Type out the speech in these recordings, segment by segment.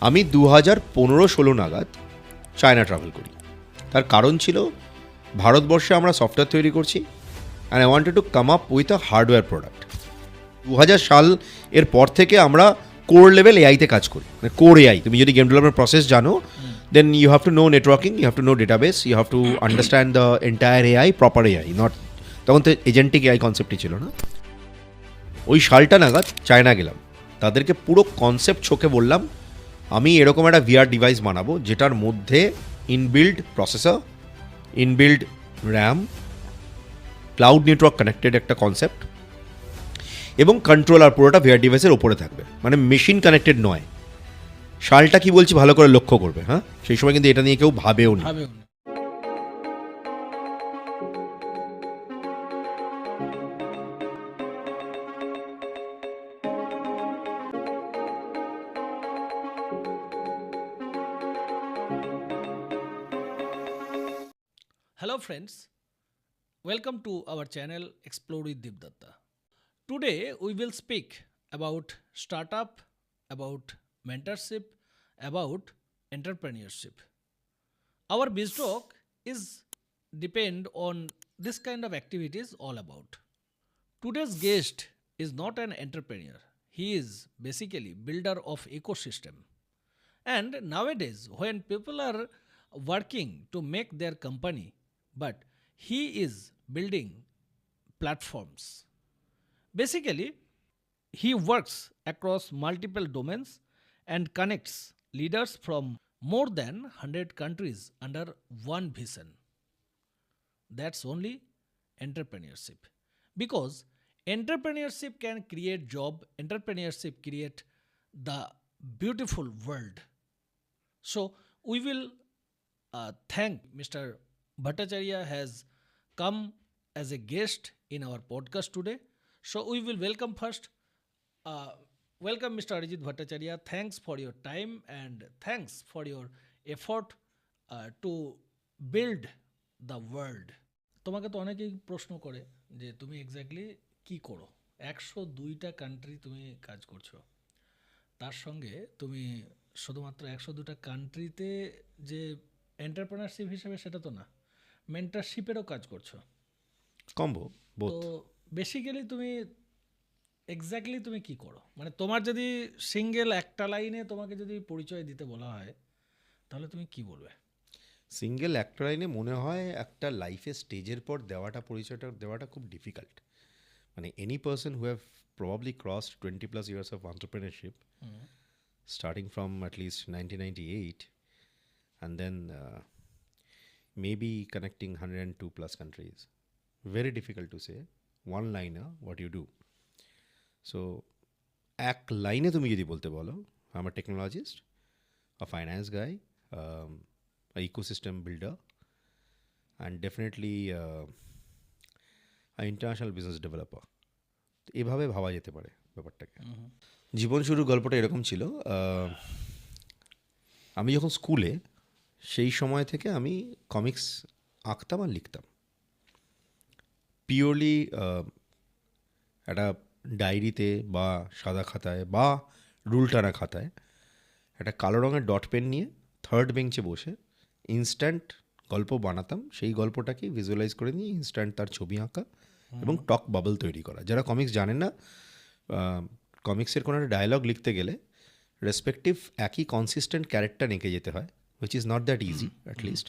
আমি 2015-16 নাগাদ China travel করি। তার কারণ ছিল ভারতবর্ষে আমরা সফটওয়্যার তৈরি করছি and I wanted to come up with a hardware product. 2000 সাল এর পর থেকে আমরা কোর লেভেল এআইতে কাজ করি, মানে কোর এআই। তুমি যদি গেম ডেভেলপমেন্ট প্রসেস জানো, then you have to know networking, you have to know database, you have to understand the entire AI, proper AI, not তখন তো এজেন্টিক এআই কনসেপ্টই ছিল না। ওই সালটা নাগাদ চায়না গেলাম, তাদেরকে পুরো কনসেপ্ট চোখে বললাম আমি এরকম একটা ভিআর ডিভাইস বানাবো যেটার মধ্যে inbuilt processor, inbuilt RAM, cloud network connected একটা কনসেপ্ট এবং কন্ট্রোলার পুরোটা ভিআর ডিভাইসের ওপরে থাকবে, মানে মেশিন কানেক্টেড নয়। সালটা কি বলছি ভালো করে লক্ষ্য করবে, হ্যাঁ? সেই সময় কিন্তু এটা নিয়ে কেউ ভাবেও না। Hello friends, welcome to our channel Explore with Deepdatta. Today we will speak about startup, about mentorship, about entrepreneurship. Our BizTalk is depend on this kind of activities all about. Today's guest is not an entrepreneur. He is basically builder of ecosystem. And nowadays when people are working to make their company, but he is building platforms. Basically, he works across multiple domains and connects leaders from more than 100 countries under one vision. That's only entrepreneurship. Because entrepreneurship can create job, entrepreneurship create the beautiful world. So we will thank Mr. Bhattacharya has come as a guest in our podcast today. So we will welcome first. Welcome Mr. Arijit Bhattacharya. Thanks for your time and thanks for your effort to build the world. তোমাকে তো অনেকেই প্রশ্ন করে যে তুমি exactly কি করো। 102টা country তুমি কাজ করছো, তার সঙ্গে তুমি শুধুমাত্র 102টা কান্ট্রিতে যে এন্টারপ্রেনারশিপ হিসেবে সেটা তো না, মেন্টরশিপেরও কাজ করছো। Combo both. তো বেসিক্যালি তুমি এক্স্যাক্টলি তুমি কি করো, মানে তোমার যদি সিঙ্গেল একটা লাইনে তোমাকে যদি পরিচয় দিতে বলা হয় তাহলে তুমি কি বলবে? সিঙ্গেল একটা লাইনে মনে হয় একটা লাইফে স্টেজের পর পরিচয়টা দেওয়াটা খুব ডিফিকাল্ট। মানে any person who have probably crossed 20+ years of entrepreneurship, starting from at least 1998 and then maybe connecting 102+ countries. Very difficult to say one liner what you do. So এক লাইনে তুমি যদি বলতে বলো, I'm a technologist, a finance guy, a ecosystem builder, and definitely an international business developer. এভাবে ভাবা যেতে পারে ব্যাপারটাকে। জীবন শুরুর গল্পটা এরকম ছিল, আমি যখন স্কুলে, সেই সময় থেকে আমি কমিক্স আঁকতাম আর লিখতাম। পিওরলি একটা ডায়েরিতে বা সাদা খাতায় বা রুল টানা খাতায় একটা কালো রঙের ডট পেন নিয়ে থার্ড বেঞ্চে বসে ইনস্ট্যান্ট গল্প বানাতাম। সেই গল্পটাকে ভিজুয়ালাইজ করে নিয়ে ইনস্ট্যান্ট তার ছবি আঁকা এবং টক বাবল তৈরি করা। যারা কমিক্স জানেন না, কমিক্সের কোনো একটা ডায়ালগ লিখতে গেলে রেসপেক্টিভ একই কনসিস্টেন্ট ক্যারেক্টার এঁকে যেতে হয়, which is not that easy at least.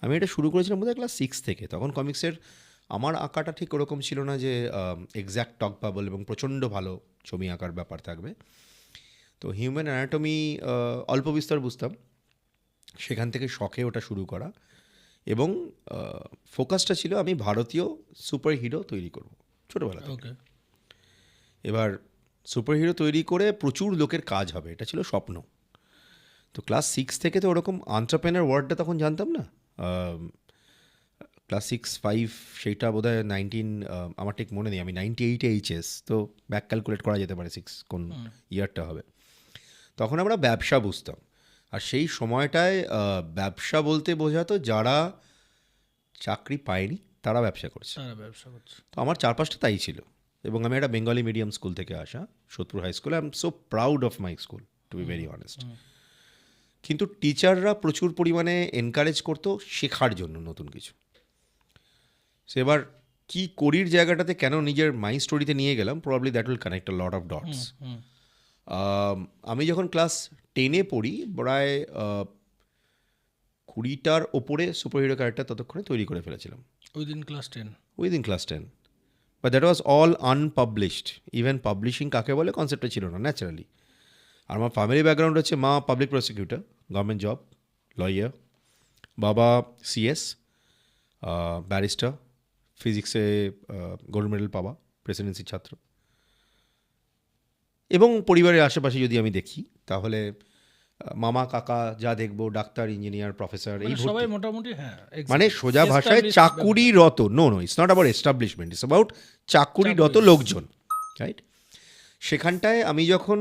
আমি এটা শুরু করেছিলাম বোধহয় ক্লাস 6 থেকে। তখন কমিক্সের আমার আঁকাটা ঠিক ওরকম ছিল না যে এক্স্যাক্ট টক বাবল এবং প্রচণ্ড ভালো ছবি আঁকার ব্যাপার থাকবে। তো হিউম্যান অ্যানাটমি অল্প বিস্তর বুঝতাম, সেখান থেকে শখে ওটা শুরু করা এবং ফোকাসটা ছিল আমি ভারতীয় সুপার হিরো তৈরি করব ছোটোবেলা থেকে। এবার সুপার হিরো তৈরি করে প্রচুর লোকের কাজ হবে, এটা ছিল স্বপ্ন। তো ক্লাস 6 থেকে তো ওরকম এন্টারপ্রেনার ওয়ার্ডটা তখন জানতাম না। ক্লাস 6-5 সেইটা বোধহয় 19, আমার ঠিক মনে নেই, আমি 98-এ এইচএস, তো ব্যাক ক্যালকুলেট করা যেতে পারে 6 কোন ইয়ারটা হবে। তখন আমরা ব্যবসা বুঝতাম, আর সেই সময়টায় ব্যবসা বলতে বোঝাতো যারা চাকরি পায়নি তারা ব্যবসা করছে। তো আমার চারপাশটা তাই ছিল, এবং আমি একটা বেঙ্গলি মিডিয়াম স্কুল থেকে আসা, Sodepur high school. I am so proud of my school, to be very honest. কিন্তু টিচাররা প্রচুর পরিমাণে এনকারেজ করতো শেখার জন্য নতুন কিছু। সে এবার কী করির জায়গাটাতে কেন নিজের মাই স্টোরিতে নিয়ে গেলাম, probably that will connect a lot of dots. আমি যখন ক্লাস 10-এ পড়ি, প্রায় 20টার ওপরে সুপারহিরো ক্যারেক্টার ততক্ষণে তৈরি করে ফেলেছিলাম within class 10? Within class 10। But that was all unpublished. Even publishing কাকে বলে কনসেপ্টটা ছিল না ন্যাচারালি। আর আমার ফ্যামিলি ব্যাকগ্রাউন্ড হচ্ছে মা public prosecutor, government job, lawyer, বাবা সিএস, ব্যারিস্টার, ফিজিক্সে গোল্ড মেডেল পাওয়া, প্রেসিডেন্সির ছাত্র। এবং পরিবারের আশেপাশে যদি আমি দেখি তাহলে মামা কাকা যা দেখবো ডাক্তার, ইঞ্জিনিয়ার, প্রফেসর, এই মানে সবাই মোটামুটি, হ্যাঁ, মানে সোজা ভাষায় চাকুরিরত। No, it's not about establishment, it's about চাকুরিরত লোকজন, রাইট? সেখানটায় আমি যখন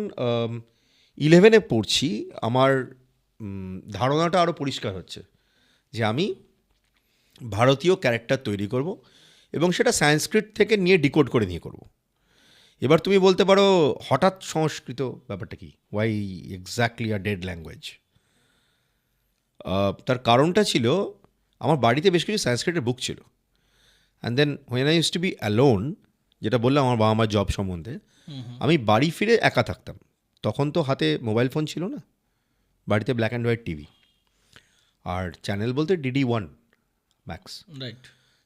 11-এ পড়ছি, আমার ধারণাটা আরও পরিষ্কার হচ্ছে যে আমি ভারতীয় ক্যারেক্টার তৈরি করব এবং সেটা সংস্কৃত থেকে নিয়ে ডিকোড করে নিয়ে করব। এবার তুমি বলতে পারো হঠাৎ সংস্কৃত ব্যাপারটা কি, why exactly a dead language? তার কারণটা ছিল আমার বাড়িতে বেশ কিছু সংস্কৃতের বুক ছিল। And then when I use to be alone, যেটা বললাম আমার বাবা মার জব সম্বন্ধে, আমি বাড়ি ফিরে একা থাকতাম। তখন তো হাতে মোবাইল ফোন ছিল না, বাড়িতে ব্ল্যাক অ্যান্ড হোয়াইট টিভি, আর চ্যানেল বলতে DD1 ম্যাক্স, রাইট।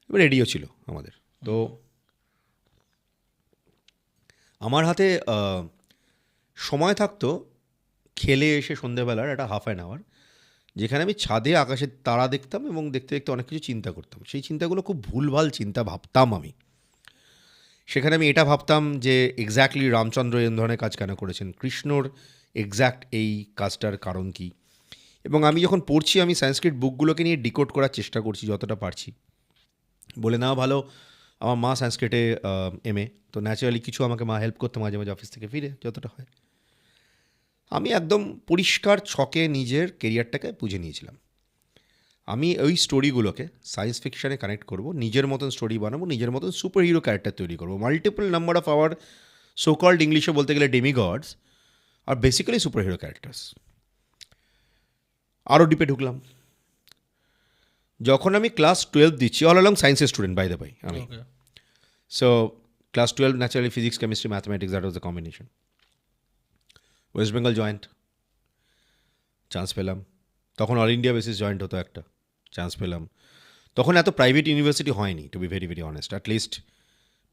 এবার রেডিও ছিল আমাদের। তো আমার হাতে সময় থাকতো খেলে এসে সন্ধেবেলার একটা হাফ অ্যান আওয়ার, যেখানে আমি ছাদে আকাশের তারা দেখতাম এবং দেখতে দেখতে অনেক কিছু চিন্তা করতাম। সেই চিন্তাগুলো খুব ভুলভাল চিন্তা ভাবতাম আমি। সেখানে আমি এটা ভাবতাম যে এক্স্যাক্টলি রামচন্দ্র এই ধরনের কাজ কেন করেছেন, কৃষ্ণর এক্স্যাক্ট এই কাজটার কারণ কি। এবং আমি যখন পড়ছি, আমি সংস্কৃত বুকগুলোকে নিয়ে ডিকোড করার চেষ্টা করছি যতটা পারছি। বলে না ভালো, আমার মা সংস্কৃতে MA, তো ন্যাচারালি কিছু আমাকে মা হেল্প করতে মাঝে মাঝে অফিস থেকে ফিরে যতটা হয়। আমি একদম পরিষ্কার ছকে নিজের কেরিয়ারটাকে বুঝে নিয়েছিলাম। আমি ওই স্টোরিগুলোকে সায়েন্স ফিকশানে কানেক্ট করব, নিজের মতন স্টোরি বানাবো, নিজের মতন সুপার হিরো ক্যারেক্টার তৈরি করবো। Multiple number of our so called, ইংলিশে বলতে গেলে ডেমিগডস, আর বেসিক্যালি সুপার হিরো ক্যারেক্টার্স। আরও ডিপে ঢুকলাম। যখন আমি ক্লাস 12 দিচ্ছি, অল অ্যালং সায়েন্সের স্টুডেন্ট বাই দ্য বাই আমি। So class 12 naturally physics, chemistry, mathematics, that was the combination. West Bengal joint, chance পেলাম। তখন অল ইন্ডিয়া বেসিস জয়েন্ট হতো একটা, চান্স পেলাম। তখন এত প্রাইভেট ইউনিভার্সিটি হয়নি, to be very very honest. At least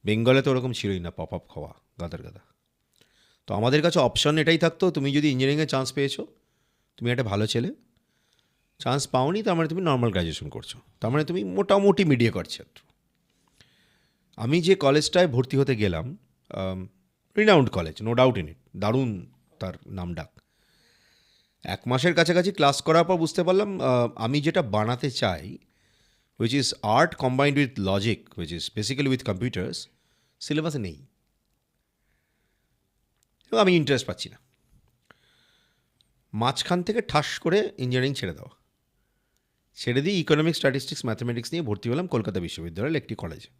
বেঙ্গলে তো ওরকম ছিলই না, পপ আপ খাওয়া গাদার গাদা। তো আমাদের কাছে অপশন এটাই থাকতো, তুমি যদি ইঞ্জিনিয়ারিংয়ে চান্স পেয়েছো, তুমি একটা ভালো ছেলে। চান্স পাওনি, তার মানে তুমি নর্মাল গ্র্যাজুয়েশন করছো, তার মানে তুমি মোটামুটি মিডিয়েকর ছাত্র। আমি যে কলেজটায় ভর্তি হতে গেলাম, renowned college, no doubt in it, দারুণ তার নাম ডাক। 1 মাসের কাছাকাছি ক্লাস করার পর বুঝতে পারলাম আমি যেটা বানাতে চাই, which is art combined with logic, which is basically with computers, সিলেবাসে নেই এবং আমি ইন্টারেস্ট পাচ্ছি না। মাঝখান থেকে ঠাস করে ইঞ্জিনিয়ারিং ছেড়ে দেওয়া, ছেড়ে দিয়ে ইকোনমিক্স, স্ট্যাটিস্টিক্স, ম্যাথমেটিক্স নিয়ে ভর্তি হলাম কলকাতা বিশ্ববিদ্যালয়ের একটি কলেজে।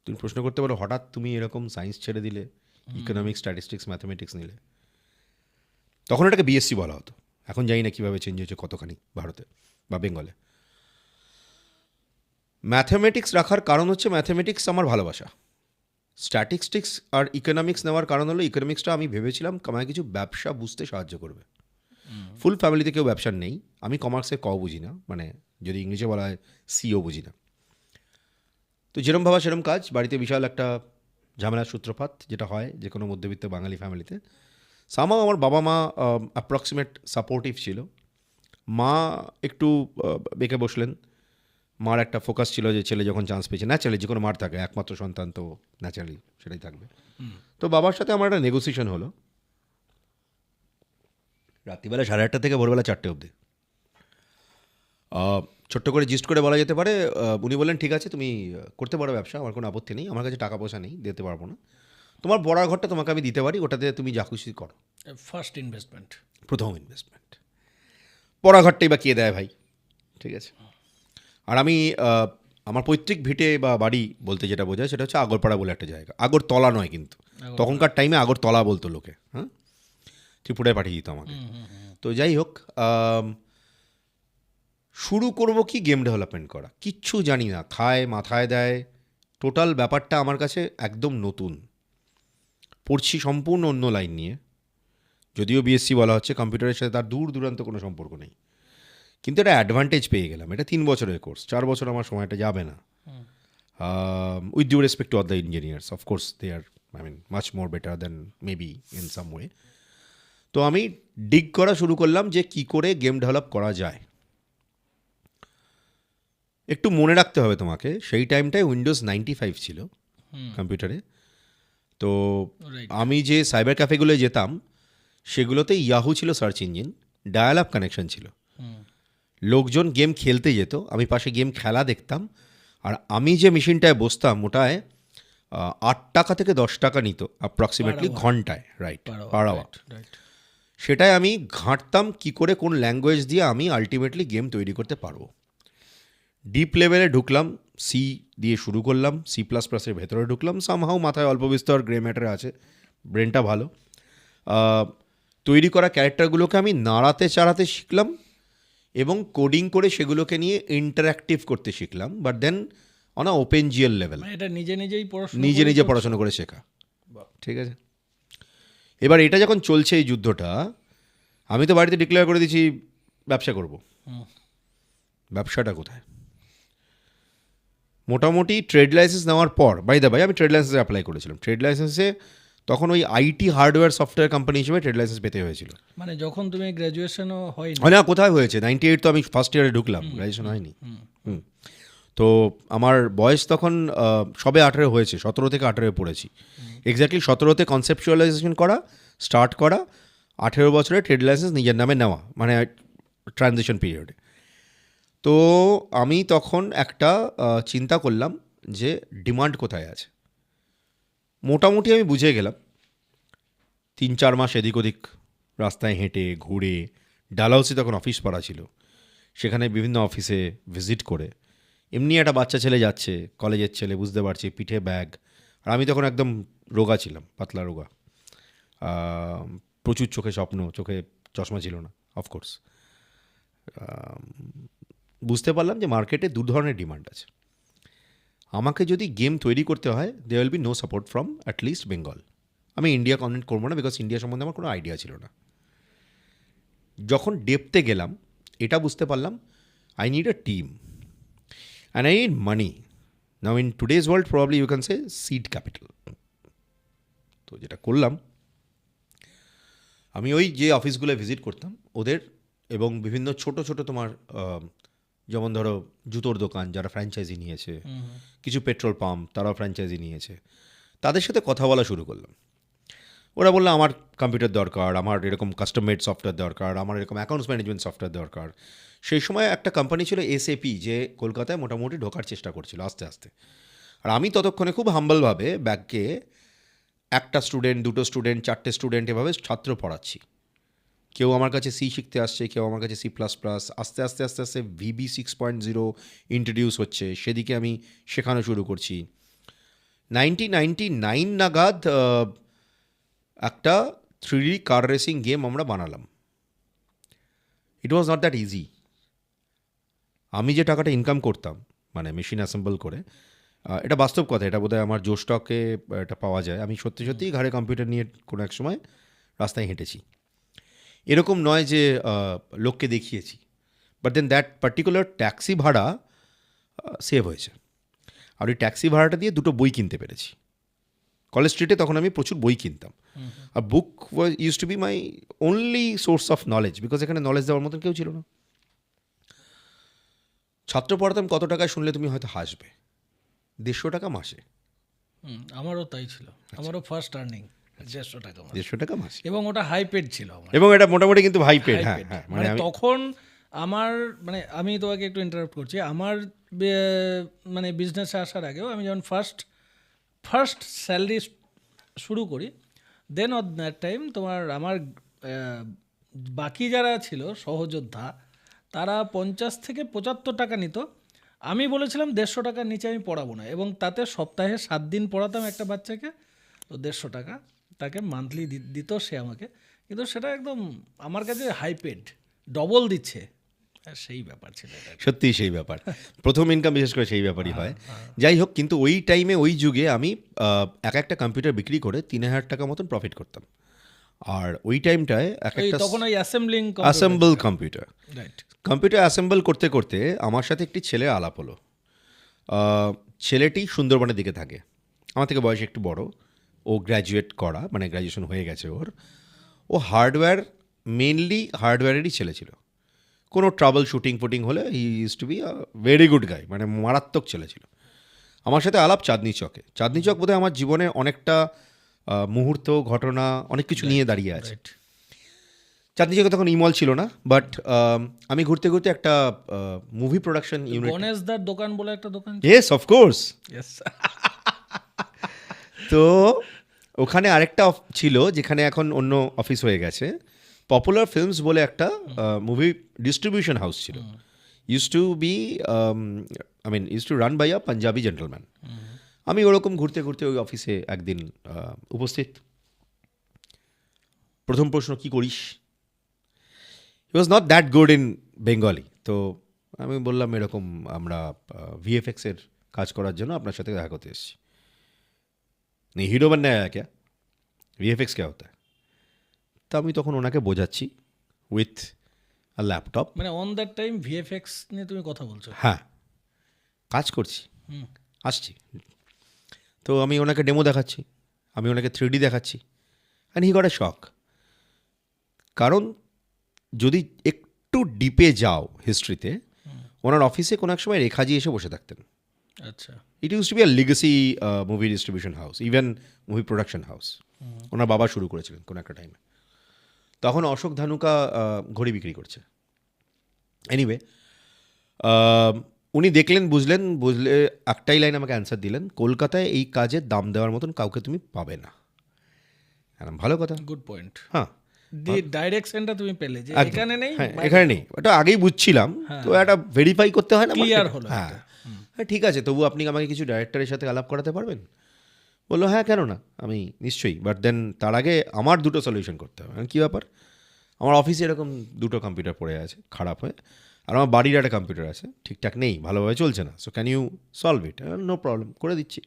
তুমি প্রশ্ন করতে পারো, হঠাৎ তুমি এরকম সায়েন্স ছেড়ে দিলে, ইকোনমিক্স, স্ট্যাটিস্টিক্স, ম্যাথমেটিক্স নিলে? তখন এটাকে BSc বলা হতো, এখন জানি না কীভাবে চেঞ্জ হয়েছে কতখানি ভারতে বা বেঙ্গলে। ম্যাথমেটিক্স রাখার কারণ হচ্ছে ম্যাথমেটিক্স আমার ভালোবাসা। স্ট্যাটিস্টিক্স আর ইকোনমিক্স নেওয়ার কারণ হলো ইকোনমিক্সটা আমি ভেবেছিলাম আমায় কিছু ব্যবসা বুঝতে সাহায্য করবে। ফুল ফ্যামিলিতে কেউ ব্যবসার নেই, আমি কমার্সে বুঝি না, মানে যদি ইংলিশে বলা হয় সিও বুঝি না। তো যেরম ভাবা সেরম কাজ, বাড়িতে বিশাল একটা ঝামেলার সূত্রপাত, যেটা হয় যে কোনো মধ্যবিত্ত বাঙালি ফ্যামিলিতে। সামাও আমার বাবা মা অ্যাপ্রক্সিমেট সাপোর্টিভ ছিল। মা একটু বেঁকে বসলেন। মার একটা ফোকাস ছিল যে ছেলে যখন চান্স পেয়েছে, ন্যাচারালি যে কোনো মার থাকে, একমাত্র সন্তান তো ন্যাচারালি সেটাই থাকবে। তো বাবার সাথে আমার একটা নেগোসিয়েশন হলো, রাত্রিবেলা 8:30 থেকে ভোরবেলা 4টে অবধি। ছোট্ট করে জিস্ট করে বলা যেতে পারে, উনি বললেন ঠিক আছে তুমি করতে পারো ব্যবসা, আমার কোনো আপত্তি নেই, আমার কাছে টাকা পয়সা নেই, দিতে পারবো না, তোমার বড় ঘরটা তোমাকে আমি দিতে পারি, ওটাতে তুমি যা খুশি করো। ফার্স্ট ইনভেস্টমেন্ট, প্রথম ইনভেস্টমেন্ট। পড়াঘরটাই বা কে দেয় ভাই, ঠিক আছে। আর আমি আমার পৈতৃক ভিটে বা বাড়ি বলতে যেটা বোঝায় সেটা হচ্ছে আগরপাড়া বলে একটা জায়গা। আগরতলা নয় কিন্তু, তখনকার টাইমে আগরতলা বলতো লোকে, হ্যাঁ। ত্রিপুরায় পাঠিয়ে দিত আমাকে। তো যাই হোক, শুরু করব কি গেম ডেভেলপমেন্ট করা, কিচ্ছু জানি না, খায় মাথায় দেয়, টোটাল ব্যাপারটা আমার কাছে একদম নতুন। পড়ছি সম্পূর্ণ অন্য লাইন নিয়ে, যদিও বিএসসি বলা হচ্ছে, কম্পিউটারের সাথে তার দূর দূরান্ত কোনো সম্পর্ক নেই, কিন্তু এটা অ্যাডভান্টেজ পেয়ে গেলাম। এটা 3 বছরের কোর্স, 4 বছর আমার সময়টা যাবে না। With due respect to other engineers, of course they are much more better than maybe in some way. তো আমি ডিগ করা শুরু করলাম যে কি করে গেম ডেভেলপ করা যায়। একটু মনে রাখতে হবে তোমাকে, সেই টাইমটায় উইন্ডোজ 95 ছিল কম্পিউটারে। তো রাইট। আমি যে সাইবার ক্যাফেগুলোয় যেতাম সেগুলোতে ইয়াহু ছিল search engine, dial up connection ছিল, লোকজন গেম খেলতে যেত, আমি পাশে গেম খেলা দেখতাম। আর আমি যে মেশিনটায় বসতাম ওটায় 8 টাকা থেকে 10 টাকা নিত অ্যাপ্রক্সিমেটলি ঘন্টায়, রাইট, পার আওয়ার। রাইট। সেটাই আমি ঘাঁটতাম কি করে কোন ল্যাঙ্গুয়েজ দিয়ে আমি আলটিমেটলি গেম তৈরি করতে পারবো। ডিপ লেভেলে ঢুকলাম, সি দিয়ে শুরু করলাম, C++-এর ভেতরে ঢুকলাম, সামহাও মাথায় অল্প বিস্তর গ্রে ম্যাটারে আছে, ব্রেনটা ভালো। তৈরি করা ক্যারেক্টারগুলোকে আমি নাড়াতে চাড়াতে শিখলাম এবং কোডিং করে সেগুলোকে নিয়ে ইন্টারঅ্যাক্টিভ করতে শিখলাম, but then on a open GL level, মানে এটা নিজে নিজে পড়াশোনা করে শেখা। ঠিক আছে, এবার এটা যখন চলছে এই যুদ্ধটা, আমি তো বাড়িতে ডিক্লেয়ার করে দিয়েছি ব্যবসা করব। ব্যবসাটা কোথায়? মোটামুটি ট্রেড লাইসেন্স নেওয়ার পর, বাই দ্য বাই আমি ট্রেড লাইসেন্সে অ্যাপ্লাই করেছিলাম। ট্রেড লাইসেন্সে তখন ওই আইটি হার্ডওয়্যার সফটওয়্যার কোম্পানি হিসেবে ট্রেড লাইসেন্স পেতে হয়েছিল। মানে যখন তুমি গ্র্যাজুয়েশনও হয়নি? না, কোথায় হয়েছে, 98 তো আমি ফার্স্ট ইয়ারে ঢুকলাম, গ্র্যাজুয়েশন হয়নি। তো আমার বয়স তখন সবে 18 হয়েছে, 17 থেকে 18 পড়েছি। এক্স্যাক্টলি 17তে কনসেপচুয়ালাইজেশন করা স্টার্ট করা, 18 বছরে ট্রেড লাইসেন্স নিজের নামে নেওয়া, মানে ট্রানজিশন পিরিয়ডে। তো আমি তখন একটা চিন্তা করলাম যে ডিমান্ড কোথায় আছে। মোটামুটি আমি বুঝে গেলাম, 3-4 মাস এদিক ওদিক রাস্তায় হেঁটে ঘুরে, ডালহাউসি তখন অফিস পাড়া ছিল, সেখানে বিভিন্ন অফিসে ভিজিট করে, এমনি একটা বাচ্চা ছেলে যাচ্ছে, কলেজের ছেলে, বুঝতে পারছি, পিঠে ব্যাগ, আর আমি তখন একদম রোগা ছিলাম, পাতলা রোগা, প্রচুর চোখে স্বপ্ন, চোখে চশমা ছিল না অফকোর্স। বুঝতে পারলাম যে মার্কেটে 2 ধরনের ডিমান্ড আছে। আমাকে যদি গেম তৈরি করতে হয়, they will be no support from at least Bengal. আমি ইন্ডিয়া কন্টেন্ট করবো না, বিকজ ইন্ডিয়া সম্বন্ধে আমার কোনো আইডিয়া ছিল না। যখন ডেপতে গেলাম এটা বুঝতে পারলাম, I need a team and I need money. Now in today's world probably you can say seed capital. তো যেটা করলাম, আমি ওই যে অফিসগুলো ভিজিট করতাম ওদের, এবং বিভিন্ন ছোট ছোট তোমার যেমন ধরো জুতোর দোকান যারা ফ্র্যাঞ্চাইজি নিয়েছে, কিছু পেট্রোল পাম্প তারাও ফ্র্যাঞ্চাইজি নিয়েছে, তাদের সাথে কথা বলা শুরু করলাম। ওরা বললো আমার কম্পিউটার দরকার, আমার এরকম কাস্টম মেড সফটওয়্যার দরকার, আমার এরকম অ্যাকাউন্টস ম্যানেজমেন্ট সফটওয়্যার দরকার। সেই সময় একটা কোম্পানি ছিল SAP, যে কলকাতায় মোটামুটি ঢোকার চেষ্টা করছিল আস্তে আস্তে। আর আমি ততক্ষণে খুব হাম্বলভাবে ব্যাগকে একটা স্টুডেন্ট, 2টো স্টুডেন্ট, 4টে স্টুডেন্ট এভাবে ছাত্র পড়াচ্ছি। কেউ আমার কাছে সি শিখতে আসছে, কেউ আমার কাছে C++, আস্তে আস্তে আস্তে আস্তে VB 6.0 ইন্ট্রোডিউস হচ্ছে, সেদিকে আমি শেখানো শুরু করছি। 1999 নাগাদ একটা 3D কার রেসিং গেম আমরা বানালাম। ইট ওয়াজ নট দ্যাট ইজি। আমি যে টাকাটা ইনকাম করতাম, মানে মেশিন অ্যাসেম্বল করে, এটা বাস্তব কথা, এটা বোধহয় আমার জোস্টকে এটা পাওয়া যায়, আমি সত্যি সত্যিই ঘাড়ে কম্পিউটার নিয়ে কোনো এক সময় রাস্তায় হেঁটেছি। এরকম নয় যে লোককে দেখিয়েছি, but then that particular taxi ভাড়া সেভ হয়েছে। আর ওই ট্যাক্সি ভাড়াটা দিয়ে 2টো বই কিনতে পেরেছি। কলেজ স্ট্রিটে তখন আমি প্রচুর বই কিনতাম, আর book use to be my only source of knowledge, because এখানে নলেজ দেওয়ার মতন কেউ ছিল না। ছাত্র পড়াতাম কত টাকায় শুনলে তুমি হয়তো হাসবে, 150 টাকা মাসে। আমারও তাই ছিল, আমারও ফার্স্ট আর্নিং 150 টাকা মাসে। 150 টাকা মাসে, এবং ওটা হাই পেড ছিল আমার। এবং এটা মোটামুটি কিন্তু হাই পেড। হ্যাঁ, মানে তখন আমার, মানে আমি তোমাকে একটু ইন্টারাপ্ট করছি, আমার মানে বিজনেসে আসার আগেও আমি যখন ফার্স্ট স্যালারি শুরু করি, দেন অফ দ্যাট টাইম তোমার আমার বাকি যারা ছিল সহযোদ্ধা, তারা 50 থেকে 75 টাকা নিত। আমি বলেছিলাম 150 টাকার নিচে আমি পড়াবো না, এবং তাতে সপ্তাহে 7 দিন পড়াতাম একটা বাচ্চাকে, তো 150 টাকা তাকে মান্থলি দিত সে আমাকে। কিন্তু সেটা একদম আমার কাছে হাইপেড ডবল দিচ্ছে, সেই ব্যাপার ছিল এটা। সত্যিই সেই ব্যাপার, প্রথম ইনকাম বিশেষ করে সেই ব্যাপারই হয়। যাই হোক, কিন্তু ওই টাইমে ওই যুগে আমি এক একটা কম্পিউটার বিক্রি করে 3,000 টাকা মতন প্রফিট করতাম। আর ওই টাইমটায় এক ওই একটা তখন ওই assembling assemble computer right. Computer assemble করতে করতে আমার সাথে একটি ছেলে আলাপ হলো। ছেলেটি সুন্দরবনের দিকে থাকে, আমার থেকে বয়স একটু বড়। ও গ্র্যাজুয়েট করা, মানে গ্র্যাজুয়েশন হয়ে গেছে ওর। ও হার্ডওয়্যার, মেনলি হার্ডওয়্যারেরই ছেলে ছিল। কোনো ট্রাবল শুটিং ফুটিং হলে he is to be a very good guy, মানে মারাত্মক ছেলে ছিল। আমার সাথে আলাপ চাঁদনি চকে। চাঁদনি চক বোধহয় আমার জীবনে অনেকটা মুহূর্ত, ঘটনা, অনেক কিছু নিয়ে দাঁড়িয়ে আছে। রাইট। চাঁদনি চকে তখন ইমল ছিল না, বাট আমি ঘুরতে ঘুরতে একটা মুভি প্রোডাকশন ইউনিট। গণেশদার দোকান বলে একটা দোকান। Yes, of course. ইয়েস। তো ওখানে আরেকটা ছিল, যেখানে এখন অন্য অফিস হয়ে গেছে। পপুলার ফিল্মস বলে একটা মুভি ডিস্ট্রিবিউশন হাউস ছিল। Use to be use to run by a Punjabi gentleman. আমি ওরকম ঘুরতে ঘুরতে ওই অফিসে একদিন উপস্থিত। প্রথম প্রশ্ন, কি করিস? He was not that good in Bengali. তো আমি বললাম, এরকম আমরা ভিএফএক্সের কাজ করার জন্য আপনার সাথে দেখা করতে এসেছি। नहीं हीरो बनना है क्या? VFX क्या होता है? তো আমি তখন ওনাকে বোঝাচ্ছি উইথ আ ল্যাপটপ। মানে অন দ্যাট টাইম ভিএফএক্স নিয়ে তুমি কথা বলছো? হ্যাঁ, কাজ করছি, হুম। আসছি। তো আমি ওনাকে ডেমো দেখাচ্ছি, আমি ওনাকে 3D দেখাচ্ছি, অ্যান্ড হি গট এ শক। কারণ যদি একটু ডিপে যাও হিস্ট্রিতে, ওনার অফিসে কোনো এক সময় রেখাজি এসে বসে থাকতেন। আচ্ছা। It use to be a legacy movie distribution house, even movie production house. ওনার বাবা শুরু করেছিলেন কোনো একটা টাইমে। তখন অশোক ধানুকা ঘড়ি বিক্রি করছে। এনিওয়ে, উনি দেখলেন, বুঝলে একটাই লাইন আমাকে অ্যান্সার দিলেন, কলকাতায় এই কাজের দাম দেওয়ার মতন কাউকে তুমি পাবে না। ভালো কথা। Good point. হ্যাঁ, ডাইরেকশনটা তুমি পেলে যে একদম। এখানে নেই, হ্যাঁ, এখানে নেই, ওটা আগেই বুঝছিলাম। তো একটা ভেরিফাই করতে হয় না, ক্লিয়ার market? হলো। হ্যাঁ, হ্যাঁ, ঠিক আছে, তবু আপনি আমাকে কিছু ডাইরেক্টরের সাথে আলাপ করাতে পারবেন? বললো, হ্যাঁ, কেন না, আমি নিশ্চয়ই, বাট দেন তার আগে আমার দুটো সলিউশন করতে হবে। কী ব্যাপার? আমার অফিসে এরকম দুটো কম্পিউটার পড়ে আছে খারাপ হয়ে, আর আমার বাড়ির একটা কম্পিউটার আছে ঠিকঠাক নেই, ভালোভাবে চলছে না। So can you solve it? No problem, করে দিচ্ছি।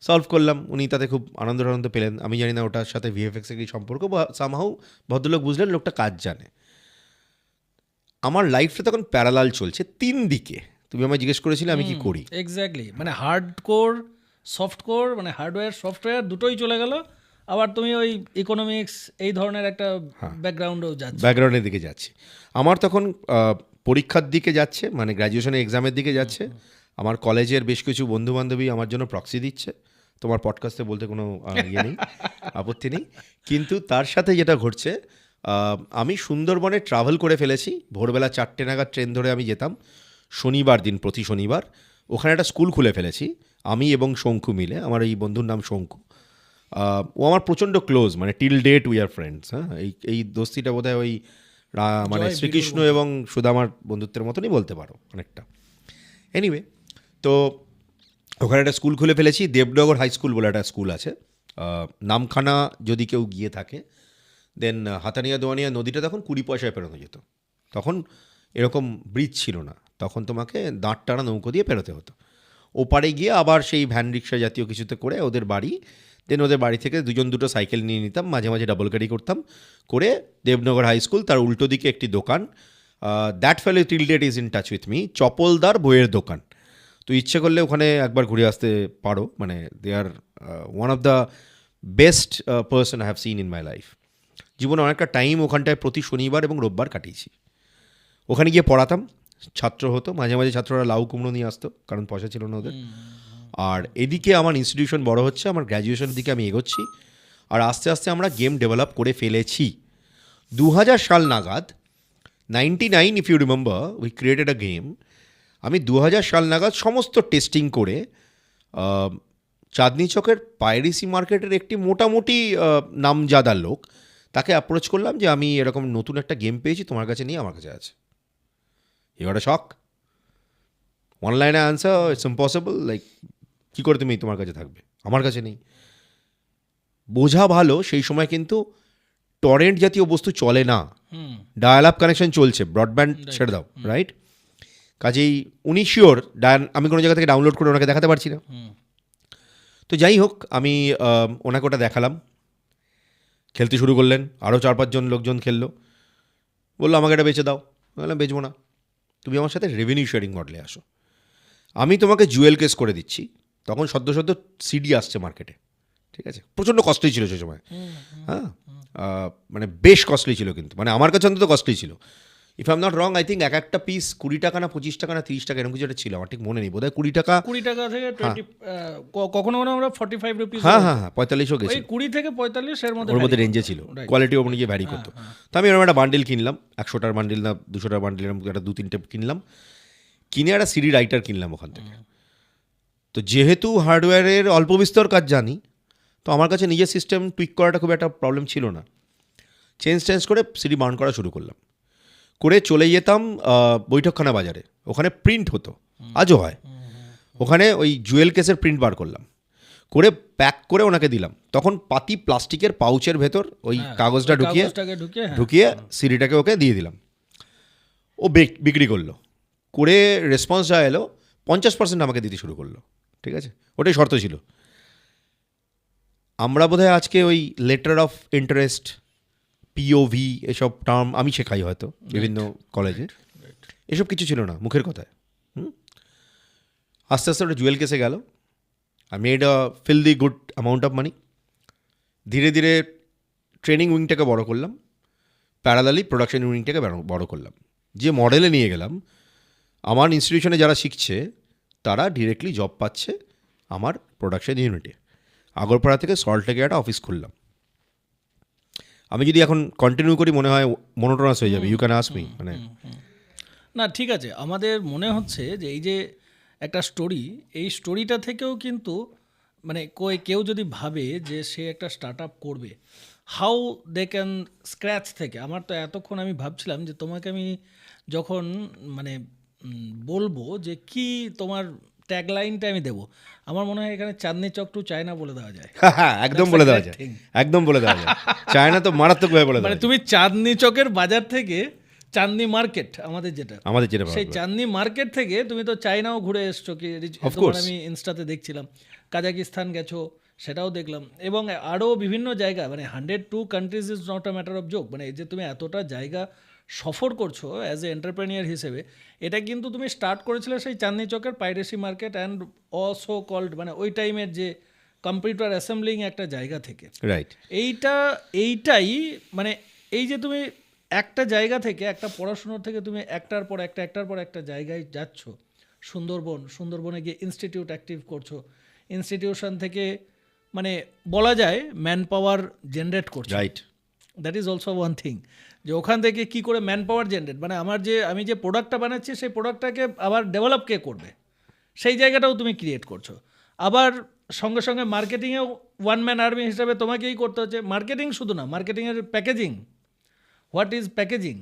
সলভ করলাম, উনি তাতে খুব আনন্দ পেলেন। আমি জানি না ওটার সাথে ভিএফএক্সের কি সম্পর্ক, বা সামহাউ ভদ্রলোক বুঝলেন লোকটা কাজ জানে। আমার লাইফটা তখন প্যারালাল চলছে 3 দিকে। তুমি আমায় জিজ্ঞেস করেছিলে আমি কি করি। এক্স্যাক্টলি, মানে হার্ড কোর, সফট কোর, মানে হার্ডওয়্যার সফটওয়্যার দুটোই চলে গেল। আবার তুমি ওই ইকোনমিক্স এই ধরনের একটা ব্যাকগ্রাউন্ডেও যাচ্ছ। ব্যাকগ্রাউন্ডের দিকে যাচ্ছি। আমার তখন পরীক্ষার দিকে যাচ্ছে, মানে গ্র্যাজুয়েশনের এক্সামের দিকে যাচ্ছে। আমার কলেজের বেশ কিছু বন্ধুবান্ধবী আমার জন্য প্রক্সি দিচ্ছে। তোমার পডকাস্টে বলতে কোনো ইয়ে নেই, আপত্তি নেই। কিন্তু তার সাথে যেটা ঘটছে, আমি সুন্দরবনে ট্রাভেল করে ফেলেছি। ভোরবেলা 4টে নাগাদ ট্রেন ধরে আমি যেতাম শনিবার দিন, প্রতি শনিবার। ওখানে একটা স্কুল খুলে ফেলেছি আমি এবং শঙ্কু মিলে। আমার এই বন্ধুর নাম শঙ্কু। ও আমার প্রচণ্ড ক্লোজ, মানে till date we are friends. হ্যাঁ, এই দোস্তিটা বোধহয় ওই মানে শ্রীকৃষ্ণ এবং সুদামার বন্ধুত্বের মতনই বলতে পারো অনেকটা। এনিওয়ে, তো ওখানে একটা স্কুল খুলে ফেলেছি, দেবনগর হাই স্কুল বলে একটা স্কুল আছে। নামখানা যদি কেউ গিয়ে থাকে, দেন হাতানিয়া দোয়ানিয়া নদীটা তখন 20 পয়সায় পেরোনো যেত। তখন এরকম ব্রিজ ছিল না, তখন তোমাকে দাঁড় টানা নৌকো দিয়ে পেরোতে হতো। ওপারে গিয়ে আবার সেই ভ্যান রিক্সা জাতীয় কিছুতে করে ওদের বাড়ি, দেন ওদের বাড়ি থেকে দুটো সাইকেল নিয়ে নিতাম, মাঝে মাঝে ডাবল গাড়ি করতাম, করে দেবনগর হাই স্কুল, তার উল্টো দিকে একটি দোকান, that fellow till date is in touch with me, চপলদার বইয়ের দোকান। তো ইচ্ছে করলে ওখানে একবার ঘুরে আসতে পারো, মানে they are one of the best person I have seen in my life. জীবনে অনেকটা টাইম ওখানটায় প্রতি শনিবার এবং রোববার কাটিয়েছি। ওখানে গিয়ে পড়াতাম, ছাত্র হতো, মাঝে মাঝে ছাত্ররা লাউ কুমড়ো নিয়ে আসতো, কারণ পয়সা ছিল না ওদের। আর এদিকে আমার ইনস্টিটিউশন বড় হচ্ছে, আমার গ্র্যাজুয়েশনের দিকে আমি এগোচ্ছি, আর আস্তে আস্তে আমরা গেম ডেভেলপ করে ফেলেছি। 2000 সাল নাগাদ, 99 if you remember, we created a game. আমি 2000 সাল নাগাদ সমস্ত টেস্টিং করে চাঁদনি চকের পাইরেসি মার্কেটের একটি মোটামুটি নামজাদা লোক, তাকে অ্যাপ্রোচ করলাম যে আমি এরকম নতুন একটা গেম পেয়েছি, তোমার কাছে নেই, আমার কাছে আছে। ইউ গট আ শক। অনলাইনে আনসার, ইটস ইম্পসিবল, লাইক কী করে তুমি তোমার কাছে থাকবে, আমার কাছে নেই। বোঝা ভালো সেই সময়, কিন্তু টরেন্ট জাতীয় বস্তু চলে না, হুম ডায়াল আপ কানেকশন চলছে, ব্রডব্যান্ড ছেড়ে দাও, রাইট? কাজেই উনি শিওর আমি কোনো জায়গা থেকে ডাউনলোড করে ওনাকে দেখাতে পারছি না। হুম তো যাই হোক, আমি ওনাকে ওটা দেখালাম, খেলতে শুরু করলেন, আরও 4-5 জন লোকজন খেললো, বললো আমাকে এটা বেচে দাও। বললাম বেচবো না, তুমি আমার সাথে রেভিনিউ শেয়ারিং মডেলে আসো, আমি তোমাকে জুয়েল কেস করে দিচ্ছি। তখন সদ্য সিডি আসছে মার্কেটে, ঠিক আছে, প্রচণ্ড কস্টলি ছিল সে সময়। হ্যাঁ, মানে বেশ কস্টলি ছিল, কিন্তু মানে আমার কাছে অন্তত কস্টলি ছিল। If I am not wrong, I think একটা পিস 20 টাকা না 25 টাকা না 30 টাকা এরকম কিছু একটা ছিল, আমার ঠিক মনে নেই, বোধহয় 20 টাকা। 20 টাকা থেকে 20 কখনো কখনো আমরা 45 রুপিস, হ্যাঁ হ্যাঁ হ্যাঁ, 45ও ওই গেছে, 20 থেকে 45 এর মধ্যে ওর মধ্যে vary রেঞ্জে করতো। ছিল, Right. কোয়ালিটি অনুযায়ী ভ্যারি করতো। তো আমি এরকম একটা বান্ডিল কিনলাম, 100টার বান্ডিল না 200টার বান্ডিল, এরকম একটা 2-3টে কিনলাম, কিনে একটা সিডি রাইটার কিনলাম ওখান থেকে। তো যেহেতু হার্ডওয়্যারের অল্প বিস্তর কাজ জানি, তো আমার কাছে নিজের সিস্টেম টুইক করাটা খুব একটা প্রবলেম ছিল না। চেঞ্জ করে সিডি বার্ন করা শুরু করলাম, করে চলে যেতাম বৈঠকখানা বাজারে, ওখানে প্রিন্ট হতো, আজও হয়, ওখানে ওই জুয়েল কেসের প্রিন্ট বার করলাম, করে প্যাক করে ওনাকে দিলাম। তখন পাতি প্লাস্টিকের পাউচের ভেতর ওই কাগজটা কাগজটাকে ঢুকিয়ে, হ্যাঁ। ঢুকিয়ে সিডিটাকে ওকে দিয়ে দিলাম, ও বিক্রি করলো। করে রেসপন্স যা এলো 50% আমাকে দিতে শুরু করলো, ঠিক আছে, ওটাই শর্ত ছিল। আমরা বোধহয় আজকে ওই লেটার অফ ইন্টারেস্ট, পিওভি, এসব টার্ম আমি শেখাই হয়তো বিভিন্ন কলেজে, এসব কিছু ছিল না, মুখের কথায়। আস্তে আস্তে ওটা জুয়েল কেসে গেল, I made a filthy good amount of money. ধীরে ধীরে ট্রেনিং উইংটাকে বড় করলাম, প্যারালালি প্রোডাকশন উইংটাকে বড় করলাম। যে মডেলে নিয়ে গেলাম, আমার ইনস্টিটিউশনে যারা শিখছে তারা ডিরেক্টলি জব পাচ্ছে আমার প্রোডাকশন ইউনিটে। আগরপাড়া থেকে সল্টলেকে একটা অফিস খুললাম। আমি যদি এখন কন্টিনিউ করি মনে হয় মনোটোনাস হয়ে যাবে, ইউ ক্যান আস্ক মি, মানে না ঠিক আছে, আমাদের মনে হচ্ছে যে এই যে একটা স্টোরি, এই স্টোরিটা থেকেও কিন্তু মানে কেউ যদি ভাবে যে সে একটা স্টার্ট আপ করবে, হাউ দে ক্যান স্ক্র্যাচ থেকে। আমার তো এতক্ষণ আমি ভাবছিলাম যে তোমাকে আমি যখন মানে বলবো যে কি তোমার ট্যাগলাইনটা আমি দেবো, আমার মনে হয় এখানে চাঁদনি চক টু চায়না বলে দেওয়া যায়। হ্যাঁ একদম বলে দেওয়া যায়, একদম বলে দেওয়া যায়। চায়না তো মারাত্মকভাবে বলে মানে দেওয়া তুমি চাঁদনি চকের বাজার থেকে চাঁদনি মার্কেট, আমাদের যেটা সেই চাঁদনি মার্কেট থেকে তুমি তো চায়নাও ঘুরে এসছো, কি তোমার আমি ইনস্টাতে দেখছিলাম, কাজাকিস্তান গেছো সেটাও দেখলাম, এবং আরও বিভিন্ন জায়গা, মানে 102 countries is not a matter of joke. মানে এই যে তুমি এতটা জায়গা সফর করছো অ্যাজ এ এন্টারপ্রেনিয়ার হিসেবে, এটা কিন্তু তুমি স্টার্ট করেছিলে সেই চাঁদনি চকের piracy market and also called, মানে ওই টাইমের যে কম্পিউটার অ্যাসেম্বলিং একটা জায়গা থেকে। রাইট, এইটাই মানে এই যে তুমি একটা জায়গা থেকে, একটা পড়াশুনোর থেকে তুমি একটার পর একটা জায়গায় যাচ্ছ, সুন্দরবনে গিয়ে ইনস্টিটিউট অ্যাক্টিভ করছো, ইনস্টিটিউশন থেকে মানে বলা যায় ম্যান পাওয়ার জেনারেট করছো। Right, that is also one thing, যে ওখান থেকে কি করে ম্যান পাওয়ার জেনারেট, মানে আমি যে প্রোডাক্টটা বানাচ্ছি সেই প্রোডাক্টটাকে আবার ডেভেলপ কে করবে, সেই জায়গাটাও তুমি ক্রিয়েট করছো। আবার সঙ্গে সঙ্গে মার্কেটিংয়েও ওয়ান ম্যান আর্মি হিসাবে তোমাকেই করতে হচ্ছে। মার্কেটিং শুধু না, মার্কেটিংয়ের প্যাকেজিং, হোয়াট ইজ প্যাকেজিং,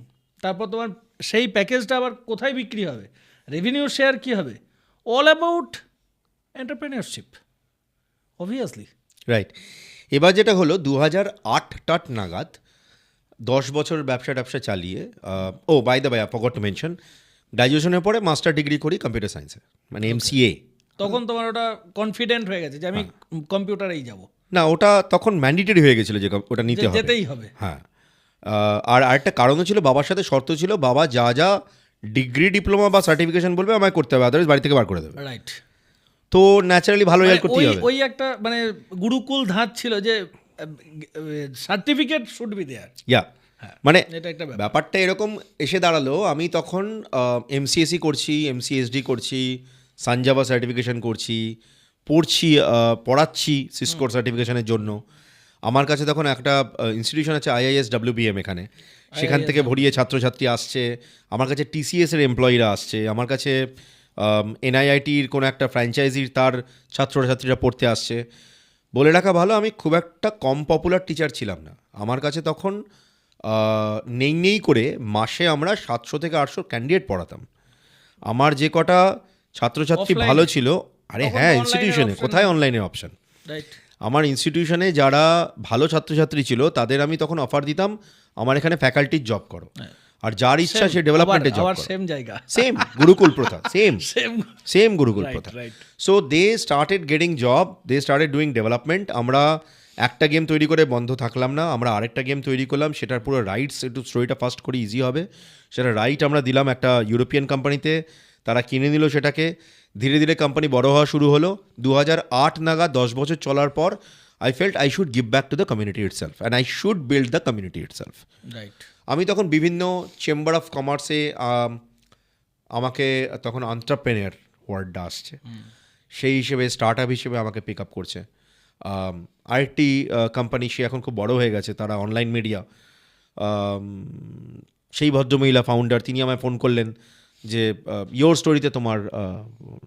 তারপর তোমার সেই প্যাকেজটা আবার কোথায় বিক্রি হবে, রেভিনিউ শেয়ার কী হবে, all about entrepreneurship obviously. Right. এবার যেটা হলো 2008 নাগাদ 10 বছর ব্যবসা চালিয়ে, oh by the by I forgot to mention, গ্র্যাজুয়েশনের পরে মাস্টার ডিগ্রি করি কম্পিউটার সায়েন্সে, মানে MCA। তখন তোমার ওটা কনফিডেন্ট হয়ে গেছে যে আমি কম্পিউটারেই যাব না, ওটা তখন ম্যান্ডেটরি হয়ে গেছিলো যে ওটা নিতে হবে, যেতেই হবে। হ্যাঁ, আর আরেকটা কারণও ছিল, বাবার সাথে শর্ত ছিল, বাবা যা যা ডিগ্রি ডিপ্লোমা বা সার্টিফিকেশন বলবে আমায় করতে হবে, আদারওয়াইজ বাড়ি থেকে বার করে দেবে। রাইট। তো ন্যাচারালি ভালো রেজাল্ট করতেই হবে। ওই একটা মানে গুরুকুল ধাঁচ ছিল যে সার্টিফিকেট শুড বি দেয়ার। ইয়া, মানে এটা একটা ব্যাপারটা এরকম এসে দাঁড়ালো, আমি তখন MCSE করছি, MCSD করছি, সানজাভা সার্টিফিকেশন করছি, পড়াচ্ছি সিসকোর সার্টিফিকেশনের জন্য। আমার কাছে তখন একটা ইনস্টিটিউশন আছে IIS WBM এখানে, সেখান থেকে ভরিয়ে ছাত্রছাত্রী আসছে, আমার কাছে TCS এর এমপ্লয়িরা আসছে, আমার কাছে NIITর কোনো একটা ফ্র্যাঞ্চাইজির তার ছাত্রছাত্রীরা পড়তে আসছে। বলে রাখা ভালো, আমি খুব একটা কম পপুলার টিচার ছিলাম না। আমার কাছে তখন নেই করে মাসে আমরা 700 থেকে 800 ক্যান্ডিডেট পড়াতাম। আমার যে কটা ছাত্রছাত্রী ভালো ছিল, আরে হ্যাঁ ইনস্টিটিউশনে, কোথায় অনলাইনে অপশন, রাইট। আমার ইনস্টিটিউশনে যারা ভালো ছাত্রছাত্রী ছিল তাদের আমি তখন অফার দিতাম আমার এখানে ফ্যাকাল্টির জব করো, আর যার ইচ্ছা সে ডেভেলপমেন্টে জব করো। সেম জায়গা, সেম গুরুকুল প্রথা, same same same gurukul Right, প্রথা। right. So they started getting job, they started doing development. আমরা একটা গেম তৈরি করে বন্ধ থাকলাম না, আমরা আরেকটা গেম তৈরি করলাম, সেটার পুরো রাইটস, একটু স্টোরিটা ফার্স্ট করে ইজি হবে, সেটা রাইট আমরা দিলাম একটা ইউরোপিয়ান কোম্পানিতে, তারা কিনে নিল সেটাকে। ধীরে ধীরে কোম্পানি বড় হওয়া শুরু হলো। 2008 নাগাদ 10 বছর চলার পর I felt I should give back to the community itself and I should build the community itself. Right. আমি তখন বিভিন্ন চেম্বার অফ কমার্সে আমাকে তখন এন্টারপ্রেনিয়ার ওয়ার্ডটা আসছে, সেই হিসেবে স্টার্ট আপ হিসেবে আমাকে পিক আপ করছে। আরেকটি কোম্পানি, সে এখন খুব বড় হয়ে গেছে, তারা অনলাইন মিডিয়া, সেই ভদ্রমহিলা ফাউন্ডার, তিনি আমায় ফোন করলেন যে ইয়োর স্টোরিতে তোমার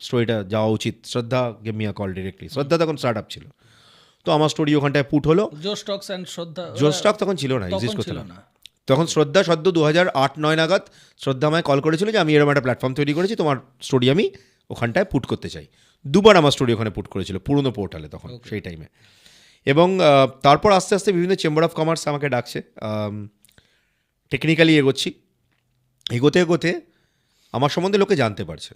স্টোরিটা যাওয়া উচিত, শ্রদ্ধা gave me a call directly. শ্রদ্ধা তখন স্টার্ট আপ ছিল, তো আমার স্টোরি ওখানটায় পুট হলো। জো স্টকস অ্যান্ড শ্রদ্ধা, জো স্টক তখন ছিল না, তখন এক্সিস্ট করতে ছিল না। না। তখন শ্রদ্ধা সদ্য 2008-9 নাগাদ শ্রদ্ধা আমায় কল করেছিল যে আমি এরকম একটা প্ল্যাটফর্ম তৈরি করেছি, তোমার স্টোরি আমি ওখানটায় পুট করতে চাই। দুবার আমার স্টোরি ওখানে পুট করেছিল, পুরনো পোর্টালে তখন, সেই টাইমে। এবং তারপর আস্তে আস্তে বিভিন্ন চেম্বার অফ কমার্স আমাকে ডাকছে, টেকনিক্যালি এগোচ্ছি। এগোতে এগোতে আমার সম্বন্ধে লোকে জানতে পারছে।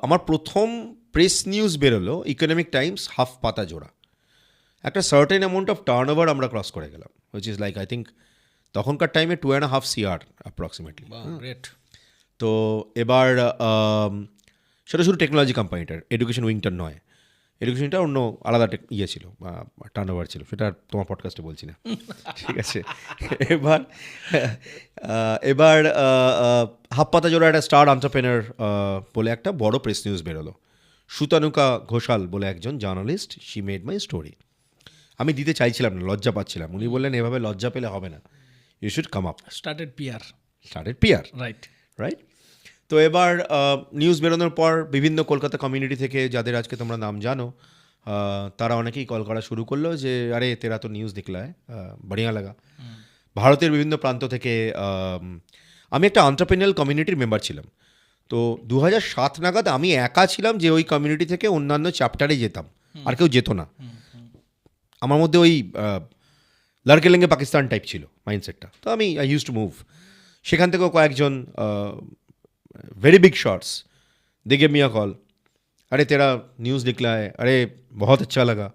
আমার প্রথম প্রেস নিউজ বেরোলো ইকোনমিক টাইমস, হাফ পাতা জোড়া। একটা certain amount of turn over আমরা ক্রস করে গেলাম, which is like I think তখনকার টাইমে 2.5 CR অ্যাপ্রক্সিমেটলি। গ্রেট। তো এবার সেটা শুধু টেকনোলজি কোম্পানিটার, এডুকেশন উইংটার নয়। এডুকেশনটা অন্য আলাদা ইয়ে ছিল, টার্ন ওভার ছিল, সেটা আর তোমার পডকাস্টে বলছি না, ঠিক আছে। এবার এবার হাফ পাতা জোড়া একটা স্টার এন্টারপ্রেনার বলে একটা বড় প্রেস নিউজ বেরোলো। সুতানুকা ঘোষাল বলে একজন journalist, she made my story. আমি দিতে চাইছিলাম না, লজ্জা পাচ্ছিলাম। উনি বললেন এভাবে লজ্জা পেলে হবে না, you should come up. Started peer, right. Right. তো এবার নিউজ বেরোনোর পর বিভিন্ন কলকাতা কমিউনিটি থেকে, যাদের আজকে তোমরা নাম জানো, তারা অনেকেই কল করা শুরু করলো যে আরে তেরা তো নিউজ দিখলা হ্যায়, বড়িয়া লাগা। ভারতের বিভিন্ন প্রান্ত থেকে। আমি একটা এন্টারপ্রেনিয়াল কমিউনিটির মেম্বার ছিলাম, তো 2007 নাগাদ আমি একা ছিলাম যে ওই কমিউনিটি থেকে অন্যান্য চ্যাপ্টারে যেতাম, আর কেউ যেত না। আমার মধ্যে ওই লড়কে লেঙ্গে পাকিস্তান টাইপ ছিল মাইন্ডসেটটা, তো আমি আই ইউজ টু মুভ। সেখান থেকেও কয়েকজন very big shots they gave me a call, আরে তেরা নিউজ লিখলা হ্যায়, আরে বহুত আচ্ছা লাগা।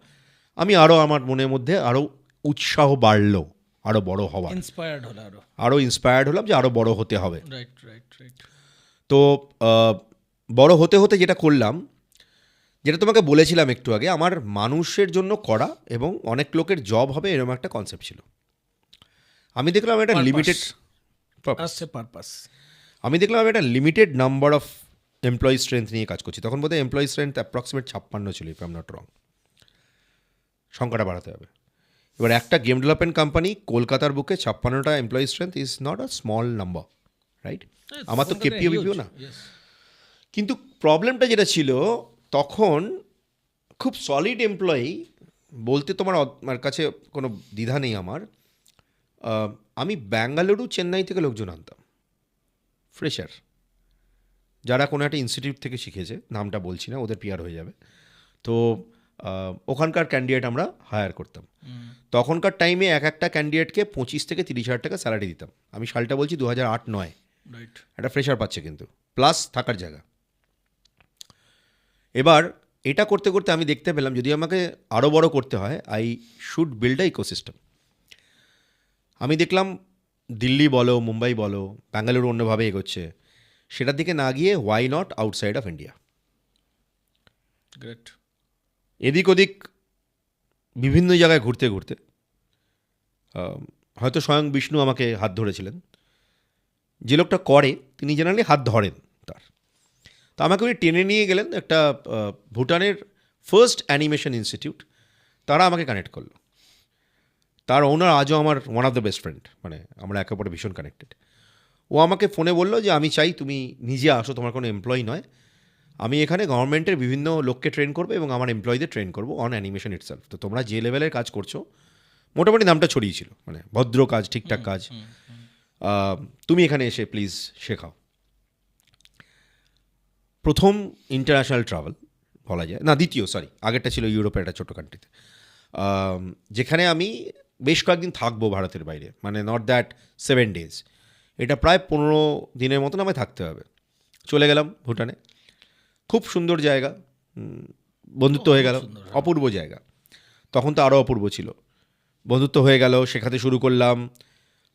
আমি আরও, আমার মনের মধ্যে আরও উৎসাহ বাড়লো আরও বড় হওয়া, ইন্সপায়ার্ড হলো আরো। আরও ইন্সপায়ার্ড হলাম যে আরও বড় হতে হবে। Right, right, right. তো বড় হতে হতে যেটা করলাম, যেটা তোমাকে বলেছিলাম একটু আগে, আমার মানুষের জন্য করা এবং অনেক লোকের জব হবে এরকম একটা কনসেপ্ট ছিল। আমি দেখলাম একটা লিমিটেড আসছে পারপাস। আমি দেখলাম একটা limited number of employee strength নিয়ে কাজ করছি। তখন বোধহয় এমপ্লয়ি স্ট্রেংথ অ্যাপ্রক্সিমেট 56 ছিল, if I am not wrong. সংখ্যাটা বাড়াতে হবে। এবার একটা গেম ডেভেলপমেন্ট কোম্পানি কলকাতার বুকে 56টা employee strength is not a small number, right? আমার তো কেপিও বিপিও না। কিন্তু প্রবলেমটা যেটা ছিল, তখন খুব সলিড এমপ্লয়ি বলতে তোমার কাছে কোনো দ্বিধা নেই আমার। আমি ব্যাঙ্গালুরু, চেন্নাই থেকে লোকজন আনতাম, ফ্রেশার, যারা কোনো একটা ইনস্টিটিউট থেকে শিখেছে, নামটা বলছি না, ওদের পিয়ার হয়ে যাবে। তো ওখানকার ক্যান্ডিডেট আমরা হায়ার করতাম। তখনকার টাইমে এক একটা ক্যান্ডিডেটকে 25 থেকে 30,000 টাকা স্যালারি দিতাম। আমি সালটা বলছি 2008-9। রাইট। একটা ফ্রেশার পাচ্ছে কিন্তু, প্লাস থাকার জায়গা। এবার এটা করতে করতে আমি দেখতে পেলাম যদি আমাকে আরও বড় করতে হয়, I should build a ecosystem. আমি দেখলাম দিল্লি বলো, মুম্বাই বলো, ব্যাঙ্গালুরু অন্যভাবে এগোচ্ছে, সেটার দিকে না গিয়ে why not outside of India. Great. এদিক ওদিক বিভিন্ন জায়গায় ঘুরতে ঘুরতে হয়তো স্বয়ং বিষ্ণু আমাকে হাত ধরেছিলেন। যে লোকটা করে তিনি জেনারেলি হাত ধরেন তার। তো আমাকে উনি টেনে নিয়ে গেলেন একটা ভুটানের ফার্স্ট অ্যানিমেশন ইনস্টিটিউট, তারা আমাকে কানেক্ট করলো। তার ওনার আজও আমার one of the best friend, মানে আমরা একে অপরে ভীষণ কানেক্টেড। ও আমাকে ফোনে বললো যে আমি চাই তুমি নিজে আসো, তোমার কোনো এমপ্লয়ি নয়, আমি এখানে গভর্নমেন্টের বিভিন্ন লোককে ট্রেন করবো এবং আমার এমপ্লয়ীদের ট্রেন করবো অন অ্যানিমেশন ইটসেলফ। তো তোমরা যে লেভেলের কাজ করছো, মোটামুটি নামটা ছড়িয়েছিল, মানে ভদ্র কাজ, ঠিকঠাক কাজ, তুমি এখানে এসে প্লিজ শেখাও। প্রথম ইন্টারন্যাশনাল ট্রাভেল বলা যায় না, দ্বিতীয়, সরি, আগেরটা ছিল ইউরোপের একটা ছোটো কান্ট্রিতে, যেখানে আমি বেশ কয়েকদিন থাকবো ভারতের বাইরে, মানে নট দ্যাট 7 days, এটা প্রায় 15 দিনের মতন আমায় থাকতে হবে। চলে গেলাম ভুটানে, খুব সুন্দর জায়গা, বন্ধুত্ব হয়ে গেল, অপূর্ব জায়গা। তখন তো আরও অপূর্ব ছিল, বন্ধুত্ব হয়ে গেল, শেখাতে শুরু করলাম।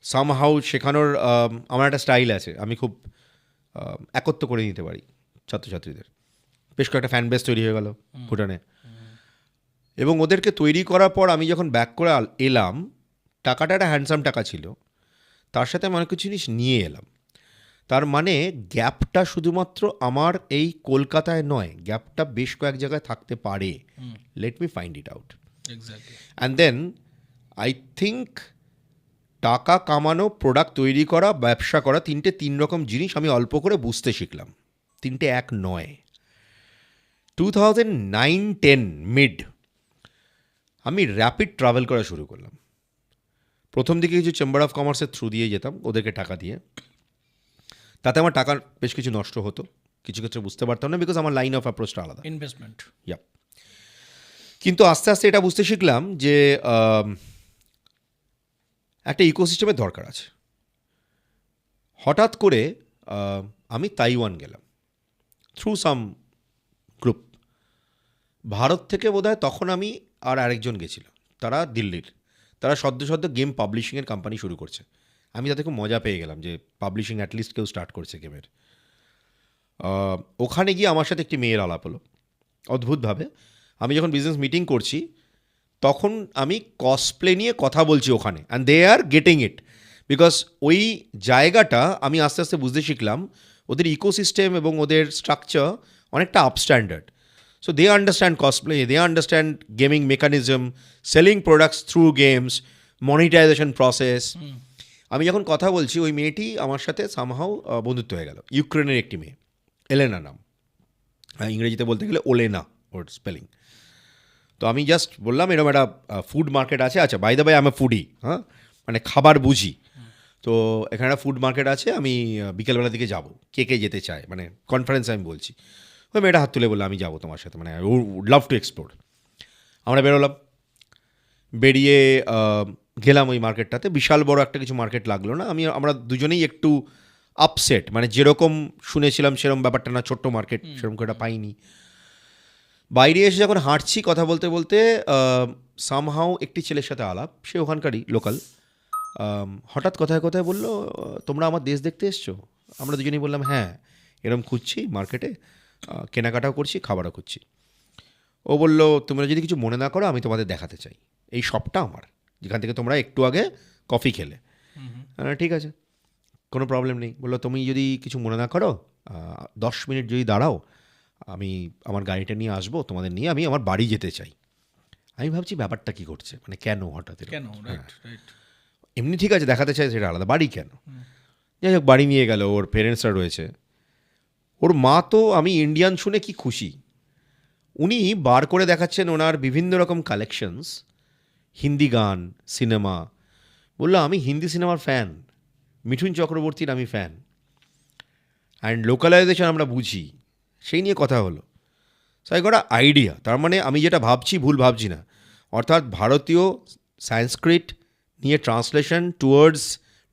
সামহাউ শেখানোর আমার একটা স্টাইল আছে, আমি খুব একত্র করে নিতে পারি ছাত্রছাত্রীদের। বেশ কয়েকটা ফ্যান বেস তৈরি হয়ে গেল ভুটানে, এবং ওদেরকে তৈরি করার পর আমি যখন ব্যাক করে এলাম, টাকাটা একটা হ্যান্ডসাম টাকা ছিল, তার সাথে আমি অনেক কিছু জিনিস নিয়ে এলাম। তার মানে গ্যাপটা শুধুমাত্র আমার এই কলকাতায় নয়, গ্যাপটা বেশ কয়েক জায়গায় থাকতে পারে। Let me find it out. Exactly. And then I think টাকা কামানো, প্রোডাক্ট তৈরি করা, ব্যবসা করা, তিন রকম জিনিস আমি অল্প করে বুঝতে শিখলাম। তিনটে এক নয়। 2009-10 মিড আমি র্যাপিড ট্রাভেল করা শুরু করলাম। প্রথম দিকে কিছু চেম্বার অফ কমার্সের থ্রু দিয়ে যেতাম, ওদেরকে টাকা দিয়ে। তাতে আমার টাকার বেশ কিছু নষ্ট হতো, কিছু ক্ষেত্রে বুঝতে পারতাম না, বিকজ আমার লাইন অফ অ্যাপ্রোচটা আলাদা। ইনভেস্টমেন্ট। ইয়া, কিন্তু আস্তে আস্তে এটা বুঝতে শিখলাম যে একটা ইকোসিস্টেমের দরকার আছে। হঠাৎ করে আমি তাইওয়ান গেলাম থ্রু সাম গ্রুপ। ভারত থেকে বোধহয় তখন আমি আর আরেকজন গেছিল, তারা দিল্লির, তারা সদ্য গেম পাবলিশিংয়ের কোম্পানি শুরু করছে। আমি তাতে খুব মজা পেয়ে গেলাম যে পাবলিশিং অ্যাটলিস্ট কেউ স্টার্ট করছে গেমের। ওখানে গিয়ে আমার সাথে একটি মেয়ের আলাপ হলো অদ্ভুতভাবে। আমি যখন বিজনেস মিটিং করছি তখন আমি কসপ্লে নিয়ে কথা বলছি ওখানে, and they are getting it, because ওই জায়গাটা আমি আস্তে আস্তে বুঝতে শিখলাম ওদের ইকোসিস্টেম এবং ওদের স্ট্রাকচার অনেকটা up standard. So they understand cosplay, they understand gaming mechanism, selling products through games, monetization process. আমি যখন কথা বলছি ওই মেয়েটি আমার সাথে সামহাউ বন্ধুত্ব হয়ে গেল। ইউক্রেনের একটি মেয়ে, এলেনা নাম, ইংরেজিতে বলতে গেলে ওলেনা ওর স্পেলিং। তো আমি জাস্ট বললাম এরকম একটা ফুড মার্কেট আছে, আচ্ছা বাই দ্য বাই আমি ফুডি, হ্যাঁ, মানে খাবার বুঝি, তো এখানে একটা ফুড মার্কেট আছে, আমি বিকেলবেলার দিকে যাব, কে কে যেতে চায়, মানে কনফারেন্স আমি বলছি। ওই মেয়েটা হাত তুলে বললো আমি যাবো তোমার সাথে, মানে ও উড লাভ টু এক্সপ্লোর। আমরা বেরোলাম, বেরিয়ে গেলাম ওই মার্কেটটাতে। বিশাল বড় একটা কিছু মার্কেট লাগলো না, আমরা দুজনেই একটু আপসেট, মানে যেরকম শুনেছিলাম সেরকম ব্যাপারটা না, ছোট্ট মার্কেট, সেরকম করে পাইনি। বাইরে এসে যখন হাঁটছি কথা বলতে বলতে সামহাউ একটি ছেলের সাথে আলাপ, সে ওখানকারই লোকাল। হঠাৎ কথায় কথায় বললো তোমরা আমার দেশ দেখতে এসছো? আমরা দুজনেই বললাম হ্যাঁ, এরম খুঁজছি মার্কেটে, কেনাকাটাও করছি, খাবারও খুঁজছি। ও বললো তোমরা যদি কিছু মনে না করো আমি তোমাদের দেখাতে চাই এই শপটা আমার, যেখান থেকে তোমরা একটু আগে কফি খেলে। ঠিক আছে, কোনো প্রবলেম নেই। বললো তুমি যদি কিছু মনে না করো 10 মিনিট যদি দাঁড়াও, আমি আমার গাড়িটা নিয়ে আসবো, তোমাদের নিয়ে আমি আমার বাড়ি যেতে চাই। আমি ভাবছি ব্যাপারটা কী করছে, মানে কেন হঠাৎ এরকম? কেন? Right right. এমনি ঠিক আছে দেখাতে চাই, সেটা আলাদা, বাড়ি কেন? যাই হোক বাড়ি নিয়ে গেল, ওর পেরেন্টসরা রয়েছে। ওর মা তো আমি ইন্ডিয়ান শুনে কি খুশি, উনি বার করে দেখাচ্ছেন ওনার বিভিন্ন রকম কালেকশনস, হিন্দি গান, সিনেমা। বললো আমি হিন্দি সিনেমার ফ্যান, মিঠুন চক্রবর্তীর আমি ফ্যান, অ্যান্ড লোকালাইজেশন আমরা বুঝি, সেই নিয়ে কথা হলো। So I got a idea, তার মানে আমি যেটা ভাবছি ভুল ভাবছি না। অর্থাৎ ভারতীয় সংস্কৃত নিয়ে translation towards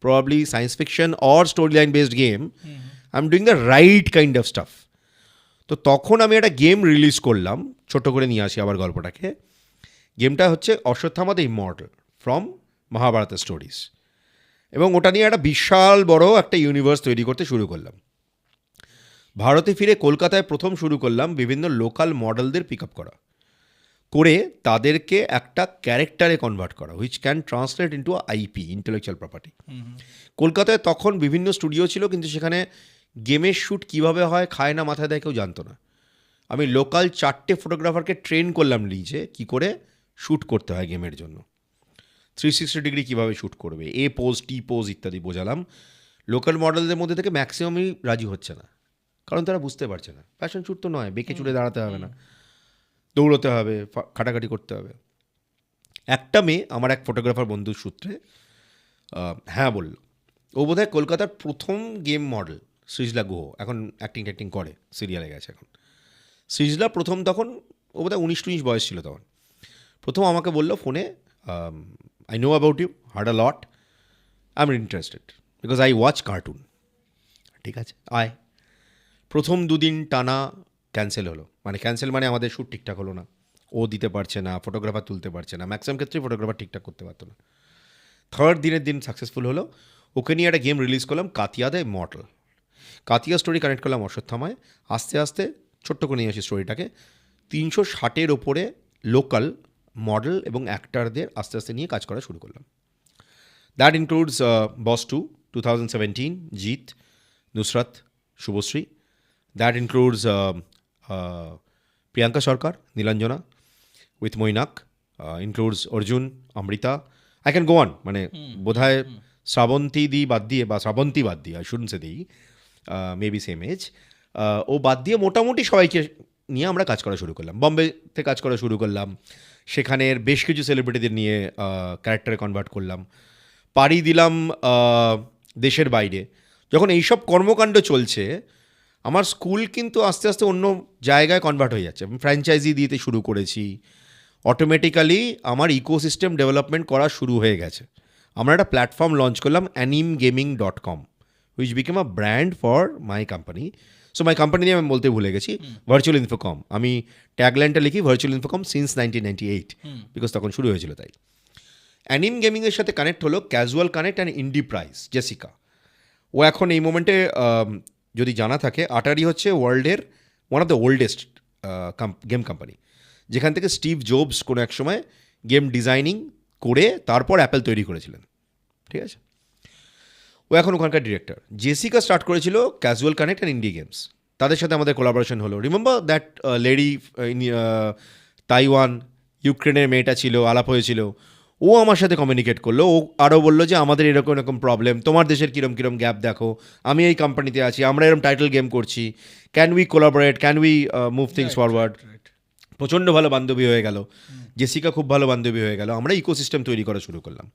probably science fiction or story line based game, I am doing the right kind of staff. তো তখন আমি একটা গেম রিলিজ করলাম, ছোট করে নিয়ে আসি আবার গল্পটাকে। গেমটা হচ্ছে Ashwatthama the immortal from Mahabharata stories, এবং ওটা নিয়ে একটা বিশাল বড় একটা ইউনিভার্স তৈরি করতে শুরু করলাম। ভারতে ফিরে কলকাতায় প্রথম শুরু করলাম বিভিন্ন লোকাল মডেলদের পিক আপ করা, করে তাদেরকে একটা ক্যারেক্টারে কনভার্ট করা, which can translate into IP, intellectual property. কলকাতায় তখন বিভিন্ন স্টুডিও ছিল, কিন্তু সেখানে গেমের শ্যুট কীভাবে হয় খায় না মাথায় দেয় কেউ জানতো না। আমি লোকাল 4টে ফটোগ্রাফারকে ট্রেন করলাম নিজে কী করে শ্যুট করতে হয় গেমের জন্য, 360 ডিগ্রি কীভাবে শ্যুট করবে, এ পোজ টি পোজ ইত্যাদি বোঝালাম। লোকাল মডেলদের মধ্যে থেকে ম্যাক্সিমামই রাজি হচ্ছে না, কারণ তারা বুঝতে পারছে না ফ্যাশন শ্যুট তো নয়, বেঁকে চুলে দাঁড়াতে হবে না, দৌড়তে হবে, খাটাখাটি করতে হবে। একটা মেয়ে আমার এক ফটোগ্রাফার বন্ধুর সূত্রে হ্যাঁ বলল, ও বোধহয় কলকাতার প্রথম গেম মডেল সৃজলা গুহ, এখন অ্যাক্টিং ট্যাক্টিং করে, সিরিয়ালে গেছে এখন। সিজলা প্রথম তখন ও বোধহয় 19-19 বয়স ছিল তখন। প্রথম আমাকে বললো ফোনে, I know about you, heard a lot, I am interested because I watch cartoon. ঠিক আছে, আয়। প্রথম 2 দিন টানা ক্যান্সেল হলো, মানে ক্যান্সেল মানে আমাদের শ্যুট ঠিকঠাক হলো না, ও দিতে পারছে না, ফটোগ্রাফার তুলতে পারছে না, ম্যাক্সিমাম ক্ষেত্রেই ফটোগ্রাফার ঠিকঠাক করতে পারতো না। থার্ড দিনের দিন সাকসেসফুল হলো, ওকে নিয়ে একটা গেম রিলিজ করলাম, কাতিয়া the mortal. Katia story connect করলাম অশ্বত্থামায়। আস্তে আস্তে ছোট্ট করে নিয়ে আসি স্টোরিটাকে, 360-এর ওপরে লোকাল মডেল এবং অ্যাক্টারদের আস্তে আস্তে নিয়ে কাজ করা শুরু করলাম। That includes boss 2, 2017, Jeet, Nusrat, Subhashree. That includes Priyanka Sarkar, Nilanjana with Mainak, includes Arjun, Amrita, I can go on, মানে বোধহয় শ্রাবন্তী বাদ দিয়ে, বা শ্রাবন্তী বাদ দিয়ে, আই শুডন্ট সে দিই, মেবি সেম এজ, ও বাদ দিয়ে মোটামুটি সবাইকে নিয়ে আমরা কাজ করা শুরু করলাম। বম্বেতে কাজ করা শুরু করলাম, সেখানের বেশ কিছু সেলিব্রিটিদের নিয়ে ক্যারেক্টারে কনভার্ট করলাম, পাড়ি দিলাম দেশের বাইরে। যখন এইসব কর্মকাণ্ড চলছে, আমার স্কুল কিন্তু আস্তে আস্তে অন্য জায়গায় কনভার্ট হয়ে যাচ্ছে। আমি ফ্র্যাঞ্চাইজি দিতে শুরু করেছি, অটোমেটিক্যালি আমার ইকোসিস্টেম ডেভেলপমেন্ট করা শুরু হয়ে গেছে। আমরা একটা প্ল্যাটফর্ম লঞ্চ করলাম, animgaming.com, which became a brand for my company. So my company নিয়ে আমি বলতে ভুলে গেছি, ভার্চুয়াল ইনফোকম। আমি ট্যাগলাইনটা লিখি ভার্চুয়াল ইনফোকম সিন্স 1998, বিকজ তখন শুরু হয়েছিল। তাই অ্যানিম গেমিংয়ের সাথে কানেক্ট হলো casual connect and indie prize, Jessica. ও এখন এই মোমেন্টে যদি জানা থাকে, আটারি হচ্ছে ওয়ার্ল্ডের one of the oldest game company, যেখান থেকে স্টিভ জবস কোনো এক সময় গেম ডিজাইনিং করে তারপর অ্যাপেল তৈরি করেছিলেন। ঠিক আছে, ও এখন ওখানকার ডিরেক্টর। জেসিকা স্টার্ট করেছিল casual connect and indie games, তাদের সাথে আমাদের কোলাবোরেশন হলো। Remember that lady in Taiwan, ইউক্রেনের মেয়েটা ছিল, আলাপ হয়েছিল, ও আমার সাথে কমিউনিকেট করলো। ও আরও বললো যে আমাদের এরকম এরকম প্রবলেম, তোমার দেশের কীরকম কীরকম গ্যাপ দেখো, আমি এই কোম্পানিতে আছি, আমরা এরকম টাইটেল গেম করছি, can we collaborate, can we move things forward. প্রচণ্ড ভালো বান্ধবী হয়ে গেল, জেসিকা খুব ভালো বান্ধবী হয়ে গেল, আমরা ইকোসিস্টেম তৈরি করা শুরু করলাম।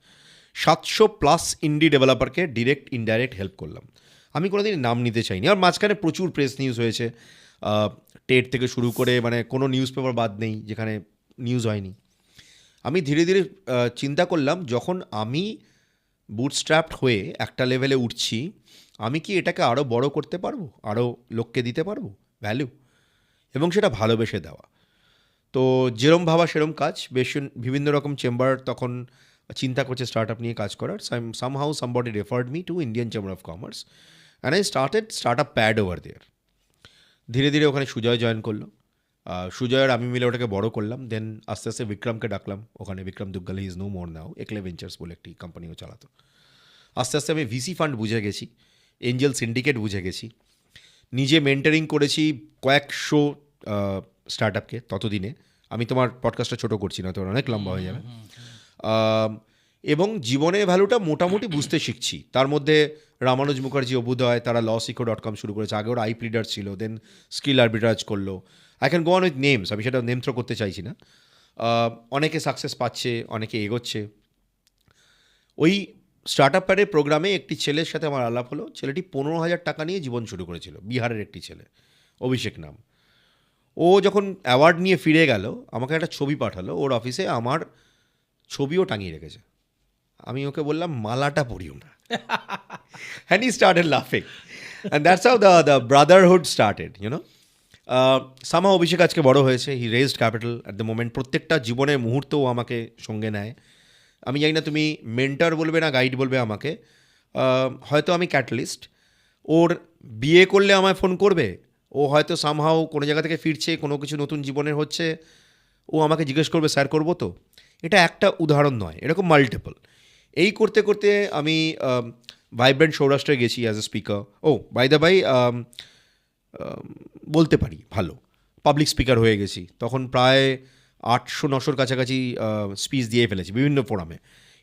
700+ ইন্ডি ডেভেলপারকে ডিরেক্ট ইনডাইরেক্ট হেল্প করলাম। আমি কোনোদিন নাম নিতে চাইনি। আর মাঝখানে প্রচুর প্রেস নিউজ হয়েছে, টেট থেকে শুরু করে, মানে কোনো নিউজ পেপার বাদ নেই যেখানে নিউজ হয়নি। আমি ধীরে ধীরে চিন্তা করলাম, যখন আমি বুটস্ট্র্যাপড হয়ে একটা লেভেলে উঠছি, আমি কি এটাকে আরও বড় করতে পারবো, আরও লোককে দিতে পারবো ভ্যালু, এবং সেটা ভালোবেসে দেওয়া। তো যেরম ভাবা সেরম কাজ। বেশ বিভিন্ন রকম চেম্বার তখন চিন্তা করছে স্টার্ট আপ নিয়ে কাজ করার। Somehow somebody referred me to Indian chamber of commerce and I started start up pad over there. ধীরে ধীরে ওখানে সুজয় জয়েন করলো, সুজয়ের আমি মিলে ওটাকে বড় করলাম। দেন আস্তে আস্তে বিক্রমকে ডাকলাম ওখানে। Vikram Duggal is no more now, একলে ভেঞ্চার্স বলে একটি কোম্পানিও চালাতো। আস্তে আস্তে আমি ভিসি ফান্ড বুঝে গেছি, এঞ্জেল সিন্ডিকেট বুঝে গেছি, নিজে মেন্টারিং করেছি কয়েকশো স্টার্ট আপকে ততদিনে। আমি তোমার পডকাস্টটা ছোটো করছি না, তোমার অনেক লম্বা হয়ে যাবে। এবং জীবনের ভ্যালুটা মোটামুটি বুঝতে শিখছি। তার মধ্যে রামানুজ মুখার্জি, অভ্যুদয়, তারা lawseeker.com শুরু করেছে। আগে ওরা আইপ রিডার ছিল, দেন স্কিল আর্বিট্রাজ করলো। I can go on with names, আমি সেটা নেম থ্রো করতে চাইছি না। অনেকে সাকসেস পাচ্ছে, অনেকে এগোচ্ছে। ওই স্টার্ট আপ প্যাডের প্রোগ্রামে একটি ছেলের সাথে আমার আলাপ হলো। ছেলেটি 15,000 টাকা নিয়ে জীবন শুরু করেছিল, বিহারের একটি ছেলে, অভিষেক নাম। ও যখন অ্যাওয়ার্ড নিয়ে ফিরে গেল, আমাকে একটা ছবি পাঠালো, ওর অফিসে আমার ছবিও টাঙিয়ে রেখেছে। আমি ওকে বললাম মালাটা পরিও না, and he started laughing, and that's how the brotherhood started, you know. সামা অভিষেক আজকে বড় হয়েছে, he raised capital at the moment. প্রত্যেকটা জীবনের মুহূর্তেও আমাকে সঙ্গে নেয়। আমি জানি না তুমি মেন্টর বলবে না গাইড বলবে আমাকে, হয়তো আমি ক্যাটালিস্ট। ওর বিয়ে করলে আমায় ফোন করবে, ও হয়তো সামহাও কোনো জায়গা থেকে ফিরছে, কোনো কিছু নতুন জীবনের হচ্ছে, ও আমাকে জিজ্ঞেস করবে স্যার করবো তো। এটা একটা উদাহরণ নয়, এরকম মাল্টিপল। এই করতে করতে আমি ভাইব্রেন্ট সৌরাষ্ট্রে গেছি অ্যাজ এ স্পিকার। ও বাই দ্য বাই, বলতে পারি ভালো পাবলিক স্পিকার হয়ে গেছি। তখন প্রায় 800-900 কাছাকাছি স্পিচ দিয়ে ফেলেছি বিভিন্ন ফোরামে,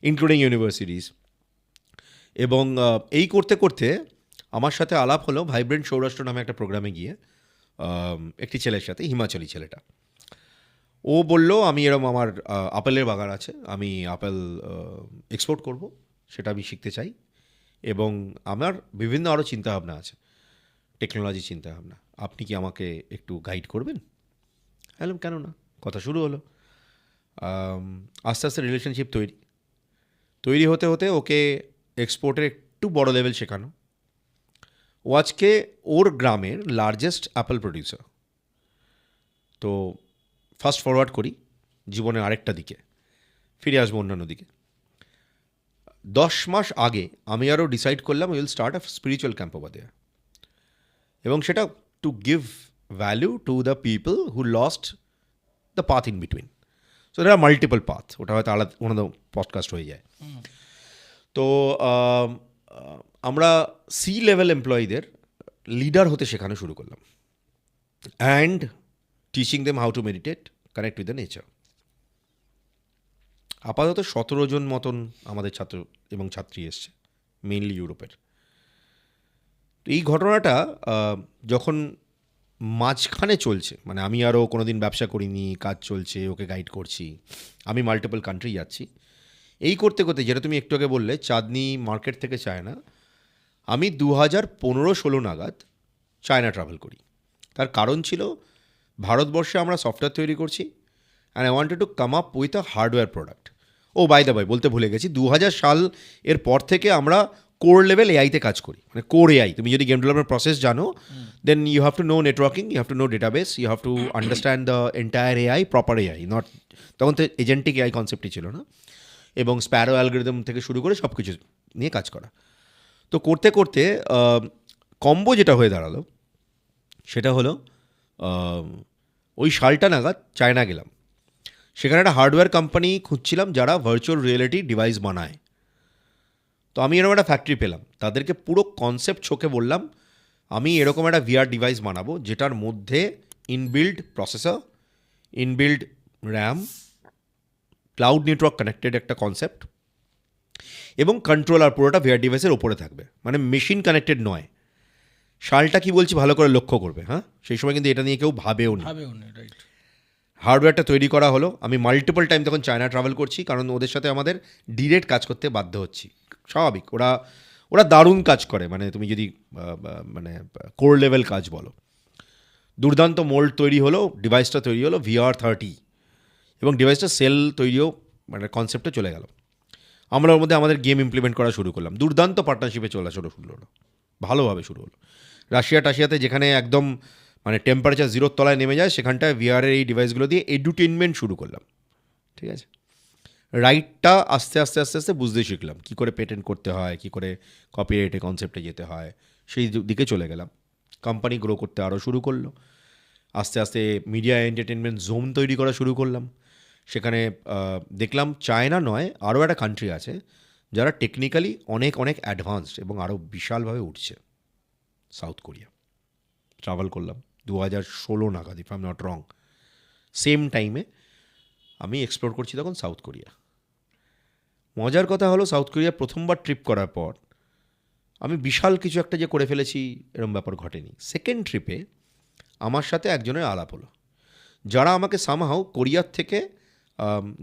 ইনক্লুডিং ইউনিভার্সিটিস। এবং এই করতে করতে আমার সাথে আলাপ হলো ভাইব্রেন্ট সৌরাষ্ট্র নামে একটা প্রোগ্রামে গিয়ে একটি ছেলের সাথে, হিমাচলি ছেলেটা। ও বলল আমি এরকম আমার আপেলের বাগান আছে, আমি আপেল এক্সপোর্ট করব, সেটা আমি শিখতে চাই, এবং আমার বিভিন্ন আরও চিন্তাভাবনা আছে, টেকনোলজি চিন্তাভাবনা। আপনি কি আমাকে একটু গাইড করবেন? বললাম কেন না, কথা শুরু হলো। আস্তে আস্তে রিলেশনশিপ তৈরি হতে হতে ওকে এক্সপোর্টের একটু বড় লেভেল শেখানো। ও আজকে ওর গ্রামের লার্জেস্ট অ্যাপেল প্রডিউসার। তো ফাস্ট ফরওয়ার্ড করি জীবনের আরেকটা দিকে, ফিরে আসবো অন্যান্য দিকে। 10 মাস আগে আমি আরও ডিসাইড করলাম will start a spiritual camp over there, এবং সেটা to give value to the people who lost the path in between. So there are multiple path, ওটা হয়তো আলাদা কোনো পডকাস্ট হয়ে যায়। তো আমরা সি লেভেল এমপ্লয়ীদের লিডার হতে শেখানো শুরু করলাম, and teaching them how to meditate, connect with the nature. আপাতত 17 জন মতন আমাদের ছাত্র এবং ছাত্রী এসছে, মেইনলি ইউরোপের। তো এই ঘটনাটা যখন মাঝখানে চলছে, মানে আমি আরও কোনো দিন ব্যবসা করিনি, কাজ চলছে, ওকে গাইড করছি, আমি মাল্টিপল কান্ট্রি যাচ্ছি, এই করতে করতে যেটা তুমি একটু আগে বললে চাঁদনি মার্কেট থেকে চায়না, আমি 2015-16 নাগাদ চায়না ট্রাভেল করি। তার কারণ ছিল ভারতবর্ষে আমরা সফটওয়্যার তৈরি করছি, and I wanted to come up with a hardware product. ও বাই দ্য বাই বলতে ভুলে গেছি, 2000 সাল এর পর থেকে আমরা কোর লেভেল এআইতে কাজ করি, মানে কোর এআই। তুমি যদি গেম ডেভেলপমেন্ট প্রসেস জানো, then you have to know networking, you have to know database, you have to understand the entire AI, proper AI, not তখন তো এজেন্টিক এআই কনসেপ্টই ছিল না, এবং স্প্যারো অ্যালগরিদম থেকে শুরু করে সব কিছু নিয়ে কাজ করা। তো করতে করতে কম্বো যেটা হয়ে দাঁড়ালো সেটা হলো ওই সালটা নাগাদ চায়না গেলাম। সেখানে একটা হার্ডওয়্যার কোম্পানি খুঁজছিলাম যারা ভার্চুয়াল রিয়েলিটি ডিভাইস বানায়। তো আমি এরকম একটা ফ্যাক্টরি পেলাম, তাদেরকে পুরো কনসেপ্ট চোখে বললাম আমি এরকম একটা ভিআর ডিভাইস বানাবো যেটার মধ্যে inbuilt processor, inbuilt RAM, cloud network connected একটা কনসেপ্ট, এবং কন্ট্রোলার পুরোটা ভিআর ডিভাইসের ওপরে থাকবে, মানে মেশিন কানেক্টেড নয়। সালটা কি বলছি ভালো করে লক্ষ্য করবে, হ্যাঁ, সেই সময় কিন্তু এটা নিয়ে কেউ ভাবেও নি। রাইট। হার্ডওয়্যারটা তৈরি করা হলো। আমি মাল্টিপল টাইম তখন চায়না ট্রাভেল করছি, কারণ ওদের সাথে আমাদের ডিরেক্ট কাজ করতে বাধ্য হচ্ছি, স্বাভাবিক। ওরা দারুণ কাজ করে, মানে তুমি যদি মানে কোর লেভেল কাজ বলো। দুর্দান্ত মোল্ড তৈরি হলো, ডিভাইসটা তৈরি হলো VR30, এবং ডিভাইসটা সেল তৈরিও মানে কনসেপ্টে চলে গেল। আমরা ওর মধ্যে আমাদের গেম ইমপ্লিমেন্ট করা শুরু করলাম, দুর্দান্ত পার্টনারশিপে চলা শুরু হলো, ভালোভাবে শুরু হলো। রাশিয়াতে যেখানে একদম মানে টেম্পারেচার 0 তলায় নেমে যায়, সেখানটায় ভিআরের এই ডিভাইসগুলো দিয়ে এডুটেনমেন্ট শুরু করলাম, ঠিক আছে। রাইটটা আস্তে আস্তে আস্তে আস্তে বুঝতে শিখলাম, কী করে পেটেন্ট করতে হয়, কী করে কপিরাইটে কনসেপ্টে যেতে হয়, সেই দিকে চলে গেলাম। কোম্পানি গ্রো করতে আরও শুরু করলো, আস্তে আস্তে মিডিয়া এন্টারটেনমেন্ট জোন তৈরি করা শুরু করলাম। সেখানে দেখলাম চায়না নয়, আরও একটা কান্ট্রি আছে যারা টেকনিক্যালি অনেক অনেক অ্যাডভান্সড এবং আরও বিশালভাবে উঠছে, সাউথ কোরিয়া। ট্রাভেল করলাম 2016 নাগাদ, if I am not wrong. Same টাইমে আমি এক্সপ্লোর করছি তখন সাউথ কোরিয়া। মজার কথা হলো, সাউথ কোরিয়া প্রথমবার ট্রিপ করার পর আমি বিশাল কিছু একটা যে করে ফেলেছি এরকম ব্যাপার ঘটেনি। সেকেন্ড ট্রিপে আমার সাথে একজনের আলাপ হলো, যারা আমাকে সামহাও কোরিয়ার থেকে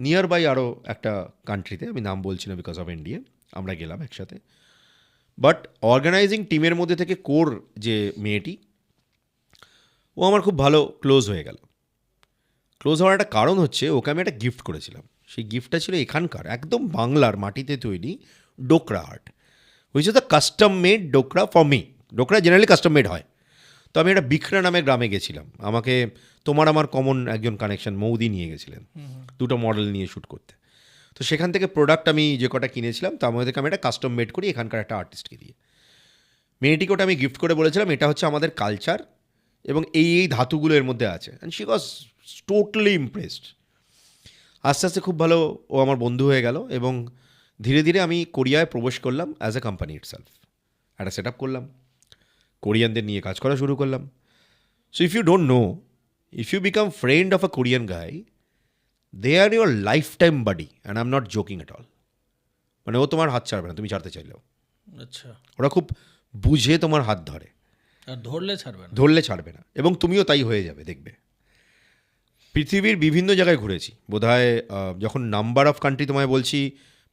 নিয়ার বাই আরও একটা কান্ট্রিতে, আমি নাম বলছি না বিকজ অফ এনডিএ, আমরা গেলাম একসাথে। বাট অর্গানাইজিং টিমের মধ্যে থেকে কোর যে মেয়েটি, ও আমার খুব ভালো ক্লোজ হয়ে গেল। ক্লোজ হওয়ার একটা কারণ হচ্ছে, ওকে আমি একটা গিফট করেছিলাম। সেই গিফটটা ছিল এখানকার একদম বাংলার মাটিতে তৈরি dokra art, which is the custom made dokra for me. Dokra generally custom made হয়। তো আমি একটা বিখরা নামে গ্রামে গেছিলাম, আমাকে তোমার আমার কমন একজন কানেকশন মৌদি নিয়ে গেছিলেন দুটো মডেল নিয়ে শ্যুট করতে। তো সেখান থেকে প্রোডাক্ট আমি যে কটা কিনেছিলাম তার মধ্যে থেকে আমি একটা কাস্টম মেড করি এখানকার একটা আর্টিস্টকে দিয়ে। মেয়েটিকে ওটা আমি গিফট করে বলেছিলাম এটা হচ্ছে আমাদের কালচার, এবং এই এই ধাতুগুলো এর মধ্যে আছে, and she was totally impressed. আস্তে আস্তে খুব ভালো ও আমার বন্ধু হয়ে গেল, এবং ধীরে ধীরে আমি কোরিয়ায় প্রবেশ করলাম অ্যাজ এ কোম্পানি ইটসেলফ। একটা সেট আপ করলাম, কোরিয়ানদের নিয়ে কাজ করা শুরু করলাম। So if you don't know, if you become friend of a Korean guy, they are your life time buddy, and I am not joking at all. মানে ও তোমার হাত ছাড়বে না তুমি ছাড়তে চাইলেও। আচ্ছা। ওরা খুব বুঝে তোমার হাত ধরে, আর ধরলে ছাড়বে না, এবং তুমিও তাই হয়ে যাবে দেখবে। পৃথিবীর বিভিন্ন জায়গায় ঘুরেছি, বোধহয় যখন নাম্বার অফ কান্ট্রি তোমায় বলছি,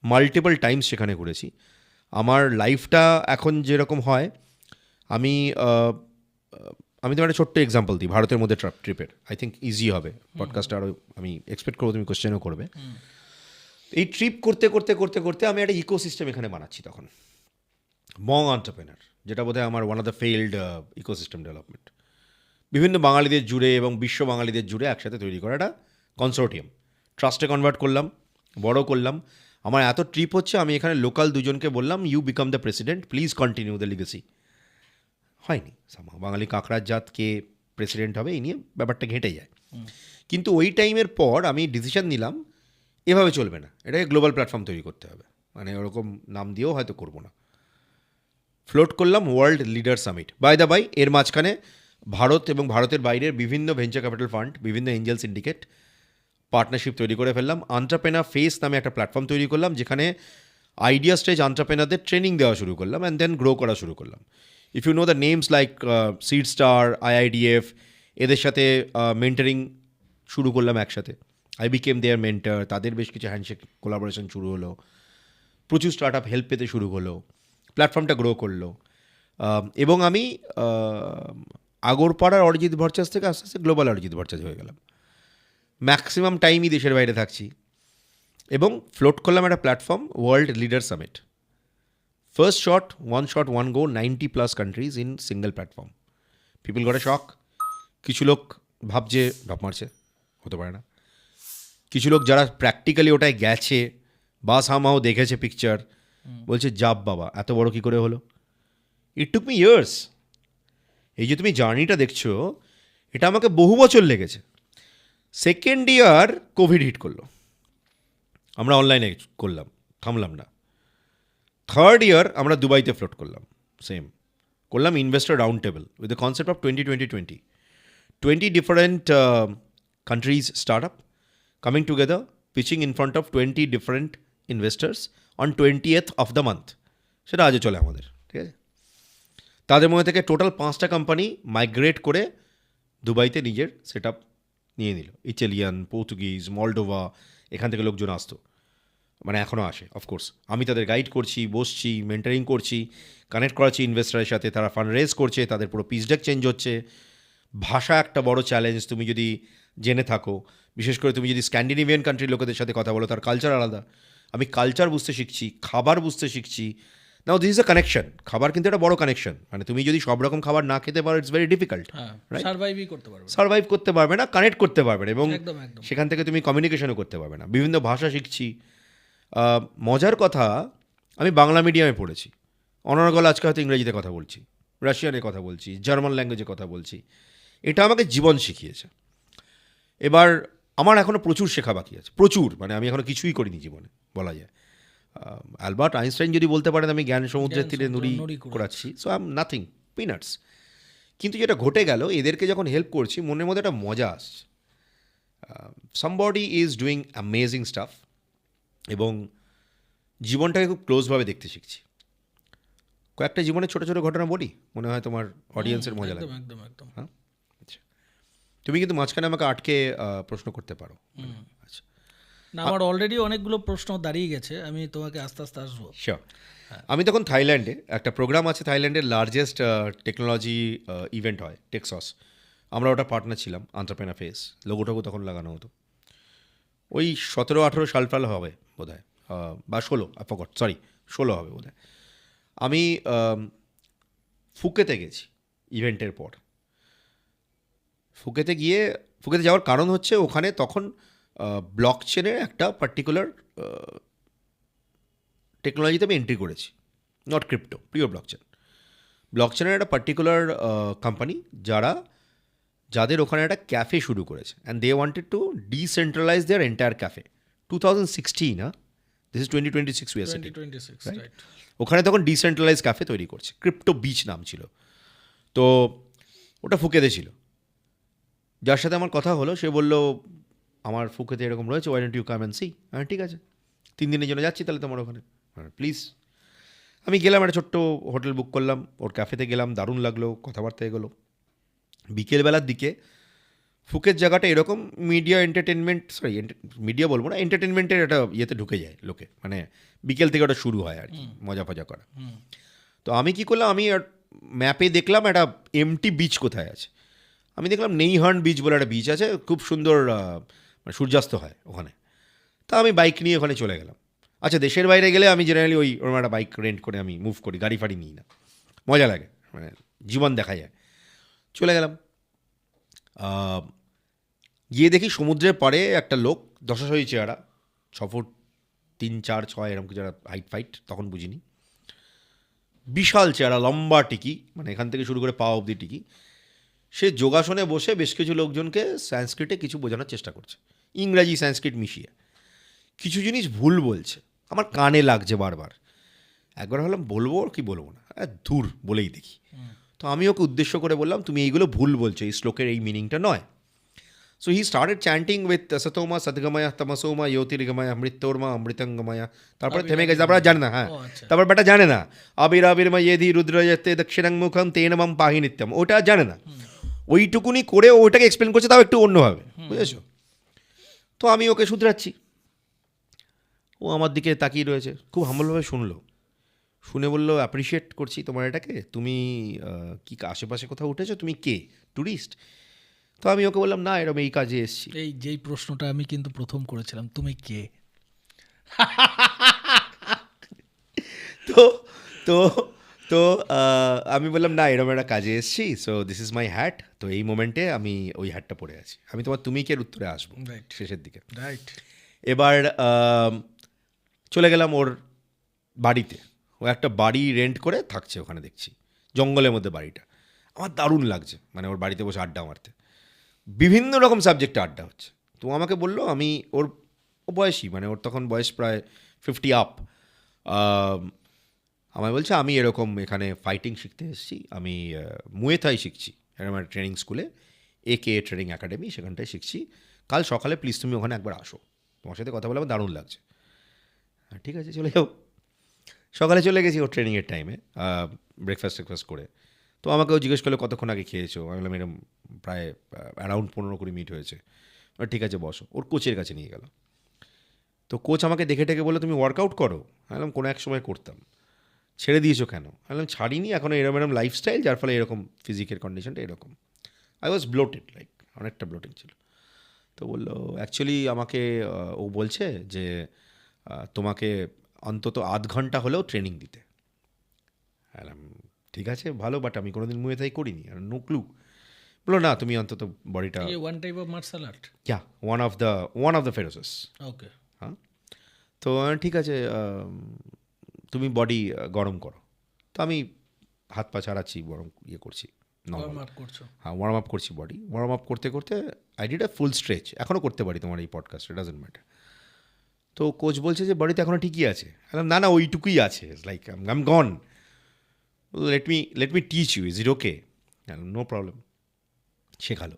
মাল্টিপল টাইমস সেখানে ঘুরেছি। আমার লাইফটা এখন যেরকম হয়, আমি তোমার একটা ছোট্ট এক্সাম্পল দিই ভারতের মধ্যে ট্রিপের, আই থিঙ্ক ইজি হবে পডকাস্টটা, আরও আমি এক্সপেক্ট করবো তুমি কোশ্চেনও করবে। এই ট্রিপ করতে করতে করতে করতে আমি একটা ইকোসিস্টেম এখানে বানাচ্ছি তখন, মং এন্টারপ্রেনার, যেটা বোধহয় আমার one of the failed ecosystem development, বিভিন্ন বাঙালিদের জুড়ে এবং বিশ্ব বাঙালিদের জুড়ে একসাথে তৈরি করা একটা কনসোর্টিয়াম, ট্রাস্টে কনভার্ট করলাম, বড় করলাম। আমার এত ট্রিপ হচ্ছে, আমি এখানে লোকাল দুজনকে বললাম you become the president, please continue the legacy. হয়নি, বাঙালি কাঁকড়ার জাত কে প্রেসিডেন্ট হবে এই নিয়ে ব্যাপারটা ঘেঁটে যায়। কিন্তু ওই টাইমের পর আমি ডিসিশন নিলাম এভাবে চলবে না, এটাকে গ্লোবাল প্ল্যাটফর্ম তৈরি করতে হবে, মানে ওরকম নাম দিয়েও হয়তো করবো না। ফ্লোট করলাম world leader summit. By the by, এর মাঝখানে ভারত এবং ভারতের বাইরের বিভিন্ন ভেঞ্চার ক্যাপিটাল ফান্ড, বিভিন্ন এঞ্জেল সিন্ডিকেট পার্টনারশিপ তৈরি করে ফেললাম। এন্টারপ্রেনার ফেস নামে একটা প্ল্যাটফর্ম তৈরি করলাম, যেখানে আইডিয়া স্টেজ এন্টারপ্রেনারদের ট্রেনিং দেওয়া শুরু করলাম অ্যান্ড দেন গ্রো করা শুরু করলাম। If you know the names like seed star, IIDF, এদের সাথে মেন্টারিং শুরু করলাম একসাথে। আই বিকেম দেয়ার মেন্টার, তাদের বেশ কিছু হ্যান্ডশেক কোলাবোরেশন শুরু হলো, প্রচুর স্টার্ট আপ হেল্প পেতে শুরু হলো, প্ল্যাটফর্মটা গ্রো করলো। এবং আমি আগরপাড়ার অরিজিৎ ভট্টাচার্য থেকে আস্তে আস্তে গ্লোবাল অরিজিৎ ভট্টাচার্য হয়ে গেলাম। ম্যাক্সিমাম টাইমই দেশের বাইরে থাকছি এবং ফ্লোট করলাম একটা platform, world leader summit. First shot, one go, 90+ countries in single platform. People got a shock. কিছু লোক ভাবছে ঢপ মারছে, হতে পারে না। কিছু লোক যারা প্র্যাকটিক্যালি ওটায় গেছে বা সামহাও দেখেছে পিকচার, বলছে জাব বাবা এত বড় কী করে হলো। ইট টুক মি ইয়ার্স। এই যে তুমি জার্নিটা দেখছো, এটা আমাকে বহু বছর লেগেছে। সেকেন্ড ইয়ার কোভিড হিট করলো, আমরা অনলাইনে করলাম, থামলাম না। থার্ড ইয়ার আমরা দুবাইতে ফ্লোট করলাম, সেম করলাম investor round table with the concept of 20 different countries startup coming together, pitching in front of 20 different investors on 20th of the month. সেটা আজও চলে আমাদের, ঠিক আছে। তাদের মধ্যে থেকে টোটাল 5টা কোম্পানি মাইগ্রেট করে দুবাইতে নিজের সেট আপ নিয়ে নিল। ইটালিয়ান, পর্তুগিজ, মলডোভা, এখান থেকে লোকজন আসতো, মানে এখনও আসে অফকোর্স। আমি তাদের গাইড করছি, বসছি, মেন্টারিং করছি, কানেক্ট করাচ্ছি ইনভেস্টারের সাথে, তারা ফান্ড রেজ করছে, তাদের পুরো পিচ ডেক চেঞ্জ হচ্ছে। ভাষা একটা বড় চ্যালেঞ্জ, তুমি যদি জেনে থাকো, বিশেষ করে তুমি যদি স্ক্যান্ডিনেভিয়ান কান্ট্রির লোকেদের সাথে কথা বলো, তার কালচার আলাদা। আমি কালচার বুঝতে শিখছি, খাবার বুঝতে শিখছি। নাও দিস ইজ এ কানেকশন। খাবার কিন্তু একটা বড় কানেকশন, মানে তুমি যদি সব রকম খাবার না খেতে পারো, ইটস ভেরি ডিফিকাল্ট, সার্ভাইভই করতে পারবে, সার্ভাইভ করতে পারবে না, কানেক্ট করতে পারবে না, এবং একদম একদম। সেখান থেকে তুমি কমিউনিকেশনও করতে পারবে না। বিভিন্ন ভাষা শিখছি। মজার কথা, আমি বাংলা মিডিয়ামে পড়েছি, অনর্গল আজকে হয়তো ইংরেজিতে কথা বলছি, রাশিয়ানে কথা বলছি, জার্মান ল্যাঙ্গুয়েজে কথা বলছি। এটা আমাকে জীবন শিখিয়েছে। এবার আমার এখনও প্রচুর শেখা বাকি আছে, প্রচুর, মানে আমি এখনও কিছুই করিনি জীবনে বলা যায়। অ্যালবার্ট আইনস্টাইন যদি বলতে পারেন আমি জ্ঞান সমুদ্রের তীরে নুড়ি করাচ্ছি, so I am nothing, peanuts. কিন্তু যেটা ঘটে গেল, এদেরকে যখন হেল্প করছি মনের মধ্যে একটা মজা আসছে। Somebody is doing amazing staff, এবং জীবনটাকে খুব ক্লোজভাবে দেখতে শিখছি। কয়েকটা জীবনের ছোটো ছোটো ঘটনা বলি, মনে হয় তোমার অডিয়েন্সের মজা লাগবে। একদম একদম। হ্যাঁ, আচ্ছা। তুমি কিন্তু মাঝখানে আমাকে আটকে প্রশ্ন করতে পারো। আচ্ছা, না, আমার অলরেডি অনেকগুলো প্রশ্ন দাঁড়িয়ে গেছে, আমি তোমাকে আস্তে আস্তে আসবো। শিওর। আমি তখন থাইল্যান্ডে, একটা প্রোগ্রাম আছে থাইল্যান্ডের লার্জেস্ট টেকনোলজি ইভেন্ট হয়, টেক্সস। আমরা ওটা পার্টনার ছিলাম, এন্টারপ্রেনার ফেস, লোগোটাও তখন লাগানো হতো। ওই 17-18 সাল হবে বোধ হয়, বা 16 হবে বোধ হয়। আমি ফুকেতে গেছি ইভেন্টের পর। ফুকেতে যাওয়ার কারণ হচ্ছে, ওখানে তখন ব্লক চেনের একটা পার্টিকুলার টেকনোলজিতে আমি এন্ট্রি করেছি, নট ক্রিপ্টো, প্রিয় ব্লক চেনের একটা পার্টিকুলার কোম্পানি, যাদের ওখানে একটা ক্যাফে শুরু করেছে, and they wanted to decentralise their entire cafe. 2016, this is 2026 we are sitting, 2026, right. ওখানে তখন ডিসেন্ট্রালাইজ ক্যাফে তৈরি করছে, ক্রিপ্টো বিচ নাম ছিল। তো ওটা ফুকেতে ছিল। যার সাথে আমার কথা হলো, সে বলল আমার ফুকেতে এরকম রয়েছে, why don't you come and see. হ্যাঁ ঠিক আছে, 3 দিনের জন্য যাচ্ছি তাহলে তোমার ওখানে, হ্যাঁ প্লিজ। আমি গেলাম, একটা ছোট্ট হোটেল বুক করলাম, ওর ক্যাফেতে গেলাম, দারুণ লাগলো, কথাবার্তা এগোলো। বিকেলবেলার দিকে ফুকেত জায়গাটা এরকম মিডিয়া বলবো না, এন্টারটেনমেন্টের একটা ইয়েতে ঢুকে যায় লোকে, মানে বিকেল থেকে ওটা শুরু হয় আর কি, মজা ফজা করা। তো আমি কি করলাম, আমি ম্যাপে দেখলাম একটা এমটি বিচ কোথায় আছে। আমি দেখলাম নেইহার্ন বিচ বলে একটা বিচ আছে, খুব সুন্দর মানে সূর্যাস্ত হয় ওখানে। তা আমি বাইক নিয়ে ওখানে চলে গেলাম। আচ্ছা, দেশের বাইরে গেলে আমি জেনারেলি ওরকম একটা বাইক রেন্ট করে আমি মুভ করি, গাড়ি ফাড়ি নিই না, মজা লাগে, মানে জীবন দেখা যায়। চলে গেলাম, গিয়ে দেখি সমুদ্রের পাড়ে একটা লোক, দশাশয়ী চেহারা, 6 ফুট 3, 4, 6 এরকম কিছু একটা হাইট ফাইট, তখন বুঝিনি। বিশাল চেহারা, লম্বা টিকি, মানে এখান থেকে শুরু করে পা অবধি টিকি। সে যোগাসনে বসে বেশ কিছু লোকজনকে সংস্কৃতে কিছু বোঝানোর চেষ্টা করছে, ইংরাজি সংস্কৃত মিশিয়ে। কিছু জিনিস ভুল বলছে, আমার কানে লাগছে বারবার। একবার ভাবলাম বলবো কি বলবো না, ধুর বলেই দেখি। তো আমি ওকে উদ্দেশ্য করে বললাম, তুমি এইগুলো ভুল বলছো, এই শ্লোকের এই মিনিংটা নয়। So he started chanting with সতোমা সদ্গময়া তমসোমা জ্যোতির্গময়া মৃত্যুর্মা অমৃতঙ্গময়া। তারপরে থেমে গেছে, তারপরে জানে না। হ্যাঁ, তারপর বেটা জানে না, আবির আবির্মা ইয়েধি রুদ্রজতে দক্ষিণাং মুখম তেন মম পাহি নিত্যম, ওটা জানে না। ওইটুকুনি করে ওইটাকে এক্সপ্লেন করছে, তাও একটু অন্যভাবে, বুঝেছো? তো আমি ওকে শুধরাচ্ছি, ও আমার দিকে তাকিয়ে রয়েছে, খুব হাম্বলভাবে শুনলো, শুনে বললো, অ্যাপ্রিসিয়েট করছি তোমার এটাকে, তুমি কি আশেপাশে কোথাও উঠেছো, তুমি কে, ট্যুরিস্ট? তো আমি ওকে বললাম, না, এরকম এই কাজে এসেছি। এই যেই প্রশ্নটা আমি কিন্তু প্রথম করেছিলাম, তুমি কে? তো তো তো আমি বললাম, না, এরকম একটা কাজে এসেছি, so this is my hat. তো এই মোমেন্টে আমি ওই হ্যাটটা পরে আছি। আমি তোমার তুমি কে উত্তরে আসবো রাইট, শেষের দিকে। রাইট। এবার চলে গেলাম ওর বাড়িতে। ও একটা বাড়ি রেন্ট করে থাকছে ওখানে, দেখছি জঙ্গলের মধ্যে বাড়িটা। আমার দারুণ লাগছে, মানে ওর বাড়িতে বসে আড্ডা মারতে, বিভিন্ন রকম সাবজেক্টে আড্ডা হচ্ছে। তো আমাকে বললো, আমি ওর ও বয়সী, মানে ওর তখন বয়স প্রায় 50 আপ। আমায় বলছে, আমি এরকম এখানে ফাইটিং শিখতে এসেছি, আমি মুয়ে থাই শিখছি এরকম একটা ট্রেনিং স্কুলে, AK ট্রেনিং একাডেমি, সেখানটায় শিখছি। কাল সকালে প্লিজ তুমি ওখানে একবার আসো, তোমার সাথে কথা বলে আমার দারুণ লাগছে। ঠিক আছে, চলে যাও। সকালে চলে গেছি ওর ট্রেনিংয়ের টাইমে, ব্রেকফাস্ট করে। তো আমাকেও জিজ্ঞেস করলো, কতক্ষণ আগে খেয়েছো? আমি বললাম, এরকম প্রায় অ্যারাউন্ড 15-20 মিনিট হয়েছে। ঠিক আছে, বসো। ওর কোচের কাছে নিয়ে গেল। তো কোচ আমাকে দেখে টেকে বললো, তুমি ওয়ার্কআউট করো? আমি বললাম, কোনো এক সময় করতাম। ছেড়ে দিয়েছো কেন? আমি বললাম, ছাড়িনি, এখন এরকম লাইফস্টাইল, যার ফলে এরকম ফিজিকের কন্ডিশনটা এরকম। আই ওয়াজ ব্লোটেড, লাইক অনেকটা ব্লোটিং ছিল। তো বললো, অ্যাকচুয়ালি আমাকে ও বলছে যে তোমাকে অন্তত 1/2 ঘন্টা হলেও ট্রেনিং দিতে। বললাম, ঠিক আছে, ভালো, বাট আমি কোনোদিন মুয়ে থাই করিনি, আর নো ক্লু। বললো, না, তুমি অন্তত বডিটা, one type of martial art. One of the ferocious. Okay. হ্যাঁ, তো ঠিক আছে, তুমি বডি গরম করো। তো আমি হাত পা ছাড়াচ্ছি, গরম করছি, ওয়ার্ম আপ করছো। হ্যাঁ, ওয়ার্ম আপ করছি, বডি ওয়ার্ম আপ করতে করতে I did a full stretch. এখনও করতে পারি তোমার এই পডকাস্ট, ইট ডাজন্ট ম্যাটার। তো কোচ বলছে যে বডিতে এখনও ঠিকই আছে। না না, ওইটুকুই আছে, like I am gone, let me teach you, is it okay? No problem. শেখালো।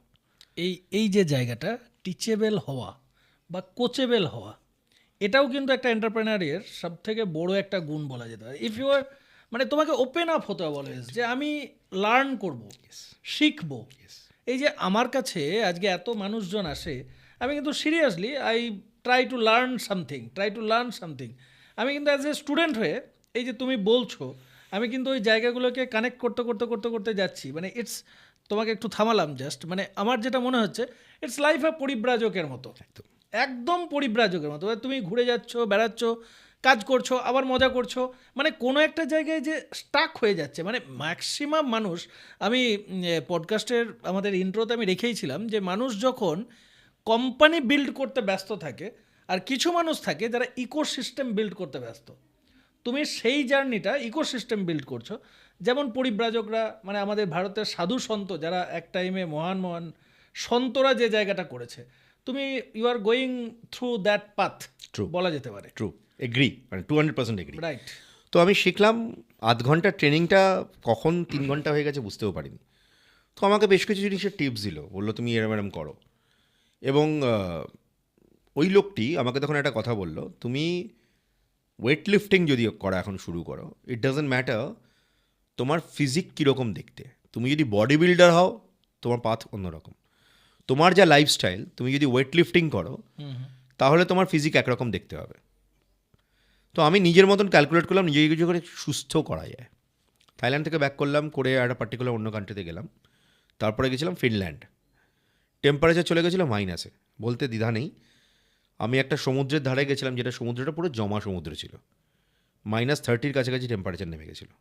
এই যে জায়গাটা টিচেবল হওয়া বা কোচেবল হওয়া, এটাও কিন্তু একটা এন্টারপ্রেনারের সব থেকে বড় একটা গুণ বলা যেতে পারে। ইফ ইউ আর, মানে তোমাকে ওপেন আপ হতে হবে অলওয়েজ, যে আমি লার্ন করব, শিখবো। এই যে আমার কাছে আজকে এত মানুষজন আসে, আমি কিন্তু seriously I try to learn something. আমি কিন্তু অ্যাজ এ স্টুডেন্ট হয়ে, এই যে তুমি বলছো, আমি কিন্তু ওই জায়গাগুলোকে কানেক্ট করতে যাচ্ছি। মানে ইটস, তোমাকে একটু থামালাম জাস্ট, মানে আমার যেটা মনে হচ্ছে, ইটস লাইফ আ পরিব্রাজকের মতো, একদম পরিব্রাজকের মতো। তুমি ঘুরে যাচ্ছ, বেড়াচ্ছ, কাজ করছো, আবার মজা করছো, মানে কোনো একটা জায়গায় যে স্টাক হয়ে যাচ্ছে। মানে ম্যাক্সিমাম মানুষ, আমি পডকাস্টের আমাদের ইন্ট্রোতে আমি রেখেইছিলাম যে মানুষ যখন কোম্পানি বিল্ড করতে ব্যস্ত থাকে, আর কিছু মানুষ থাকে যারা ইকোসিস্টেম বিল্ড করতে ব্যস্ত। তুমি সেই জার্নিটা ইকোসিস্টেম বিল্ড করছো। যেমন পরিব্রাজকরা, মানে আমাদের ভারতের সাধু সন্ত যারা এক টাইমে মহান মহান সন্তরা যে জায়গাটা করেছে, তুমি you are going through that path, বলা যেতে পারে। ট্রু, এগ্রি, মানে 200% এগ্রি। রাইট। তো আমি শিখলাম, 1/2 ঘন্টার ট্রেনিংটা কখন 3 ঘন্টা হয়ে গেছে বুঝতেও পারিনি। তো আমাকে বেশ কিছু জিনিসের টিপস দিল, বললো তুমি এরম করো। এবং ওই লোকটি আমাকে তখন একটা কথা বললো, তুমি ওয়েট লিফটিং যদি করা এখন শুরু করো, ইট ডাজন্ট ম্যাটার তোমার ফিজিক কীরকম দেখতে। তুমি যদি বডি বিল্ডার হও, তোমার পাথ অন্যরকম। তোমার যা লাইফস্টাইল, তুমি যদি ওয়েট লিফটিং করো, তাহলে তোমার ফিজিক একরকম দেখতে হবে। তো আমি নিজের মতন ক্যালকুলেট করলাম, নিজে কিছু করে সুস্থ করা যায়। থাইল্যান্ড থেকে ব্যাক করলাম, করে একটা পার্টিকুলার অন্য কান্ট্রিতে গেলাম, তারপরে গেছিলাম ফিনল্যান্ড, টেম্পারেচার চলে গেছিলো মাইনাসে, বলতে দ্বিধা নেই। আমি একটা সমুদ্রের ধারে গেছিলাম, যেটা সমুদ্রটা পুরো জমা সমুদ্র ছিল, -30 কাছাকাছি টেম্পারেচার নেমে গেছিলো।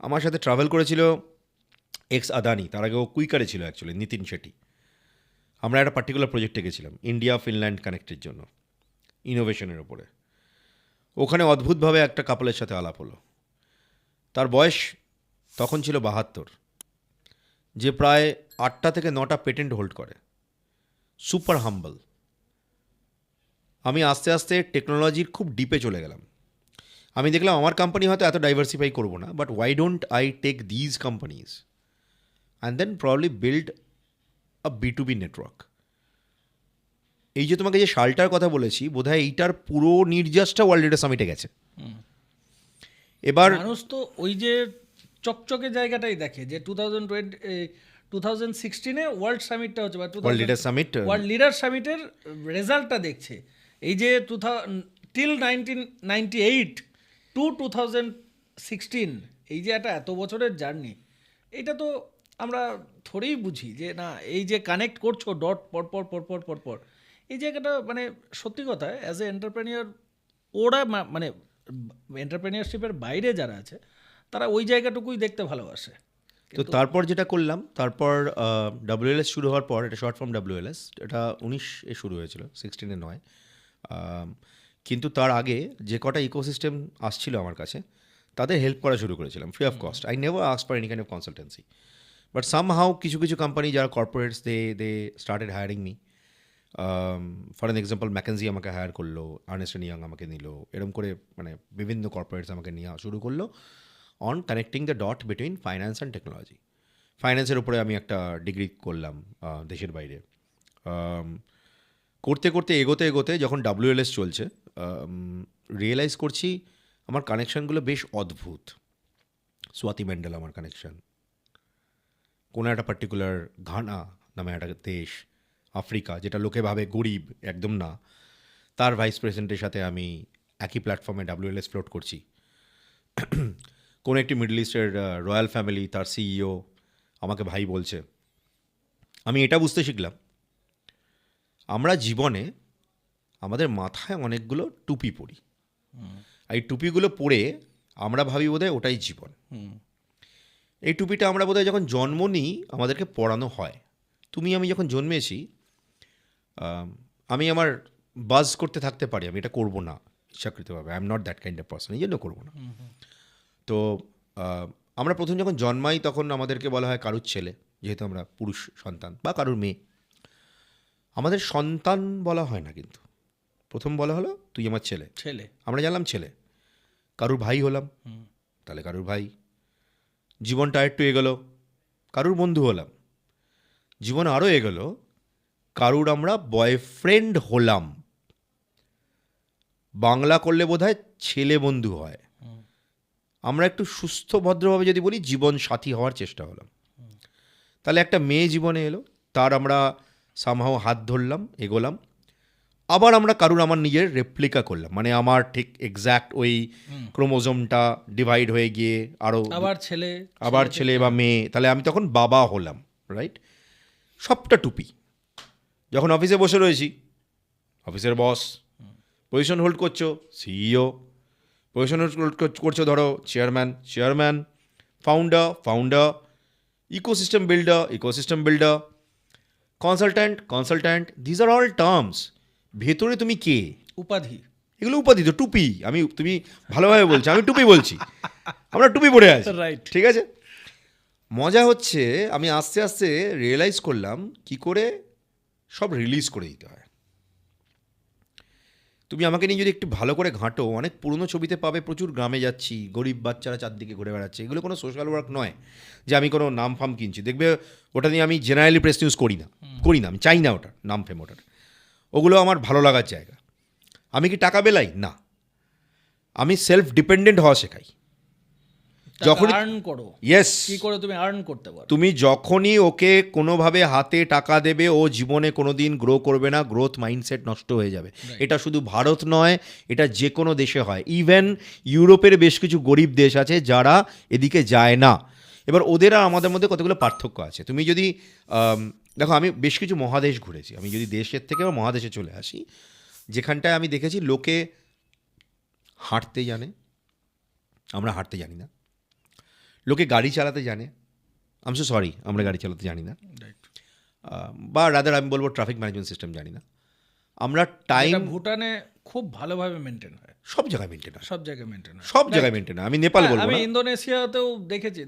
আমার সাথে ট্রাভেল করেছিল এক্স আদানি, তার আগে ও কুইকারে ছিল অ্যাকচুয়ালি, নিতিন শেট্টি। আমরা একটা পার্টিকুলার প্রজেক্টে গেছিলাম ইন্ডিয়া ফিনল্যান্ড কানেক্টের জন্য, ইনোভেশনের ওপরে। ওখানে অদ্ভুতভাবে একটা কাপলের সাথে আলাপ হলো। তার বয়স তখন ছিল 72, যে প্রায় 8টা থেকে 9টা পেটেন্ট হোল্ড করে, সুপার হাম্বল। আমি আস্তে আস্তে টেকনোলজির খুব ডিপে চলে গেলাম। আমি দেখলাম আমার কোম্পানি হয়তো এত ডাইভার্সিফাই করবো না, but why don't I take these companies and then probably build a B2B network. এই যে তোমাকে যে শালটার কথা বলেছি, বোধহয় এইটার পুরো নির্যাসটা ওয়ার্ল্ড লিডার সামিটে গেছে। এবার মানুষ তো ওই যে চকচকে জায়গাটাই দেখে যে 2016-এ ওয়ার্ল্ড সামিটটা হচ্ছে বা world leader summit, world leader সামিটের রেজাল্টটা দেখছে। এই যে টিল 1998 টু 2016, এই যে একটা এত বছরের জার্নি, এটা তো আমরা থোড়েই বুঝি যে না, এই যে কানেক্ট করছো ডট পর, এই জায়গাটা মানে সত্যি কথা অ্যাজ এ এন্টারপ্রেনিয়র, ওরা মানে এন্টারপ্রেনিয়রশিপের বাইরে যারা আছে তারা ওই জায়গাটুকুই দেখতে ভালোবাসে। তো তারপর যেটা করলাম, তারপর WLS শুরু হওয়ার পর, এটা শর্ট ফর্ম WLS, এটা 19-এ শুরু হয়েছিল, 16-এ নয়। কিন্তু তার আগে যে কটা ইকোসিস্টেম আসছিল আমার কাছে, তাদের হেল্প করা শুরু করেছিলাম free of cost. I never ask for any kind of consultancy, but somehow কিছু কিছু কোম্পানি যারা corporates, they started hiring me. For an example, McKinsey আমাকে হায়ার করলো, আর্নেস্ট অ্যান্ড ইয়াং আমাকে নিল, এরকম করে মানে বিভিন্ন কর্পোরেটস আমাকে নেওয়া শুরু করলো on connecting the dot between finance and technology. ফাইন্যান্সের উপরে আমি একটা ডিগ্রি করলাম দেশের বাইরে। করতে করতে এগোতে এগোতে যখন WLS চলছে, রিয়েলাইজ করছি আমার কানেকশানগুলো বেশ অদ্ভুত। স্বাতি ম্যান্ডেল আমার কানেকশান, কোনো একটা পার্টিকুলার ঘানা নামে একটা দেশ, আফ্রিকা, যেটা লোকে ভাবে গরিব, একদম না, তার ভাইস প্রেসিডেন্টের সাথে আমি একই প্ল্যাটফর্মে WLS ফ্লোট করছি। কোনো একটি মিডল ইস্টের রয়্যাল ফ্যামিলি, তার CEO আমাকে ভাই বলছে। আমি এটা বুঝতে শিখলাম, আমরা জীবনে আমাদের মাথায় অনেকগুলো টুপি পরি, এই টুপিগুলো পরে আমরা ভাবি বোধহয় ওটাই জীবন। এই টুপিটা আমরা বোধহয় যখন জন্ম নিই আমাদেরকে পড়ানো হয়। আমি যখন জন্মেছি, আমি আমার বাজ করতে থাকতে পারি, আমি এটা করবো না ইচ্ছাকৃতভাবে, I am not that kind of person, এই জন্য করবো না। তো আমরা প্রথম যখন জন্মাই তখন আমাদেরকে বলা হয় কারুর ছেলে, যেহেতু আমরা পুরুষ সন্তান, বা কারুর মেয়ে। আমাদের সন্তান বলা হয় না, কিন্তু প্রথম বলা হলো তুই আমার ছেলে। আমরা জানলাম ছেলে। কারুর ভাই হলাম, তাহলে কারুর ভাই। জীবনটা একটু এগোলো, কারুর বন্ধু হলাম। জীবন আরও এগোলো, কারুর আমরা বয়ফ্রেন্ড হলাম। বাংলা করলে বোধহয় ছেলে বন্ধু হয়। আমরা একটু সুস্থ ভদ্রভাবে যদি বলি, জীবন সাথী হওয়ার চেষ্টা হলাম। তাহলে একটা মেয়ে জীবনে এলো, তার আমরা সামহাও হাত ধরলাম, এগোলাম। আবার আমরা কারুর আমার নিজের রেপ্লিকা করলাম, মানে আমার ঠিক এক্স্যাক্ট ওই ক্রোমোজোমটা ডিভাইড হয়ে গিয়ে আরও আবার ছেলে বা মেয়ে, তাহলে আমি তখন বাবা হলাম, রাইট? সবটা টুপি। যখন অফিসে বসে রয়েছি, অফিসের বস। পজিশন হোল্ড করছো, CEO। পজিশন হোল্ড করছো ধরো chairman, founder, ecosystem builder, consultant, these are all terms. ভেতরে তুমি কে? উপাধি। এগুলো উপাধি তো, টুপি। তুমি ভালোভাবে বলছো, আমি টুপি বলছি, আমরা টুপি পরে আছি, ঠিক আছে? মজা হচ্ছে, আমি আস্তে আস্তে রিয়েলাইজ করলাম কি করে সব রিলিজ করে দিতে হয়। তুমি আমাকে নিয়ে যদি একটু ভালো করে ঘাঁটো, অনেক পুরনো ছবিতে পাবে প্রচুর গ্রামে যাচ্ছি, গরিব বাচ্চারা চারদিকে ঘুরে বেড়াচ্ছে। এগুলো কোনো সোশ্যাল ওয়ার্ক নয় যে আমি কোনো নাম ফাম কিনছি। দেখবে ওটা নিয়ে আমি জেনারেলি প্রেস নিউজ করি না, আমি চাই না ওটা নাম ফেম। ওগুলো আমার ভালো লাগার জায়গা। আমি কি টাকা বেলাই? না, আমি সেলফ ডিপেন্ডেন্ট হওয়া শেখাই। যখন তুমি যখনই ওকে কোনোভাবে হাতে টাকা দেবে, ও জীবনে কোনোদিন গ্রো করবে না, গ্রোথ মাইন্ডসেট নষ্ট হয়ে যাবে। এটা শুধু ভারত নয়, এটা যে কোনো দেশে হয়। ইভেন ইউরোপের বেশ কিছু গরিব দেশ আছে যারা এদিকে যায় না। এবার ওদের আর আমাদের মধ্যে কতগুলো পার্থক্য আছে। তুমি যদি দেখো, আমি বেশ কিছু মহাদেশ ঘুরেছি, আমি যদি দেশের থেকে বা মহাদেশে চলে আসি, যেখানটায় আমি দেখেছি লোকে হাঁটতে জানে, আমরা হাঁটতে জানি না। লোকে গাড়ি চালাতে জানে, আমি সো সরি, আমরা গাড়ি চালাতে জানি না। বা রাদার আমি বলবো ট্রাফিক ম্যানেজমেন্ট সিস্টেম জানি না। আমরা টাইম ভুটানে খুব ভালোভাবে মেনটেন হয়, সব জায়গায় মেনটেন হয়, সব জায়গায় মেনটেন হয়, সব জায়গায় মেনটেন হয়। আমি নেপাল বলবো আমি না, ইন্দোনেশিয়াতেও দেখেছি,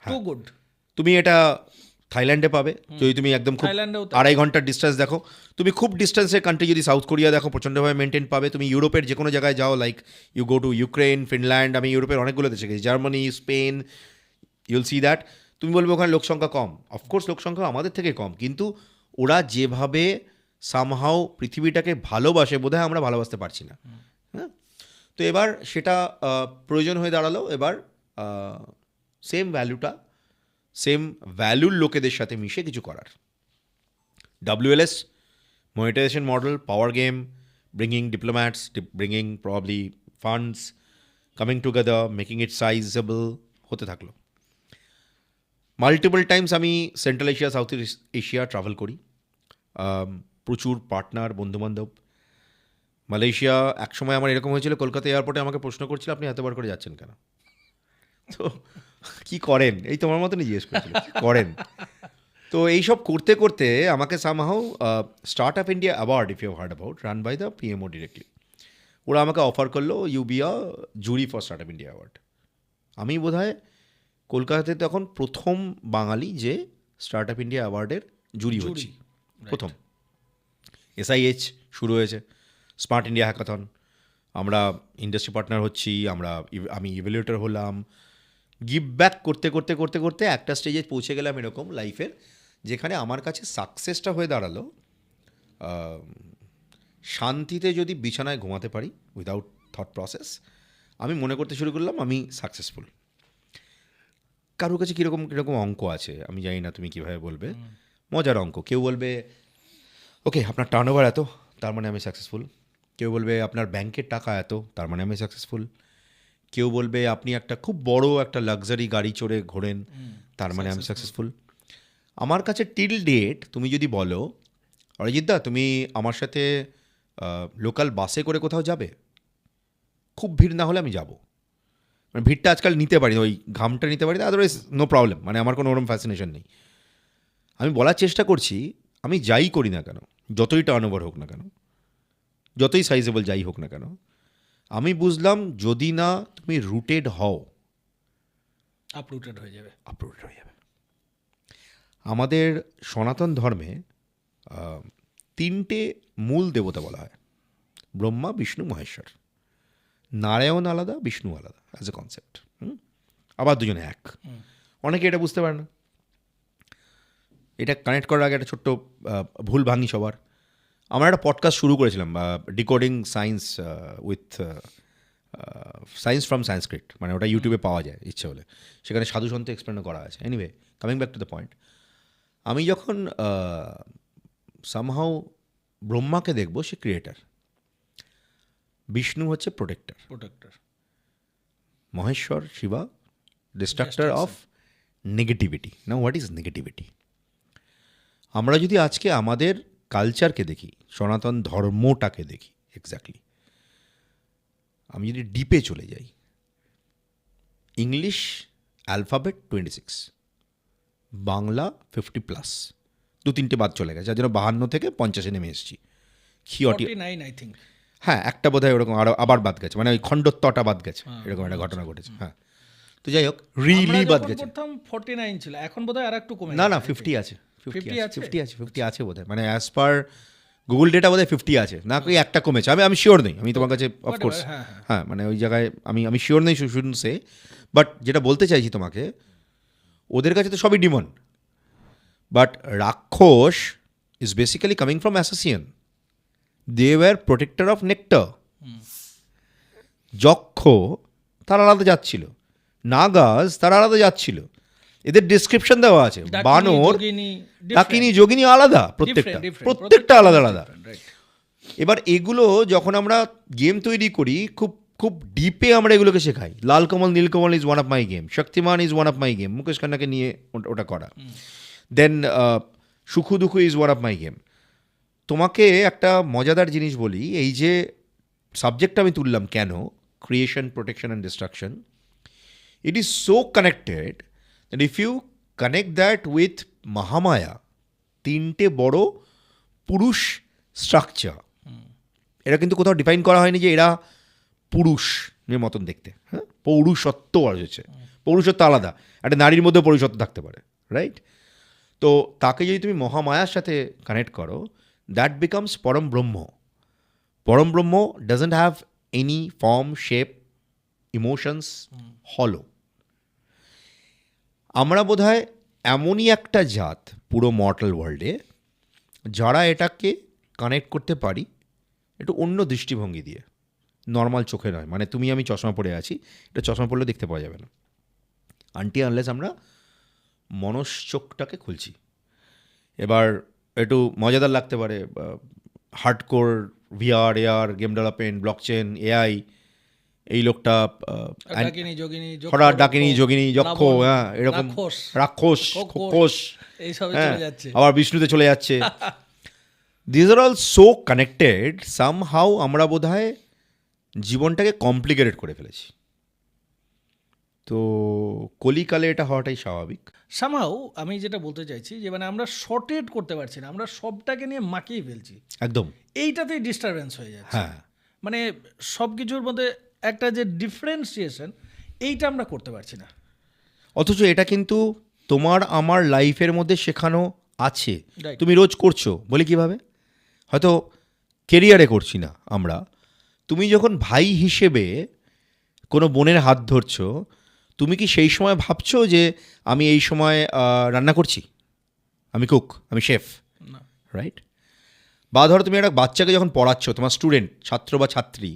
টু গুড। তুমি এটা থাইল্যান্ডে পাবে, যদি তুমি একদম খুব থাইল্যান্ডেও 2.5 ঘন্টার ডিস্টেন্স দেখো। তুমি খুব ডিস্টেন্সের কান্ট্রি যদি সাউথ কোরিয়া দেখো, প্রচণ্ডভাবে মেনটেন পাবে। তুমি ইউরোপের যে কোনো জায়গায় যাও, like you go to Ukraine, Finland, আমি ইউরোপের অনেকগুলো দেশে গেছি, Germany, Spain, you'll see that. তুমি বলবে ওখানে লোকসংখ্যা কম, অফকোর্স লোকসংখ্যা আমাদের থেকে কম, কিন্তু ওরা যেভাবে সামহাও পৃথিবীটাকে ভালোবাসে, বোধহয় আমরা ভালোবাসতে পারছি না। হ্যাঁ, তো এবার সেটা প্রয়োজন হয়ে দাঁড়ালো এবার সেম ভ্যালুর লোকেদের সাথে মিশে কিছু করার। WLS, monetization model, power game, bringing diplomats, bringing probably funds, coming together, making it sizable হতে থাকলো। মাল্টিপল টাইমস আমি central Asia, south Asia travel করি, প্রচুর পার্টনার, বন্ধুবান্ধব। মালয়েশিয়া একসময় আমার এরকম হয়েছিল, কলকাতা এয়ারপোর্টে আমাকে প্রশ্ন করছিল আপনি এতবার করে যাচ্ছেন কেন। তো কী করেন, এই তোমার মতনই জিজ্ঞেস করছিল কী করেন। তো এইসব করতে করতে আমাকে somehow start up India award, if you heard about, run by the PMO directly, ওরা আমাকে অফার করলো you be a jury for start up India award. আমি বোধহয় কলকাতাতে তখন প্রথম বাঙালি যে স্টার্ট আপ ইন্ডিয়া অ্যাওয়ার্ডের জুরি হচ্ছি, প্রথম। SIH শুরু হয়েছে, স্মার্ট ইন্ডিয়া হ্যাকাথন, আমরা ইন্ডাস্ট্রি পার্টনার হচ্ছি, আমি ইভ্যালুয়েটর হলাম। গিভ ব্যাক করতে করতে করতে করতে একটা স্টেজে পৌঁছে গেলাম এরকম লাইফের, যেখানে আমার কাছে সাকসেসটা হয়ে দাঁড়ালো শান্তিতে যদি বিছানায় ঘুমাতে পারি উইদাউট থট প্রসেস, আমি মনে করতে শুরু করলাম আমি সাকসেসফুল। কারোর কাছে কীরকম কীরকম অঙ্ক আছে আমি জানি না, তুমি কীভাবে বলবে, মজার অঙ্ক। কেউ বলবে ওকে আপনার টার্নওভার এত, তার মানে আমি সাকসেসফুল। কেউ বলবে আপনার ব্যাংকের টাকা এত, তার মানে আমি সাকসেসফুল। কেউ বলবে আপনি একটা খুব বড় একটা লাক্সারি গাড়ি চড়ে ঘোরেন, তার মানে আমি সাকসেসফুল। আমার কাছে টিল ডেট তুমি যদি বলো অরিজিৎদা তুমি আমার সাথে লোকাল বাসে করে কোথাও যাবে, খুব ভিড় না হলে আমি যাব। মানে ভিড়টা আজকাল নিতে পারি, ওই ঘামটা নিতে পারি, আদারওয়াইজ নো প্রবলেম, মানে আমার কোনো ওরকম ফ্যাসিনেশন নেই। আমি বলার চেষ্টা করছি আমি যাই করি না কেন, যতই টার্নওভার হোক না কেন, যতই সাইজেবল যাই হোক না কেন, আমি বুঝলাম যদি না তুমি রুটেড হও, আপরুটেড হয়ে যাবে। আমাদের সনাতন ধর্মে 3টে মূল দেবতা বলা হয়, ব্রহ্মা, বিষ্ণু, মহেশ্বর। নারায়ণ আলাদা, বিষ্ণু আলাদা অ্যাজ এ কনসেপ্ট, আবার দুজনে এক। অনেকে এটা বুঝতে পারে না। এটা কানেক্ট করার আগে একটা ছোট্ট ভুল ভাঙি সবার। আমরা একটা পডকাস্ট শুরু করেছিলাম, decoding science with science from Sanskrit, মানে ওটা ইউটিউবে পাওয়া যায় ইচ্ছে হলে, সেখানে সাধু সন্ত এক্সপ্লেন করা আছে। Anyway, coming back to the point, আমি যখন সামহাও ব্রহ্মাকে দেখবো সে ক্রিয়েটার, বিষ্ণু হচ্ছে protector, Maheshwar Shiva destructor of negativity. Now what is negativity? আমরা যদি আজকে আমাদের কালচারকে দেখি, সনাতন ধর্মটাকে দেখি এক্স্যাক্টলি, আমি যদি ডিপে চলে যাই, ইংলিশ অ্যালফাবেট 26, বাংলা 50+, 2-3টে বাদ চলে গেছে, যার জন্য 52 থেকে 50-এ নেমে এসেছি। 49 আই থিঙ্ক, হ্যাঁ একটা বোধহয় ওরকম আবার বাদ গেছে, মানে ওই খণ্ডত্বটা বাদ গেছে, এরকম একটা ঘটনা ঘটেছে। হ্যাঁ, তো যাই হোক, রিলি বাদ গেছে। 49 ছিল, এখন বোধহয় আরেকটু কমে গেছে। না 50 আছে, 50 আছে বোধহয়, মানে অ্যাজ পার গুগল ডেটা বোধহয় 50 আছে, না কি একটা কমেছে, আমি শিওর নেই, আমি তোমার কাছে অফকোর্স হ্যাঁ মানে ওই জায়গায় আমি শিওর নেই, শুডন্ট সে। বাট যেটা বলতে চাইছি তোমাকে, ওদের কাছে তো সবই demon, but rakshas is basically coming from Assyrian. They were protector of nectar. যক্ষ তারা আলাদা যাচ্ছিল, নাগাজ তারা আলাদা যাচ্ছিল, এদের ডিসক্রিপশন দেওয়া আছে। বানর, ডাকিনী, যোগিনী আলাদা, প্রত্যেকটা আলাদা আলাদা। এবার এগুলো যখন আমরা গেম তৈরি করি, খুব খুব ডিপে আমরা এগুলোকে শেখাই। Lal Kamal Neelkamal is one of my game, Shaktimaan is one of my game, Mukesh খান্নাকে নিয়ে ওটা করা। Then Sukhu Dukhu is one of my game. তোমাকে একটা মজাদার জিনিস বলি, এই যে সাবজেক্টটা আমি তুললাম কেন, creation, protection and destruction, it is so connected that if you connect that with Mahamaya, তিনটে বড় পুরুষ স্ট্রাকচার, এটা কিন্তু কোথাও ডিফাইন করা হয়নি যে এরা পুরুষের মতন দেখতে, হ্যাঁ, পৌরুষত্ব হয়েছে, পৌরুষত্ব আলাদা, একটা নারীর মধ্যে পৌরুষত্ব থাকতে পারে, রাইট? তো তাকে যদি তুমি মহামায়ার সাথে কানেক্ট করো, দ্যাট বিকামস পরম ব্রহ্ম। পরম ব্রহ্ম doesn't have any form, shape, emotions, হলো। আমরা বোধহয় এমনই একটা জাত পুরো মর্টাল ওয়ার্ল্ডে যারা এটাকে কানেক্ট করতে পারি একটু অন্য দৃষ্টিভঙ্গি দিয়ে, নর্মাল চোখে নয়। মানে তুমি আমি চশমা পরে আছি, এটা চশমা পরলে দেখতে পাওয়া যাবে না আনটি আনলেস আমরা মনশ্চোখটাকে খুলছি। এবার একটু মজাদার লাগতে পারে, hardcore VR, AR, game development, blockchain, AI, এই লোকটা ডাকিনী যোগিনী হঠাৎ ডাকিনী যোগিনী যক্ষ, হ্যাঁ, এরকম রাক্ষস, খোকস, এইসবে হ্যাঁ, চলে যাচ্ছে। আবার বিষ্ণুতে চলে যাচ্ছে। This are all so connected, somehow আমরা বোধহয় জীবনটাকে কমপ্লিকেটেড করে ফেলেছি। তো কলিকালে এটা হওয়াটাই স্বাভাবিক। সামহাউ আমি যেটা বলতে চাইছি যে মানে আমরা শর্টেড করতে পারছি না, আমরা সবটাকে নিয়ে মাখিয়ে ফেলছি, একদম, এইটাতেই ডিস্টারবেন্স হয়ে যাচ্ছে। হ্যাঁ, মানে সব কিছুর মধ্যে একটা যে ডিফারেন্সিয়েশন, এইটা আমরা করতে পারছি না। অথচ এটা কিন্তু তোমার আমার লাইফের মধ্যে শেখানো আছে, Right. তুমি রোজ করছো। বলে কিভাবে? হয়তো কেরিয়ারে করছি না আমরা, তুমি যখন ভাই হিসেবে কোনো বোনের হাত ধরছো, তুমি কি সেই সময় ভাবছো যে আমি এই সময় রান্না করছি, আমি কুক, আমি শেফ, না, রাইট? বা ধরো তুমি একটা বাচ্চাকে যখন পড়াচ্ছ, তোমার স্টুডেন্ট, ছাত্র বা ছাত্রী,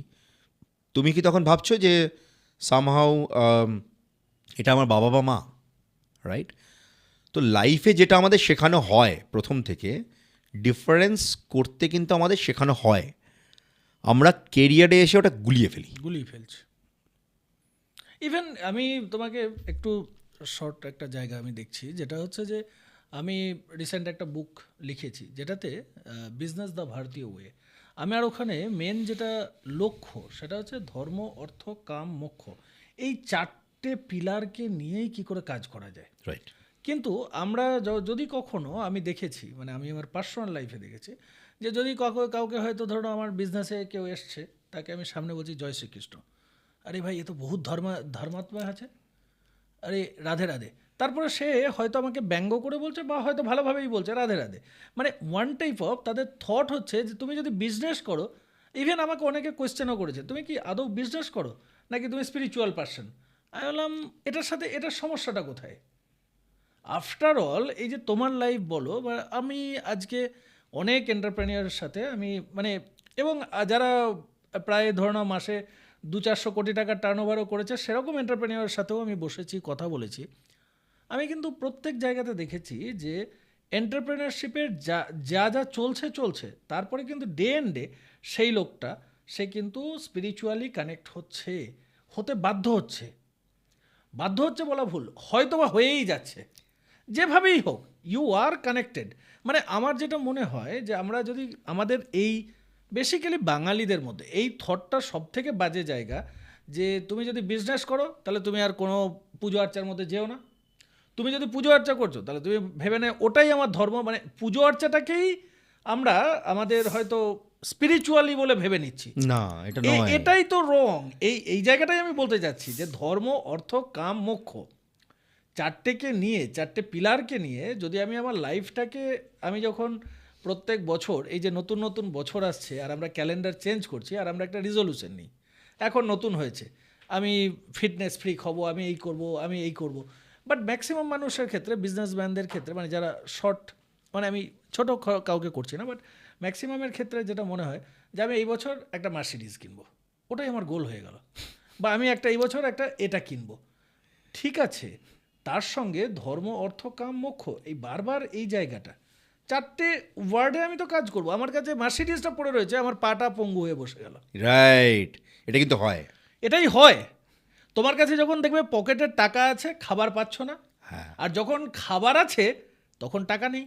তুমি কি তখন ভাবছো যে সামহাউ এটা আমার বাবা বা মা, রাইট? তো লাইফে যেটা আমাদের শেখানো হয় প্রথম থেকে, ডিফারেন্স করতে কিন্তু আমাদের শেখানো হয়, আমরা কেরিয়ারে এসে ওটা গুলিয়ে ফেলি। গুলিয়ে ফেলছে। ইভেন আমি তোমাকে একটু শর্ট একটা জায়গা আমি দেখছি, যেটা হচ্ছে যে আমি রিসেন্ট একটা বুক লিখেছি যেটাতে বিজনেস দ্য ভারতীয় ওয়ে। আমি আর ওখানে মেন যেটা লক্ষ্য সেটা হচ্ছে ধর্ম, অর্থ, কাম, মোক্ষ, এই চারটে পিলারকে নিয়েই কি করে কাজ করা যায়। রাইট, কিন্তু আমরা যদি কখনো, আমি দেখেছি, মানে আমি আমার পার্সোনাল লাইফে দেখেছি যে যদি কাউকে হয়তো ধরো আমার বিজনেসে কেউ এসছে, তাকে আমি সামনে বলছি জয় শ্রীকৃষ্ণ, আরে ভাই এ তো বহুত ধর্মাত্মা আছে, আরে রাধে রাধে, তারপরে সে হয়তো আমাকে ব্যঙ্গ করে বলছে বা হয়তো ভালোভাবেই বলছে রাধে রাধে, মানে ওয়ান টাইপ অফ তাদের থট হচ্ছে যে তুমি যদি বিজনেস করো, ইভেন আমাকে অনেকে কোয়েশ্চেনও করেছে তুমি কি আদৌ বিজনেস করো নাকি তুমি স্পিরিচুয়াল পার্সন। আমি বললাম এটার সাথে এটার সমস্যাটা কোথায়? আফটার অল এই যে তোমার লাইফ বলো বা আমি আজকে অনেক এন্টারপ্রেনিয়ারের সাথে আমি মানে, এবং যারা প্রায় ধরো না মাসে 200-400 কোটি টাকার টার্নওভারও করেছে, সেরকম এন্টারপ্রেনিয়ারের সাথেও আমি বসেছি, কথা বলেছি। আমি কিন্তু প্রত্যেক জায়গাতে দেখেছি যে এন্টারপ্রেনারশিপের যা যা যা চলছে, তারপরে কিন্তু ডে অ্যান্ড ডে সেই লোকটা সে কিন্তু স্পিরিচুয়ালি কানেক্ট হতে বাধ্য হচ্ছে বলা ভুল, হয়তো বা হয়েই যাচ্ছে, যেভাবেই হোক ইউ আর কানেক্টেড। মানে আমার যেটা মনে হয় যে আমরা যদি আমাদের এই বেসিক্যালি বাঙালিদের মধ্যে এই থটটা সব থেকে বাজে জায়গা, যে তুমি যদি বিজনেস করো তাহলে তুমি আর কোনো পুজো আর্চার মধ্যে যেও না, তুমি যদি পুজো আর্চা করছো তাহলে তুমি ভেবে নেয় ওটাই আমার ধর্ম, মানে পুজো আর্চাটাকেই আমরা আমাদের হয়তো স্পিরিচুয়ালি বলে ভেবে নিচ্ছি। না এটা নয়, এটাই তো রং। এই জায়গাটাই আমি বলতে যাচ্ছি যে ধর্ম, অর্থ, কাম, মোক্ষ, চারটেকে নিয়ে, চারটে পিলারকে নিয়ে যদি আমি আমার লাইফটাকে, আমি যখন প্রত্যেক বছর এই যে নতুন নতুন বছর আসছে আর আমরা ক্যালেন্ডার চেঞ্জ করছি আর আমরা একটা রিজলিউশন নিই, এখন নতুন হয়েছে আমি ফিটনেস ফ্রিক হব, আমি এই করব, বাট ম্যাক্সিমাম মানুষের ক্ষেত্রে, বিজনেসম্যানদের ক্ষেত্রে, মানে যারা শর্ট, মানে আমি ছোটো কাউকে করছি না, বাট ম্যাক্সিমামের ক্ষেত্রে যেটা মনে হয় যে আমি এই বছর একটা মার্সিডিজ কিনবো, ওটাই আমার গোল হয়ে গেল, বা আমি এই বছর একটা এটা কিনবো। ঠিক আছে, তার সঙ্গে ধর্ম, অর্থ, কাম, মোক্ষ, এই বারবার এই জায়গাটা, চারটে ওয়ার্ডে আমি তো কাজ করবো। আমার কাছে মার্সিডিজটা পড়ে রয়েছে, আমার পাটা পঙ্গু হয়ে বসে গেল। রাইট, এটা কিন্তু হয়। এটাই হয়। তোমার কাছে যখন দেখবে পকেটের টাকা আছে, খাবার পাচ্ছ না, হ্যাঁ, আর যখন খাবার আছে তখন টাকা নেই।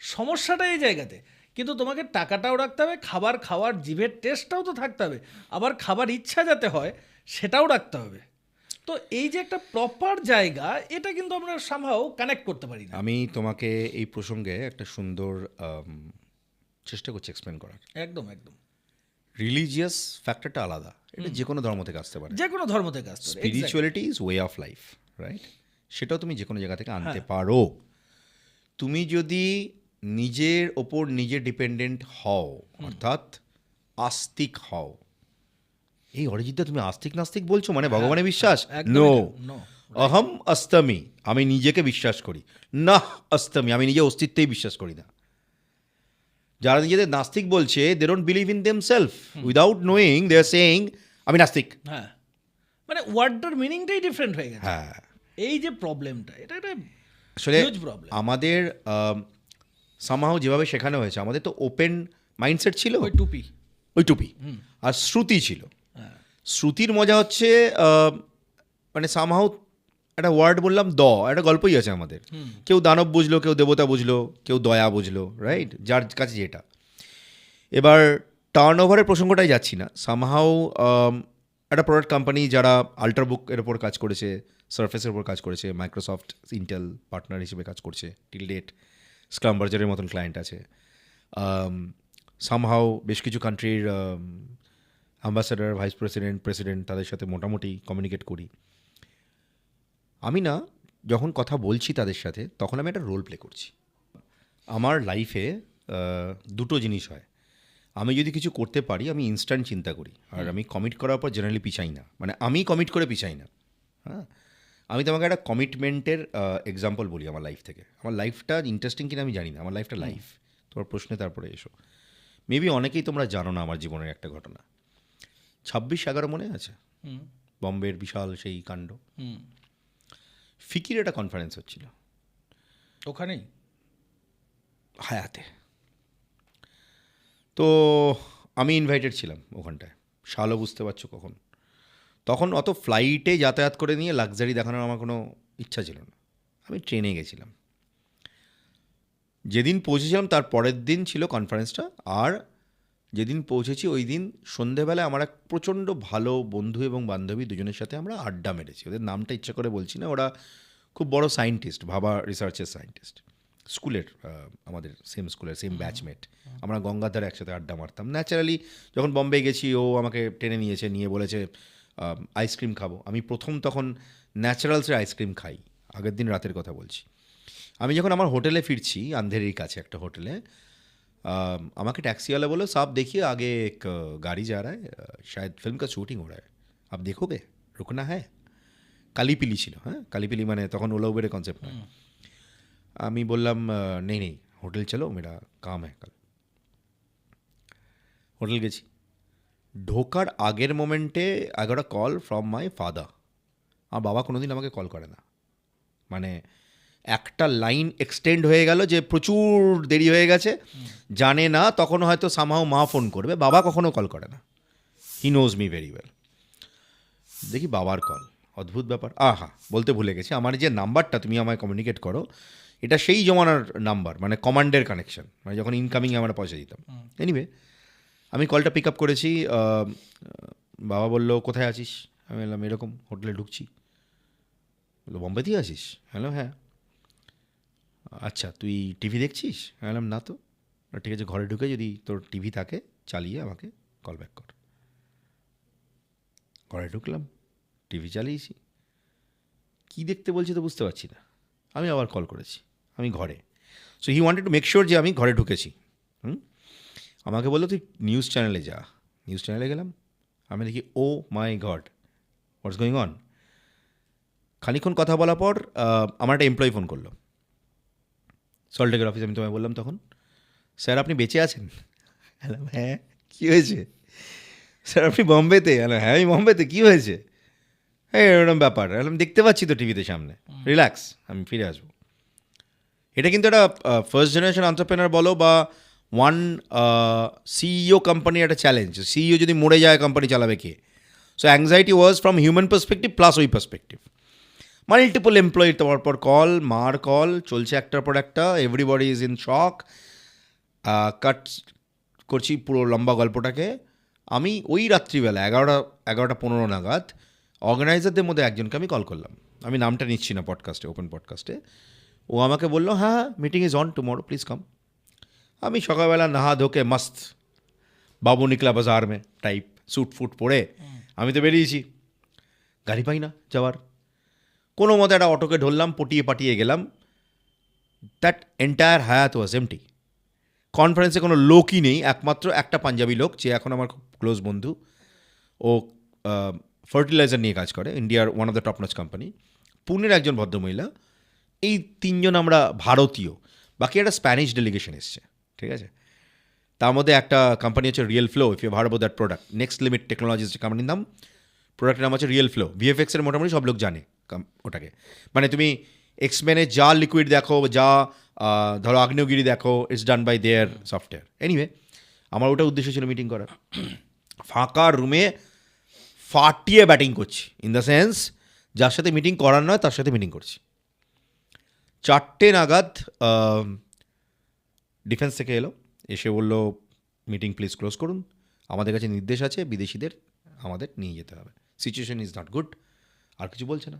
সমস্যাটা এই জায়গাতে। কিন্তু তোমাকে টাকাটাও রাখতে হবে, খাবার খাওয়ার জিভের টেস্টটাও তো থাকতে হবে, আবার খাবার ইচ্ছা যাতে হয় সেটাও রাখতে হবে। তো এই যে একটা প্রপার জায়গা, এটা কিন্তু আমরা সামহাও কানেক্ট করতে পারি না। আমি তোমাকে এই প্রসঙ্গে একটা সুন্দর চেষ্টা করছি এক্সপ্লেন করার। একদম একদম। রিলিজিয়াস ফ্যাক্টরটা আলাদা, এটা যে কোনো ধর্ম থেকে আসতে পারে। যে কোনো ধর্ম থেকে আসতে পারে। Spirituality is way of life, right? সেটাও তুমি যে কোনো জায়গা থেকে হ্যাঁ। আনতে পারো। তুমি যদি নিজের ওপর নিজে ডিপেন্ডেন্ট হও, অর্থাৎ আস্তিক হও। এই অরিজিৎদা তুমি আস্তিক নাস্তিক বলছো, মানে ভগবানে বিশ্বাস? No, no. অহম অস্তমি, আমি নিজেকে বিশ্বাস করি। না অস্তমি, আমি নিজে অস্তিত্বেই বিশ্বাস করি না। যারা নিজেদের নাস্তিক বলছে, they don't believe in themselves, without knowing they are saying আমি নাস্তিক। হ্যাঁ, মানে ওয়ার্ডটার মিনিংটাই ডিফারেন্ট হয়ে গেছে। হ্যাঁ, এই যে প্রবলেমটা, এটা একটা আসলে হিউজ প্রবলেম। আমাদের সামহাও যেভাবে শেখানো হয়েছে, আমাদের তো ওপেন মাইন্ডসেট ছিল, ওই টুপি। ওই টুপি, আর শ্রুতি ছিল। হ্যাঁ। শ্রুতির মজা হচ্ছে মানে সামহাও একটা ওয়ার্ড বললাম, একটা গল্পই আছে আমাদের। কেউ দানব বুঝলো, কেউ দেবতা বুঝলো, কেউ দয়া বুঝলো, রাইট? যার কাছে যেটা। এবার টার্ন ওভারের প্রসঙ্গটাই যাচ্ছি না। সামহাও একটা প্রোডাক্ট কোম্পানি যারা আল্ট্রাবুক এর ওপর কাজ করেছে, সারফেসের ওপর কাজ করেছে, মাইক্রোসফট ইন্টেল পার্টনার হিসেবে কাজ করছে টিল ডেট, স্ক্রামবার্জারের মতন ক্লায়েন্ট আছে। সামহাও বেশ কিছু কান্ট্রির অ্যাম্বাসাডার, ভাইস প্রেসিডেন্ট, প্রেসিডেন্ট, তাদের সাথে মোটামুটি কমিউনিকেট করি। আমি না যখন কথা বলছি তাদের সাথে, তখন আমি একটা রোল প্লে করছি। আমার লাইফে দুটো জিনিস হয়। আমি যদি কিছু করতে পারি, আমি ইনস্ট্যান্ট চিন্তা করি, আর আমি কমিট করার পর জেনারেলি পিছাই না। মানে আমি কমিট করে পিছাই না। হ্যাঁ, আমি তোমাকে একটা কমিটমেন্টের এক্সাম্পল বলি আমার লাইফ থেকে। আমার লাইফটা ইন্টারেস্টিং কিনা আমি জানি না, আমার লাইফটা লাইফ। তোমার প্রশ্নে তারপরে এসো। মেবি অনেকেই তোমরা জানো না আমার জীবনের একটা ঘটনা। 26/11 মনে আছে? বম্বের বিশাল সেই কাণ্ড। ফিকির একটা কনফারেন্স হচ্ছিল ওখানেই হায়াতে। তো আমি ইনভাইটেড ছিলাম ওখানটায়। শালও বুঝতে পারছো কখন। তখন অত ফ্লাইটে যাতায়াত করে নিয়ে লাক্সারি দেখানোর আমার কোনো ইচ্ছা ছিল না। আমি ট্রেনে গেছিলাম। যেদিন পৌঁছেছিলাম তার পরের দিন ছিল কনফারেন্সটা। আর যেদিন পৌঁছেছি ওই দিন সন্ধেবেলায় আমার এক প্রচণ্ড ভালো বন্ধু এবং বান্ধবী দুজনের সাথে আমরা আড্ডা মেরেছি। ওদের নামটা ইচ্ছা করে বলছি না। ওরা খুব বড় সায়েন্টিস্ট, ভাবা রিসার্চের সায়েন্টিস্ট, স্কুলের আমাদের সেম স্কুলের সেম ব্যাচমেট। আমরা গঙ্গাধারে একসাথে আড্ডা মারতাম। ন্যাচারালি যখন বম্বে গেছি, ও আমাকে টেনে নিয়েছে, নিয়ে বলেছে আইসক্রিম খাবো। আমি প্রথম তখন ন্যাচারালসের আইসক্রিম খাই। আগের দিন রাতের কথা বলছি। আমি যখন আমার হোটেলে ফিরছি, আন্ধেরির কাছে একটা হোটেলে, আমাকে टैक्सीवाला बोलो साहब देखिए आगे एक गाड़ी जा रहा है, शायद फिल्म का शूटिंग हो रहा है, आप देखोगे, रुकना है। কালিপিলি ছিল। হ্যাঁ, কালিপিলি মানে তখন ওলা উবেরের কনসেপ্ট নয়। আমি বললাম নেই নেই হোটেল চলো, মেরা কাম হ্যাঁ কাল। হোটেল গেছি। ঢোকার আগের মোমেন্টে I got a call from my father. আমার বাবা কোনোদিন আমাকে কল করে না। মানে একটা লাইন এক্সটেন্ড হয়ে গেল যে প্রচুর দেরি হয়ে গেছে, জানে না তখন হয়তো সামহাও মা ফোন করবে, বাবা কখনো কল করে না। He knows me very well. দেখি বাবার কল, অদ্ভুত ব্যাপার। বলতে ভুলে গেছি, আমার যে নাম্বারটা তুমি আমায় কমিউনিকেট করো, এটা সেই জমানার নাম্বার, মানে কমান্ডের কানেকশন, মানে যখন ইনকামিংয়ে আমরা পয়সা দিতাম। এনিওয়ে, আমি কলটা পিক আপ করেছি। বাবা বললো কোথায় আছিস? আমি বললাম এরকম হোটেলে ঢুকছি। বললো বম্বেতেই আছিস? হ্যালো হ্যাঁ। আচ্ছা তুই টিভি দেখছিস? আমি বললাম না তো। ঠিক আছে, ঘরে ঢুকে যদি তোর টিভি থাকে চালিয়ে আমাকে কল ব্যাক কর। ঘরে ঢুকলাম, টিভি চালিয়েছি। কী দেখতে বলছি তো বুঝতে পারছি না। আমি আবার কল করেছি, আমি ঘরে। So he wanted to make sure যে আমি ঘরে ঢুকেছি। আমাকে বললো তুই নিউজ চ্যানেলে যা। নিউজ চ্যানেলে গেলাম। আমি দেখি ও মাই গড, হোয়াটস গোয়িং অন। খানিক্ষণ কথা বলার পর আমার একটা এমপ্লয়ি ফোন করলো, সল্টলেকের অফিস। আমি তোমায় বললাম তখন, স্যার আপনি বেঁচে আছেন? হ্যাঁ, কী হয়েছে? স্যার আপনি বম্বেতে? হ্যাঁ আমি বম্বেতে, কী হয়েছে? হ্যাঁ এরকম ব্যাপার। আমি দেখতে পাচ্ছি তো টিভিতে সামনে, রিল্যাক্স, আমি ফিরে আসবো। এটা কিন্তু একটা ফার্স্ট জেনারেশন এন্টারপ্রেনার বলো বা ওয়ান সিইও কোম্পানির একটা চ্যালেঞ্জ। সিইও যদি মরে যায় কোম্পানি চালাবে কে? So anxiety was from human perspective plus ওই পার্সপেক্টিভ। মাল্টিপল এমপ্লয়ি তোমার পর কল, মার কল চলছে একটার পর একটা, everybody is in shock. Cut করছি পুরো লম্বা গল্পটাকে। আমি ওই রাত্রিবেলা 11:15 নাগাদ অর্গানাইজারদের মধ্যে একজনকে আমি কল করলাম, আমি নামটা নিচ্ছি না পডকাস্টে, ওপেন পডকাস্টে। ও আমাকে বললো হ্যাঁ meeting is on tomorrow, please come. আমি সকালবেলা নাহা ধোকে মস্ত বাবু নিকলা বাজার মে টাইপ স্যুট ফুট পরে আমি তো বেরিয়েছি, গাড়ি পাই না যাওয়ার। কোনো মতে একটা অটোকে ধরলাম, পটিয়ে পাটিয়ে গেলাম। দ্যাট এন্টায়ার হায়াত ওয়াজ এমটি। কনফারেন্সে কোনো লোকই নেই, একমাত্র একটা পাঞ্জাবি লোক, যে এখন আমার খুব ক্লোজ বন্ধু। ও ফার্টিলাইজার নিয়ে কাজ করে, ইন্ডিয়ার one of the top notch company. পুনের একজন ভদ্রমহিলা। এই তিনজন আমরা ভারতীয়, বাকি একটা স্প্যানিশ ডেলিগেশন এসছে, ঠিক আছে। তার মধ্যে একটা কোম্পানি হচ্ছে RealFlow, if you heard about that product, Next Limit Technologies যে কোম্পানির নাম, প্রোডাক্টের নাম হচ্ছে রিয়েল ফ্লো। ভিএফএক্সের মোটামুটি সব লোক জানে ওটাকে। মানে তুমি এক্সমেনে যা লিকুইড দেখো, যা ধরো আগ্নেয়গিরি দেখো, it's done by their software. Anyway, আমার ওটা উদ্দেশ্য ছিল মিটিং করার। ফাঁকা রুমে ফাটিয়ে ব্যাটিং করছি, ইন দ্য সেন্স যার সাথে মিটিং করার নয় তার সাথে মিটিং করছি। 4টে নাগাদ ডিফেন্স থেকে এলো, এসে বললো মিটিং প্লিজ ক্লোজ করুন, আমাদের কাছে নির্দেশ আছে বিদেশিদের আমাদের নিয়ে যেতে হবে, সিচুয়েশন ইজ নট গুড। আর কিছু বলছে না।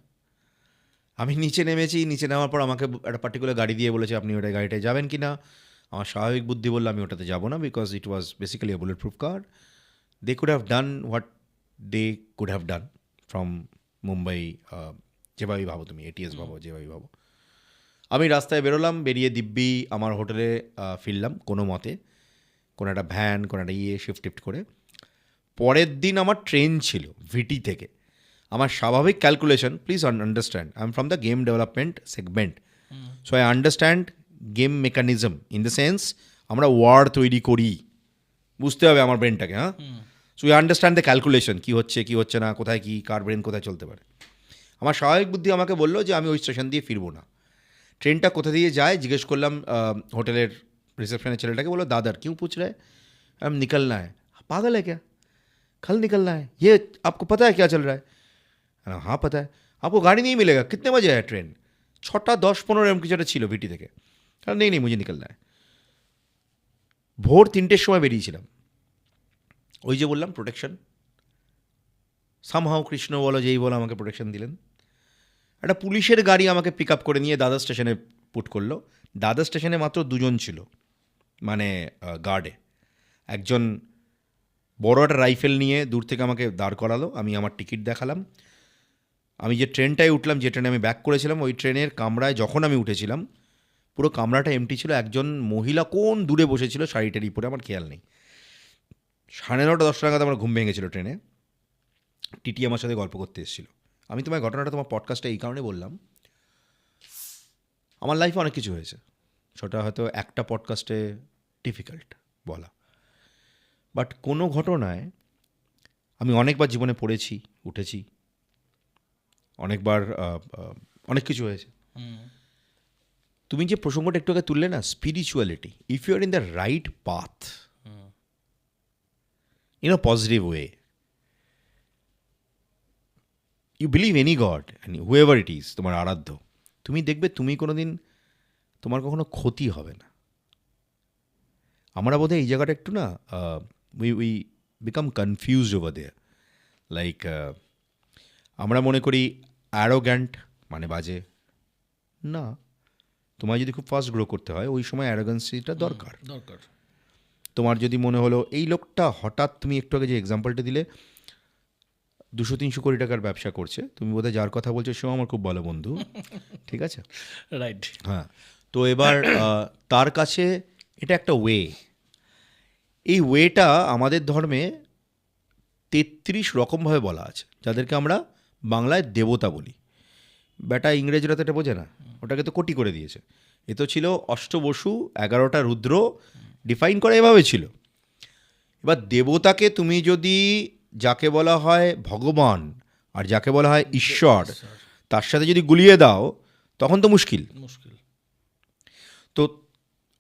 আমি নিচে নেমেছি, নিচে নামার পর আমাকে একটা পার্টিকুলার গাড়ি দিয়ে বলেছে আপনি ওটা গাড়িটায় যাবেন কি না। আমার স্বাভাবিক বুদ্ধি বললো আমি ওটাতে যাবো না, because it was basically a bullet proof car. They could have done what they could have done from Mumbai, যেভাবেই ভাবো তুমি, এটিএস ভাবো, যেভাবেই ভাবো। আমি রাস্তায় বেরোলাম, বেরিয়ে দিব্যি আমার হোটেলে ফিরলাম কোনো মতে, কোনো একটা ভ্যান, কোনো একটা শিফট টিফট করে। পরের দিন আমার ট্রেন ছিল ভিটি থেকে। আমার স্বাভাবিক calculation, please understand, I am from the game development segment, so I understand game mechanism in the sense আমরা ওয়ার্ড তৈরি করি, বুঝতে হবে আমার ব্রেনটাকে, হ্যাঁ। So I understand the calculation, কী হচ্ছে কী হচ্ছে না, কোথায় কী, কার ব্রেন কোথায় চলতে পারে। আমার স্বাভাবিক বুদ্ধি আমাকে বললো যে আমি ওই স্টেশন দিয়ে ফিরবো না। ট্রেনটা কোথা দিয়ে যায় জিজ্ঞেস করলাম হোটেলের रिसेप्शनेर ছেলেটাকে, বললো दादर क्यों पूछ रहे हैं, हम निकलना है। पागल है क्या, कल निकलना है, ये आपको पता है क्या चल रहा है। हाँ पता है। आपको गाड़ी नहीं मिलेगा, कितने बजे है ट्रेन, 6:10-15 এরকম কিছু একটা ছিল ভিটি থেকে। নেই নেই মুझे निकलना है। ভোর 3টের সময় বেরিয়েছিলাম। ওই যে বললাম প্রোটেকশন, সামহাও কৃষ্ণ বলো যেই বলো আমাকে প্রোটেকশন দিলেন। একটা পুলিশের গাড়ি আমাকে পিক আপ করে নিয়ে দাদার স্টেশনে পুট করলো। দাদার স্টেশনে মাত্র 2জন ছিল, মানে গার্ডে। একজন বড় একটা রাইফেল নিয়ে দূর থেকে আমাকে দাঁড় করালো, আমি আমার টিকিট দেখালাম। আমি যে ট্রেনটায় উঠলাম, যে ট্রেনে আমি ব্যাক করেছিলাম, ওই ট্রেনের কামরায় যখন আমি উঠেছিলাম পুরো কামরাটা এমটি ছিল। একজন মহিলা কোন দূরে বসেছিল শাড়ি টাড়ি পরে, আমার খেয়াল নেই। 9:30-10 নাগাদ আমার ঘুম ভেঙেছিল ট্রেনে। টিটি আমার সাথে গল্প করতে এসেছিল। আমি তোমার ঘটনাটা তোমার পডকাস্টে এই কারণে বললাম, আমার লাইফে অনেক কিছু হয়েছে, সেটা হয়তো একটা পডকাস্টে ডিফিকাল্ট বলা, বাট কোনো ঘটনায় আমি অনেকবার জীবনে পড়েছি, উঠেছি, অনেকবার অনেক কিছু হয়েছে। তুমি যে প্রসঙ্গটা একটু আগে তুললে না, spirituality, if you are in the right path, in a positive way, you believe any god and whoever it is, তোমার আরাধ্য, তুমি দেখবে তুমি কোনো দিন তোমার কখনো ক্ষতি হবে না। আমরা বোধহয় এই জায়গাটা একটু না we become confused over there. Like আমরা মনে করি অ্যারোগ্যান্ট মানে বাজে না। তোমার যদি খুব ফাস্ট গ্রো করতে হয় ওই সময় অ্যারোগ্যান্সিটা দরকার। তোমার যদি মনে হলো এই লোকটা হঠাৎ, তুমি একটু আগে যে এক্সাম্পলটা দিলে 200-300 কোটি টাকার ব্যবসা করছে, তুমি বোধহয় যার কথা বলছো সেও আমার খুব ভালো বন্ধু, ঠিক আছে, রাইট, হ্যাঁ। তো এবার তার কাছে এটা একটা ওয়ে। এই ওয়েটা আমাদের ধর্মে 33 রকমভাবে বলা আছে, যাদেরকে আমরা বাংলায় দেবতা বলি। বেটা ইংরেজরা তো এটা বোঝে না, ওটাকে তো কোটি করে দিয়েছে। এ তো ছিল অষ্টবসু, 11টা রুদ্র, ডিফাইন করা এভাবে ছিল। এবার দেবতাকে তুমি যদি যাকে বলা হয় ভগবান আর যাকে বলা হয় ঈশ্বর তার সাথে যদি গুলিয়ে দাও তখন তো মুশকিল। তো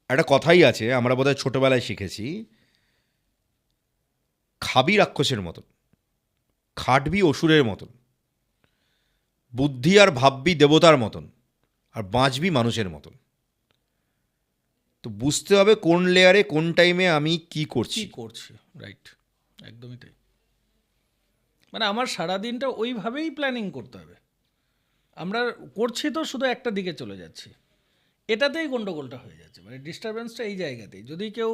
একটা কথাই আছে, আমরা বোধহয় ছোটোবেলায় শিখেছি, খাবি রাক্ষসের মতন, খাটবি অসুরের মতন, বুদ্ধি আর ভাববি দেবতার মতন, আর বাঁচবি মানুষের মতন। তো বুঝতে হবে কোন লেয়ারে কোন টাইমে আমি কি করছি। রাইট, একদমই তাই। মানে আমার সারাদিনটা ওইভাবেই প্ল্যানিং করতে হবে। আমরা করছি তো শুধু একটা দিকে চলে যাচ্ছি, এটাতেই গন্ডগোলটা হয়ে যাচ্ছে। মানে ডিস্টারবেন্সটা এই জায়গাতেই। যদি কেউ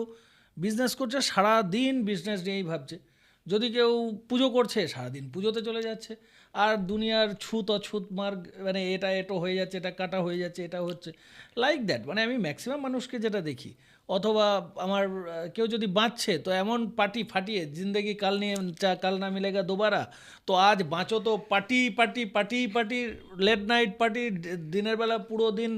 বিজনেস করছে সারাদিন বিজনেস নিয়েই ভাবছে, যদি কেউ পুজো করছে সারাদিন পুজোতে চলে যাচ্ছে, আর দুনিয়ার ছুত অছুত মার্গ, মানে এটা এটো হয়ে যাচ্ছে, এটা কাটা হয়ে যাচ্ছে, এটা হচ্ছে লাইক দ্যাট। মানে আমি ম্যাক্সিমাম মানুষকে যেটা দেখি, অথবা আমার কেউ যদি বাঁচছে তো এমন পার্টি ফাটিয়ে, জিন্দেগি কাল নিয়ে কাল না মিলেগা দোবারা, তো আজ বাঁচো তো party party party party, late night party, দিনের বেলা পুরো দিন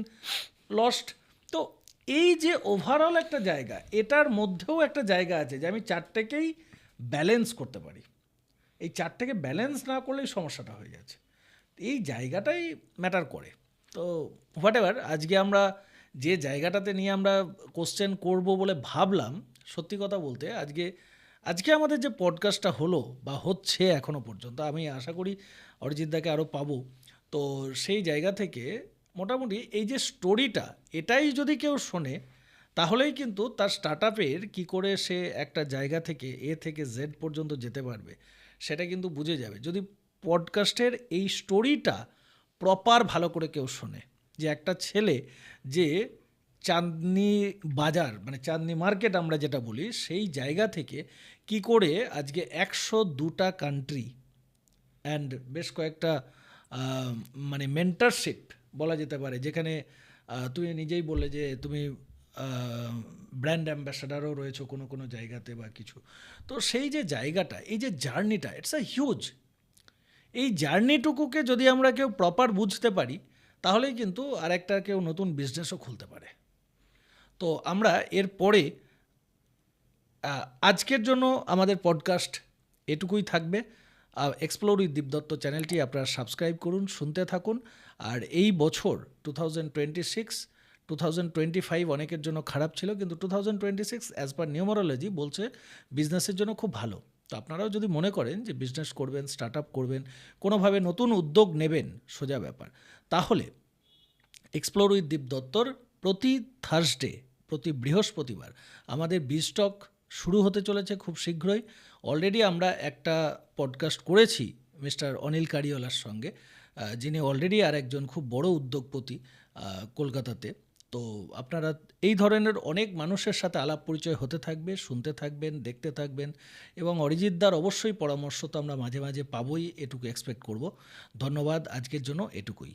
লস্ট। তো এই যে ওভারঅল একটা জায়গা, এটার মধ্যেও একটা জায়গা আছে যে আমি চারটেকেই ব্যালেন্স করতে পারি। এই চারটেকে ব্যালেন্স না করলেই সমস্যাটা হয়ে যাচ্ছে। এই জায়গাটাই ম্যাটার করে। তো হোয়াট এভার, আজকে আমরা যে জায়গাটাতে নিয়ে আমরা কোশ্চেন করব বলে ভাবলাম, সত্যি কথা বলতে আজকে আমাদের যে পডকাস্টটা হলো বা হচ্ছে এখনও পর্যন্ত, আমি আশা করি অরিজিৎদাকে আরও পাবো। তো সেই জায়গা থেকে মোটামুটি এই যে স্টোরিটা, এটাই যদি কেউ শোনে, তাহলেই কিন্তু তার স্টার্ট আপের কী করে সে একটা জায়গা থেকে এ থেকে জেড পর্যন্ত যেতে পারবে সেটা কিন্তু বুঝে যাবে, যদি পডকাস্টের এই স্টোরিটা প্রপার ভালো করে কেউ শোনে। যে একটা ছেলে যে চাঁদনি বাজার, মানে চাঁদনি মার্কেট আমরা যেটা বলি, সেই জায়গা থেকে কি করে আজকে 102টা কান্ট্রি অ্যান্ড বেশ কয়েকটা মানে মেন্টারশিপ বলা যেতে পারে, যেখানে তুমি নিজেই বললে যে তুমি ব্র্যান্ড অ্যাম্বাসাডারও রয়েছে কোনো কোনো জায়গাতে বা কিছু। তো সেই যে জায়গাটা, এই যে জার্নিটা, ইটস আ হিউজ। এই জার্নিটুকুকে যদি আমরা কেউ প্রপার বুঝতে পারি, তাহলেই কিন্তু আরেকটা কেউ নতুন বিজনেসও খুলতে পারে। তো আমরা এরপরে আজকের জন্য আমাদের পডকাস্ট এটুকুই থাকবে। এক্সপ্লোর উইথ দীপদত্ত চ্যানেলটি আপনারা সাবস্ক্রাইব করুন, শুনতে থাকুন। আর এই বছর 2025 অনেকের জন্য খারাপ ছিল, কিন্তু 2026 অ্যাজ পার নিউমারোলজি বলছে বিজনেসের জন্য খুব ভালো। তো আপনারাও যদি মনে করেন যে বিজনেস করবেন, স্টার্ট আপ করবেন, কোনোভাবে নতুন উদ্যোগ নেবেন, সোজা ব্যাপার, তাহলে এক্সপ্লোর উইথ দীপদত্তর প্রতি থার্সডে, প্রতি বৃহস্পতিবার আমাদের বিজটক শুরু হতে চলেছে খুব শীঘ্রই। অলরেডি আমরা একটা পডকাস্ট করেছি মিস্টার অনিল কারিওয়ালার সঙ্গে, যিনি অলরেডি আর একজন খুব বড় উদ্যোগপতি কলকাতাতে। তো আপনারা এই ধরনের অনেক মানুষের সাথে আলাপ পরিচয় হতে থাকবে, শুনতে থাকবেন, দেখতে থাকবেন, এবং অরিজিৎদার অবশ্যই পরামর্শ তো আমরা মাঝে মাঝে পাবোই, এটুকু এক্সপেক্ট করব। ধন্যবাদ, আজকের জন্য এটুকুই।